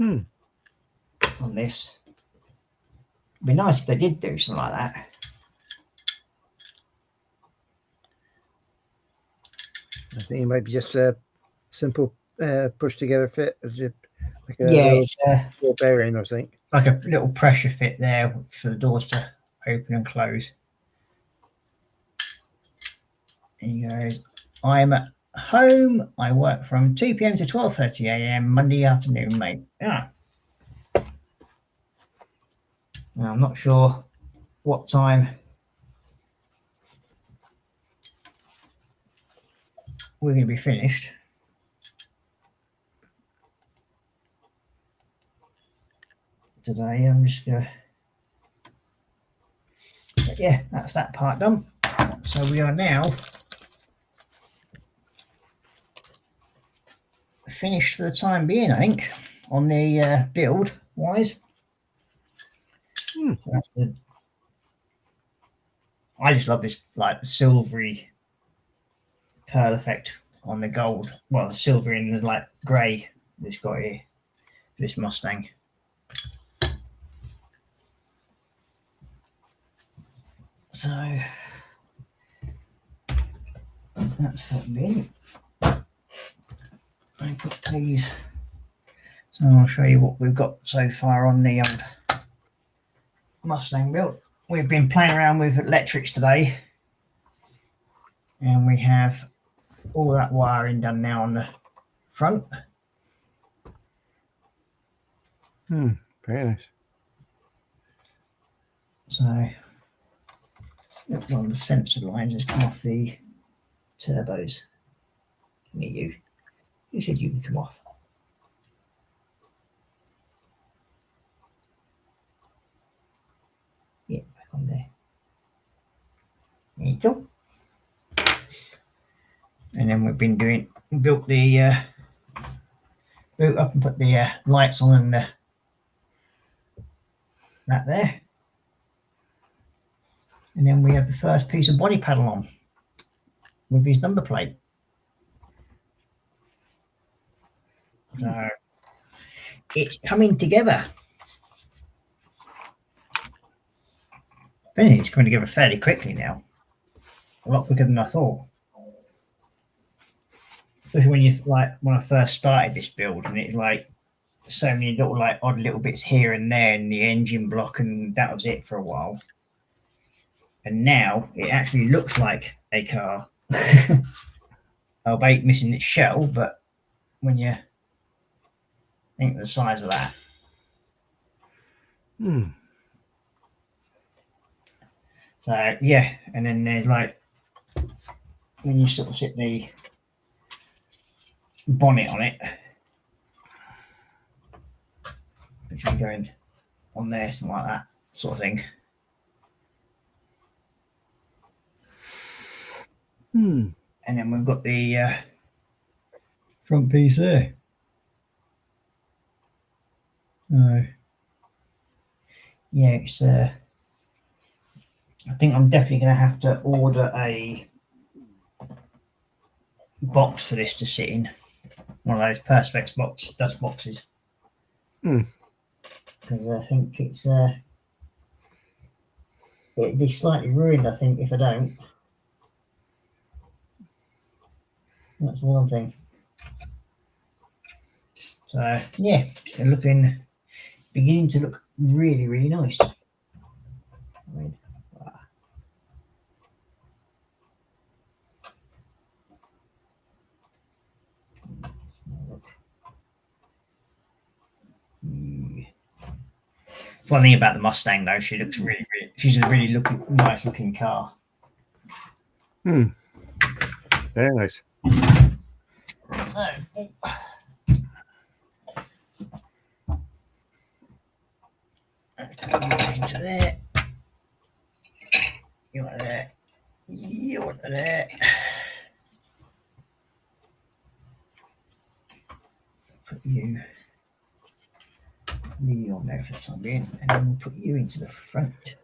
On this. It'd be nice if they did do something like that. I think it might be just a simple push together fit. Like a Yeah, little bearing or something. like a little pressure fit there for the doors to open and close. There he goes. I'm at home. I work from 2 p.m. to 12:30 a.m. Monday afternoon, mate. Yeah. Now, I'm not sure what time we're going to be finished. Today, I'm just going to... But yeah, that's that part done. So we are now finished for the time being, I think, on the build wise. So that's good. I just love this like silvery pearl effect on the gold. Well, the silver in the like grey that's got here. This Mustang. So that's for me. I put these. So I'll show you what we've got so far on the old Mustang build. We've been playing around with electrics today, and we have all that wiring done now on the front. Very nice. So one of the sensor lines has come off the turbos. Me, you. You said you can come off. Yeah, back on there. There you go. And then we've been built the boot up and put the lights on and that there. And then we have the first piece of body panel on with his number plate. So it's coming together. I think it's coming together fairly quickly now. A lot quicker than I thought. Especially when when I first started this build, and it's like so many little like odd little bits here and there in the engine block, and that was it for a while. And now it actually looks like a car. albeit missing its shell, but when you think of the size of that. So yeah, and then there's like when you sort of sit the bonnet on it, which will be going on there, something like that sort of thing. And then we've got the front piece there. Yeah, it's. I think I'm definitely going to have to order a box for this to sit in. One of those Perspex dust boxes. Because I think it's. It'd be slightly ruined, I think, if I don't. That's one thing. So yeah, they're beginning to look really, really nice. I mean, one thing about the Mustang though, she looks really, really, she's a really nice looking car. Very nice. So into there. You want that. You want that. Put you on there for the time being, and then we'll put you into the front.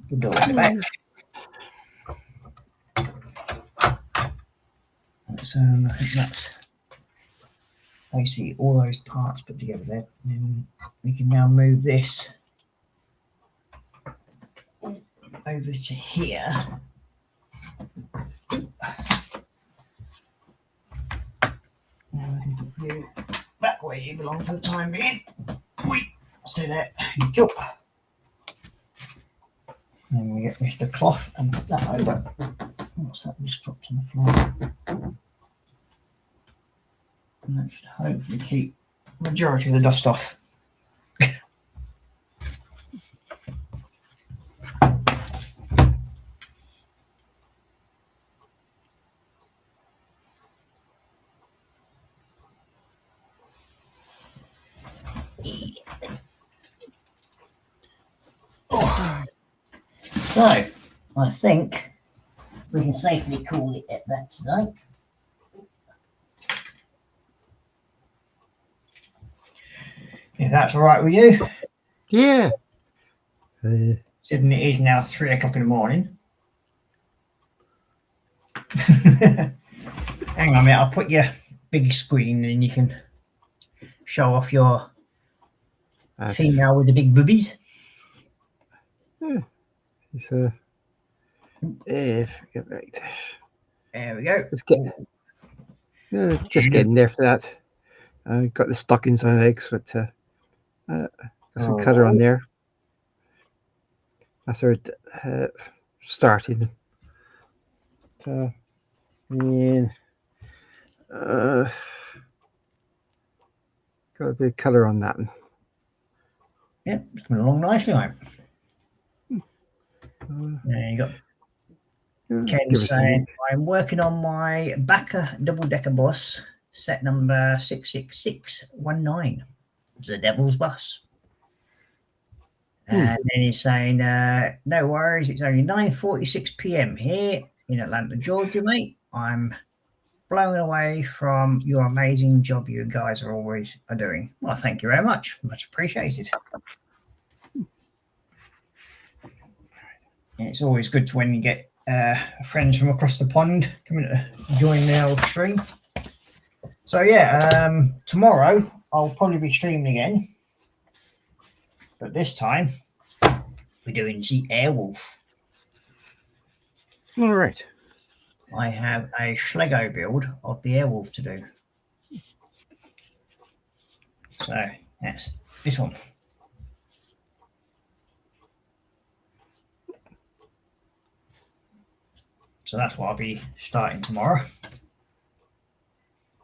The door in the back. So I think that's basically all those parts put together there. And we can now move this over to here. Now we can put you back where you belong for the time being. Let's do that. Go. And we get Mr. Cloth and put that over. What's that just dropped on the floor? And that should hopefully keep the majority of the dust off. So, I think we can safely call it at that tonight. If that's all right with you. Yeah. Considering it is now 3 o'clock in the morning. Hang on a minute, I'll put your big screen and you can show off your female with the big boobies. Yeah. It's get right. There we go. Just getting there for that. Got the stockings on legs, but got some colour on there. That's our starting. And got a bit of colour on that one. Yep, it's coming along nicely, mate. There you go. Ken saying, I'm working on my Backer double-decker bus, set number 66619. It's the Devil's Bus. And then he's saying, no worries, it's only 9:46 p.m. here in Atlanta, Georgia, mate. I'm blown away from your amazing job you guys are doing. Well, thank you very much. Much appreciated. And it's always good to when you get friends from across the pond coming to join the old stream. So yeah, tomorrow I'll probably be streaming again, but this time we're doing the Airwolf. All right. I have a Schlego build of the Airwolf to do. So that's this one. So that's what I'll be starting tomorrow.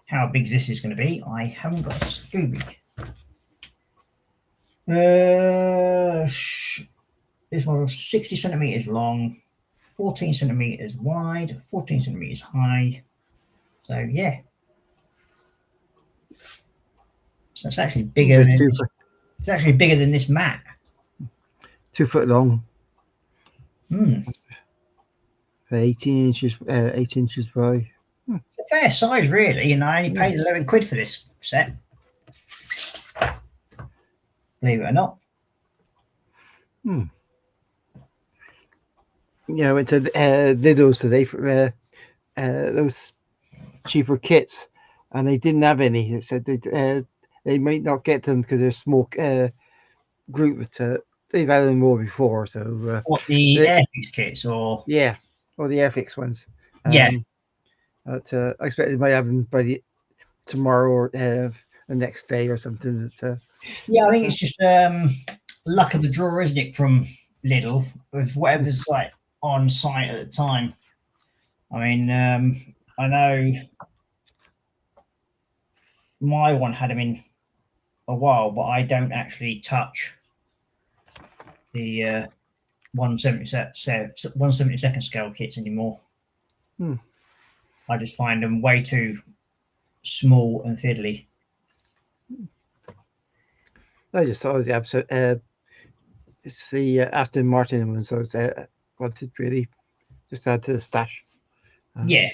How big this is going to be, I haven't got a Scooby. This one was 60 centimeters long, 14 centimeters wide, 14 centimeters high. So yeah, so it's actually bigger than this, it's actually bigger than this mat. 2 foot long. 18 inches wide. A fair size, really, and I only paid 11 quid for this set. Believe it or not. Yeah, I went to Lidl's today for those cheaper kits, and they didn't have any. They said they might not get them because they're a small group. But they've had them more before. So what, the Airfix kits, or yeah, or the Airfix ones. Yeah. But I expect they might have them by tomorrow or the next day or something. Yeah, I think it's just luck of the draw, isn't it, from Lidl, with whatever's like on site at the time. I mean, I know my one had them in a while, but I don't actually touch the 1/72nd scale kits anymore. I just find them way too small and fiddly. I just thought it's the Aston Martin one, so I wanted really just add to the stash. Yeah.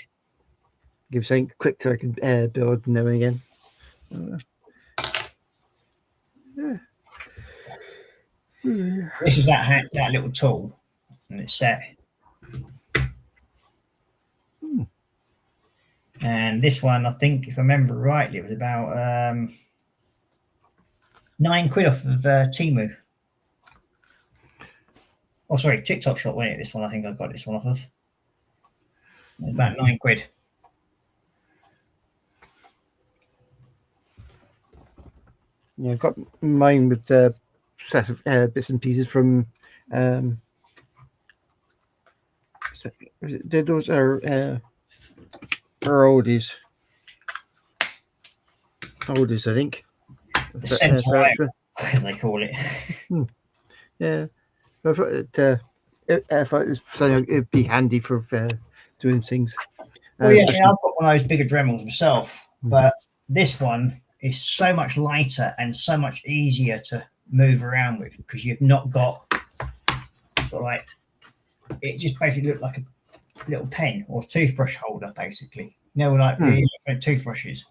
Give something quick so I can build now and again. This is that little tool, and it's set. And this one, I think, if I remember rightly, it was about 9 quid off of Temu. Oh, sorry, TikTok shop, wasn't it? This one, I think I got this one off of. It was about 9 quid. Yeah, I've got mine with a set of bits and pieces from those are oldies. Oldies, I think. The centre, as they call it. Yeah, I thought it'd be handy for doing things. Well, yeah, I've got one of those bigger Dremels myself, but this one is so much lighter and so much easier to move around with because you've not got sort of like, it just basically looks like a little pen or toothbrush holder, basically. You know, like really toothbrushes.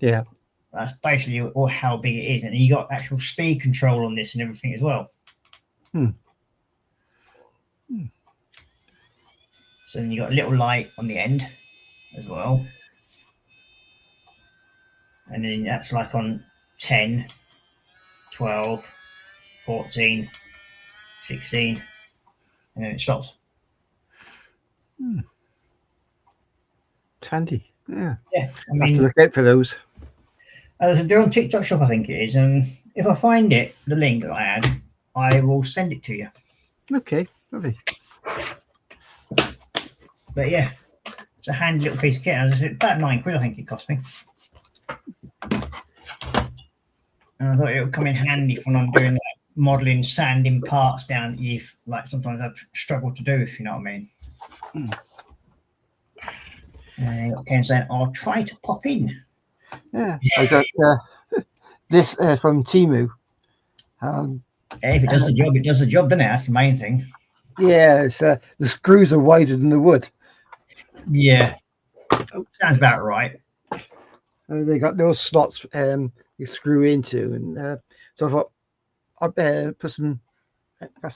Yeah. That's basically or how big it is, and you got actual speed control on this and everything as well. So then you got a little light on the end as well, and then that's like on 10, 12, 14, 16, and then it stops. It's handy. Yeah. Yeah, I I have to mean, look out for those. they're on TikTok shop, I think it is, and if I find it, the link that I had, I will send it to you. Okay, lovely. But yeah, it's a handy little piece of kit. As I said, about 9 quid, I think it cost me. And I thought it would come in handy for when I'm doing like modelling, sanding parts down that you've like sometimes I've struggled to do, if you know what I mean. Ken saying, I'll try to pop in. Yeah, I got this from Temu. If it does the job, it does the job, doesn't it? That's the main thing. Yeah, it's the screws are wider than the wood. Yeah, sounds about right. They got those slots you screw into, and so I thought I'll put some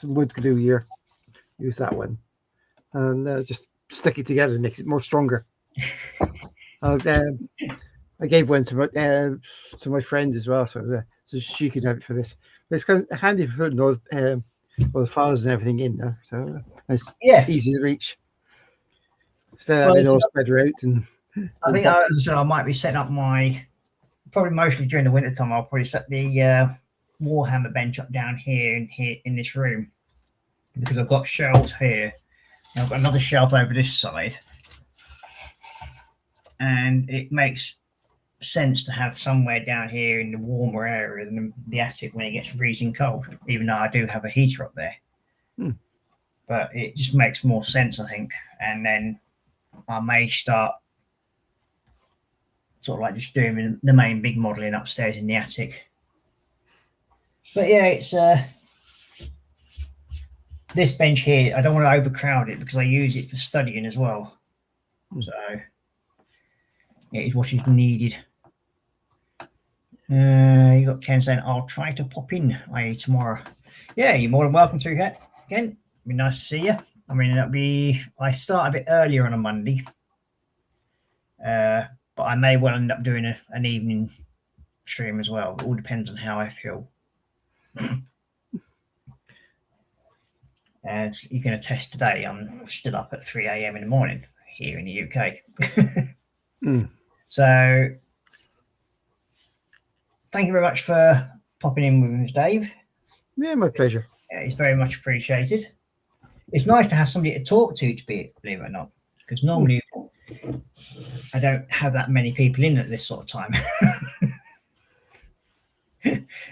wood glue here. Use that one, and just stick it together and makes it more stronger. I gave one to my friend as well, so she could have it for this. But it's kind of handy for putting all the files and everything in there, so it's easy to reach. So having all spread out, and I think I might be setting up probably mostly during the winter time. I'll probably set the Warhammer bench up down here in this room because I've got shelves here I've got another shelf over this side, and it makes sense to have somewhere down here in the warmer area than the attic when it gets freezing cold, even though I do have a heater up there. But it just makes more sense, I think. And then I may start sort of like just doing the main big modelling upstairs in the attic. But yeah, it's this bench here, I don't want to overcrowd it because I use it for studying as well. So it is what is needed. You got Ken saying, I'll try to pop in, i.e. tomorrow. Yeah, you're more than welcome to, Ken. It'd be nice to see you. I mean, I start a bit earlier on a Monday. But I may well end up doing an evening stream as well. It all depends on how I feel. As you can attest today, I'm still up at 3 a.m. in the morning here in the UK. So thank you very much for popping in with us, Dave. Yeah, my pleasure. Yeah, it's very much appreciated. It's nice to have somebody to talk to believe it or not, because normally I don't have that many people in at this sort of time.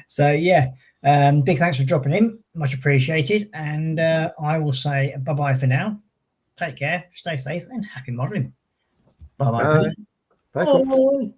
So yeah, big thanks for dropping in, much appreciated, and I will say bye-bye for now. Take care, stay safe, and happy modelling. Bye-bye. Bye. Bye.